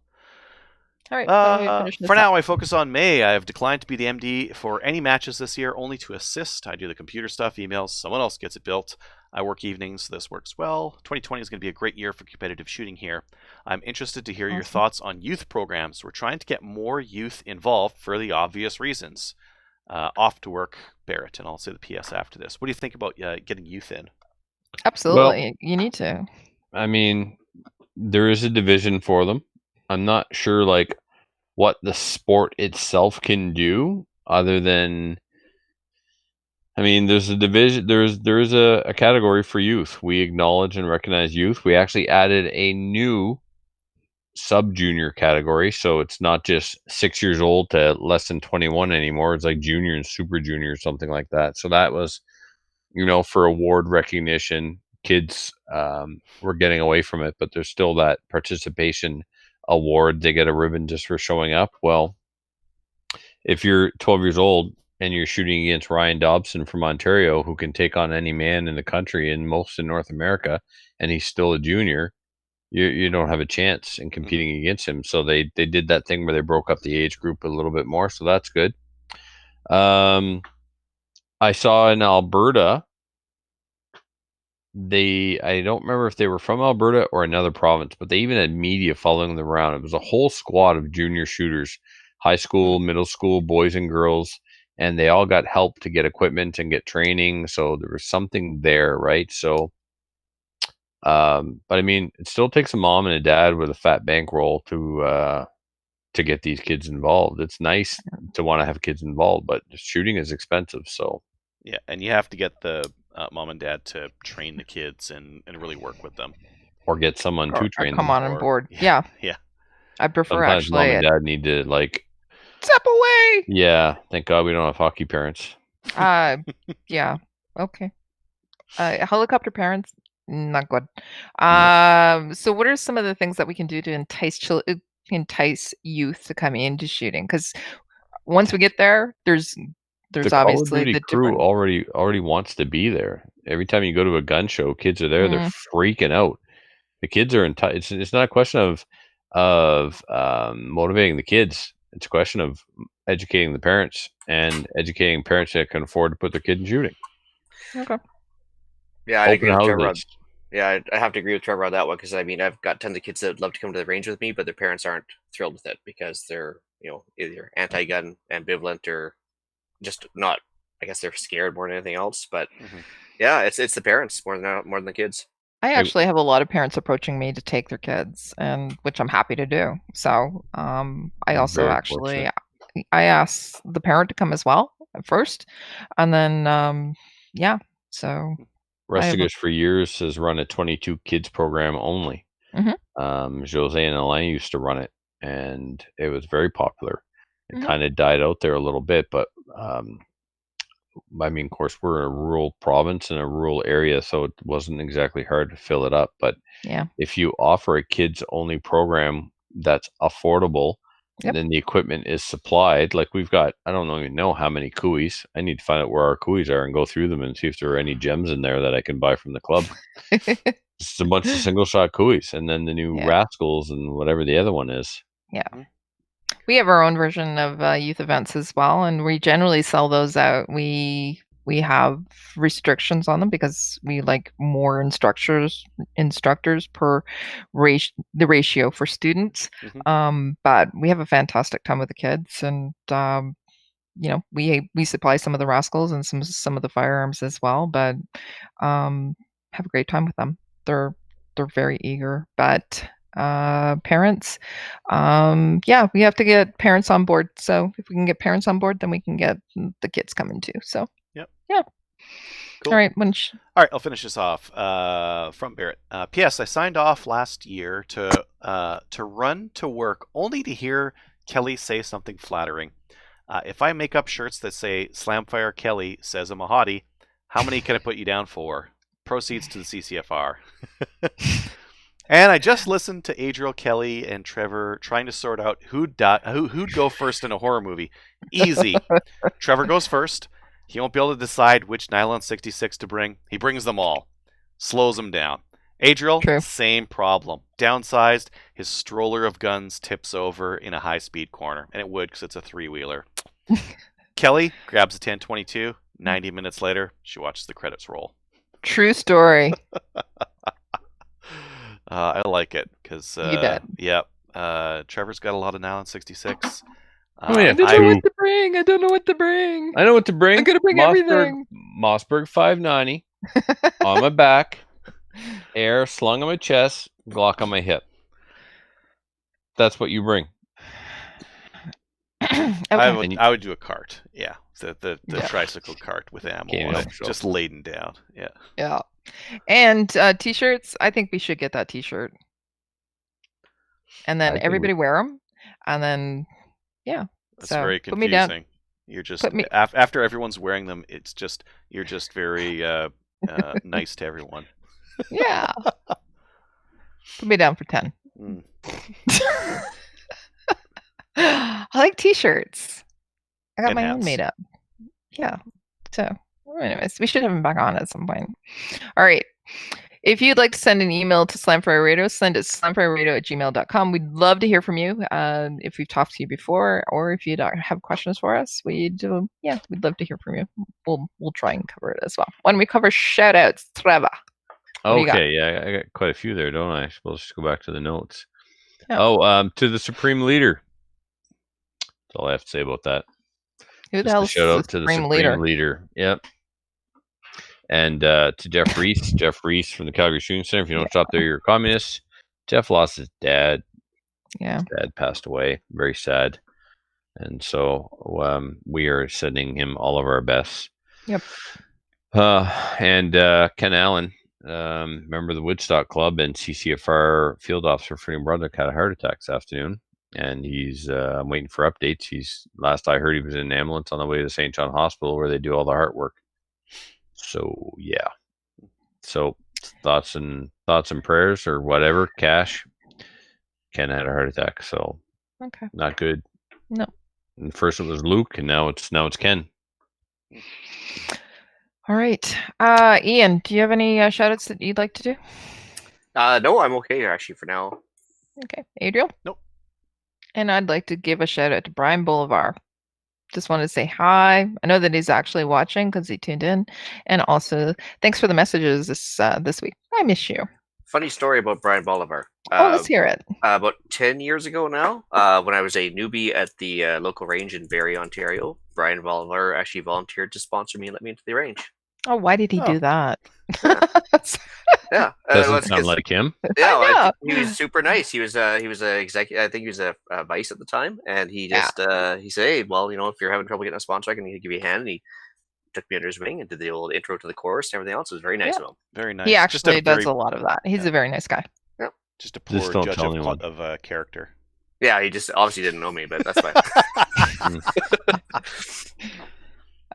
All right. why don't we finish this For up? now, I focus on May. I have declined to be the MD for any matches this year, only to assist. I do the computer stuff, emails, someone else gets it built. I work evenings, so this works well. 2020 is going to be a great year for competitive shooting here. I'm interested to hear your Awesome. thoughts on youth programs. We're trying to get more youth involved for the obvious reasons. Off to work, Barrett, and I'll say the PS after this. What do you think about getting youth in? Absolutely. You need to. I mean, there is a division for them. I'm not sure like what the sport itself can do other than, I mean, there's a division, there is a category for youth. We acknowledge and recognize youth. We actually added a new sub-junior category, so it's not just 6 years old to less than 21 anymore. It's like junior and super junior or something like that. So that was, for award recognition. Kids were getting away from it, but there's still that participation award. They get a ribbon just for showing up. Well, if you're 12 years old and you're shooting against Ryan Dobson from Ontario, who can take on any man in the country and most in North America, and he's still a junior, you don't have a chance in competing against him. So they did that thing where they broke up the age group a little bit more. So that's good. I saw in Alberta, I don't remember if they were from Alberta or another province, but they even had media following them around. It was a whole squad of junior shooters, high school, middle school, boys and girls, and they all got help to get equipment and get training. So there was something there, right? So, but I mean, it still takes a mom and a dad with a fat bankroll to get these kids involved. It's nice to want to have kids involved, but shooting is expensive. So yeah, and you have to get the mom and dad to train the kids and really work with them, or get someone to train come them. on board. Yeah. Yeah. I prefer Sometimes actually mom and dad need to like step away. Yeah, thank God we don't have hockey parents. Yeah. Okay. Helicopter parents, not good. So what are some of the things that we can do to entice youth to come into shooting? Because once we get there, there's The Call of obviously Duty the crew different. already wants to be there. Every time you go to a gun show, kids are there. They're Mm. freaking out. The kids are it's not a question of motivating the kids. It's a question of educating the parents and educating parents that can afford to put their kid in shooting. Okay. Yeah, I'd agree with Trevor on, houses. yeah, I have to agree with Trevor on that one because I mean I've got tons of kids that would love to come to the range with me, but their parents aren't thrilled with it because they're either anti-gun, ambivalent, or just not. I guess they're scared more than anything else. But yeah, it's the parents more than the kids. I actually have a lot of parents approaching me to take their kids, and which I'm happy to do. So I also Very actually fortunate. I asked the parent to come as well at first, and then yeah. So Rustigus for years has run a 22 kids program only. Jose and Alain used to run it, and it was very popular. It kind of died out there a little bit, but I mean, of course, we're in a rural province in a rural area, so it wasn't exactly hard to fill it up. But yeah, if you offer a kids only program that's affordable, Yep. then the equipment is supplied. Like we've got, I don't even know how many cuis. I need to find out where our cuis are and go through them and see if there are any gems in there that I can buy from the club. It's a bunch of single shot cuis, and then the new Rascals and whatever the other one is. Yeah. We have our own version of youth events as well, and we generally sell those out. We have restrictions on them because we like more instructors per the ratio for students. But we have a fantastic time with the kids, and we supply some of the Rascals and some of the firearms as well. But have a great time with them. They're very eager, but parents. Yeah, we have to get parents on board. So if we can get parents on board, then we can get the kids coming too. So Yep. Yeah. Cool. All right. All right, I'll finish this off. From Barrett. P.S. I signed off last year to run to work only to hear Kelly say something flattering. If I make up shirts that say Slamfire Kelly says I'm a hottie, how many can I put you down for? Proceeds to the CCFR. And I just listened to Adriel, Kelly, and Trevor trying to sort out who'd go first in a horror movie. Easy. Trevor goes first. He won't be able to decide which nylon 66 to bring. He brings them all. Slows them down. Adriel, True. same problem. Downsized, his stroller of guns tips over in a high-speed corner. And it would because it's a three-wheeler. Kelly grabs a 1022. 90 minutes later, she watches the credits roll. True story. I like it because You bet. Yep. Trevor's got a lot of nylon 66. Oh, yeah. I don't know what to bring. I don't know what to bring. I know what to bring. I'm gonna bring everything. Mossberg 590 on my back, air slung on my chest, Glock on my hip. That's what you bring. Okay. I would do a cart. Yeah. The Yeah. tricycle cart with ammo Can't on help it, yourself. just laden down. Yeah. Yeah. And t-shirts. I think we should get that t-shirt. And I then think everybody wear them. And then, yeah. That's So, very put me down. confusing. You're just Put me- after everyone's wearing them, you're just very nice to everyone. Yeah. Put me down for 10. Mm. I like t-shirts. I got And my own hats. made up. Yeah. So, anyways, we should have him back on at some point. All right. If you'd like to send an email to Slamfire Radio, send it to slamfireradio@gmail.com. We'd love to hear from you. If we've talked to you before, or if you have questions for us, we'd love to hear from you. We'll try and cover it as well. When we cover shout outs, Trevor. What do you got? Okay, yeah, I got quite a few there, don't I? I suppose just go back to the notes. Yeah. Oh, to the Supreme Leader. That's all I have to say about that. Who the Just hell a is shout the out to the Supreme Supreme Leader? Leader. Yep. And to Jeff Reese. Jeff Reese from the Calgary Shooting Center. If you don't shop there, you're a communist. Jeff lost his dad. Yeah. His dad passed away. Very sad. And so we are sending him all of our best. Yep. And Ken Allen, member of the Woodstock Club and CCFR field officer for Freedom Brother, had a heart attack this afternoon. And he's I'm waiting for updates. Last I heard, he was in an ambulance on the way to St. John Hospital where they do all the heart work. So yeah. So thoughts and prayers or whatever. Cash. Ken had a heart attack, so Okay. not good. No. And first it was Luke, and now it's Ken. All right. Ian, do you have any shout outs that you'd like to do? No, I'm okay actually for now. Okay. Adriel? Nope. And I'd like to give a shout out to Brian Bolivar. Just wanted to say hi. I know that he's actually watching because he tuned in. And also, thanks for the messages this week. I miss you. Funny story about Brian Bolivar. Let's hear it. About 10 years ago now, when I was a newbie at the local range in Barrie, Ontario, Brian Bolivar actually volunteered to sponsor me and let me into the range. Oh, why did he do that? Yeah, Doesn't sound like him. Yeah, I know. he was super nice. He was a executive. I think he was a vice at the time, and he just he said, "Hey, well, if you're having trouble getting a sponsor, I can give you a hand." And he took me under his wing and did the old intro to the course and everything else. It was very nice of him. Very nice. He Just a actually does very- a lot of that. He's a very nice guy. Just a Just poor don't judge tell anyone. of character. Yeah, he just obviously didn't know me, but that's fine.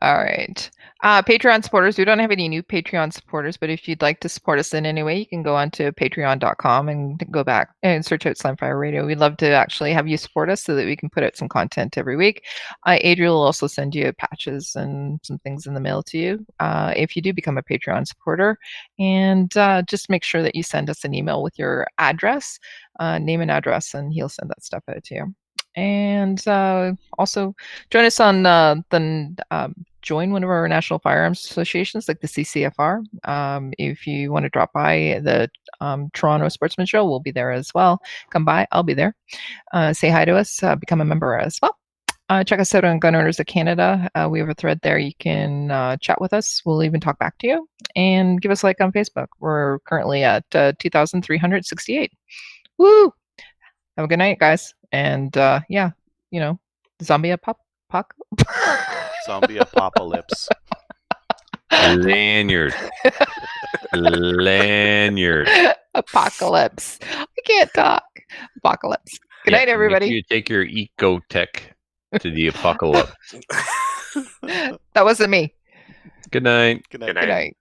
All right. Patreon supporters. We don't have any new Patreon supporters, but if you'd like to support us in any way, you can go on to patreon.com and go back and search out Slamfire Radio. We'd love to actually have you support us so that we can put out some content every week. Adriel will also send you patches and some things in the mail to you if you do become a Patreon supporter. And just make sure that you send us an email with your address, name and address, and he'll send that stuff out to you. And also join us on join one of our national firearms associations like the CCFR. If you want to drop by the Toronto Sportsman Show, we'll be there as well. Come by, I'll be there. Say hi to us, become a member as well. Check us out on Gun Owners of Canada. We have a thread there. You can chat with us. We'll even talk back to you. And give us a like on Facebook. We're currently at 2,368. Woo! Have a good night, guys. And yeah, zombie apocalypse. Zombie apocalypse. Lanyard. Lanyard. Apocalypse. I can't talk. Apocalypse. Good night, everybody. You take your eco-tech to the apocalypse. That wasn't me. Good night. Good night. Good night. Good night.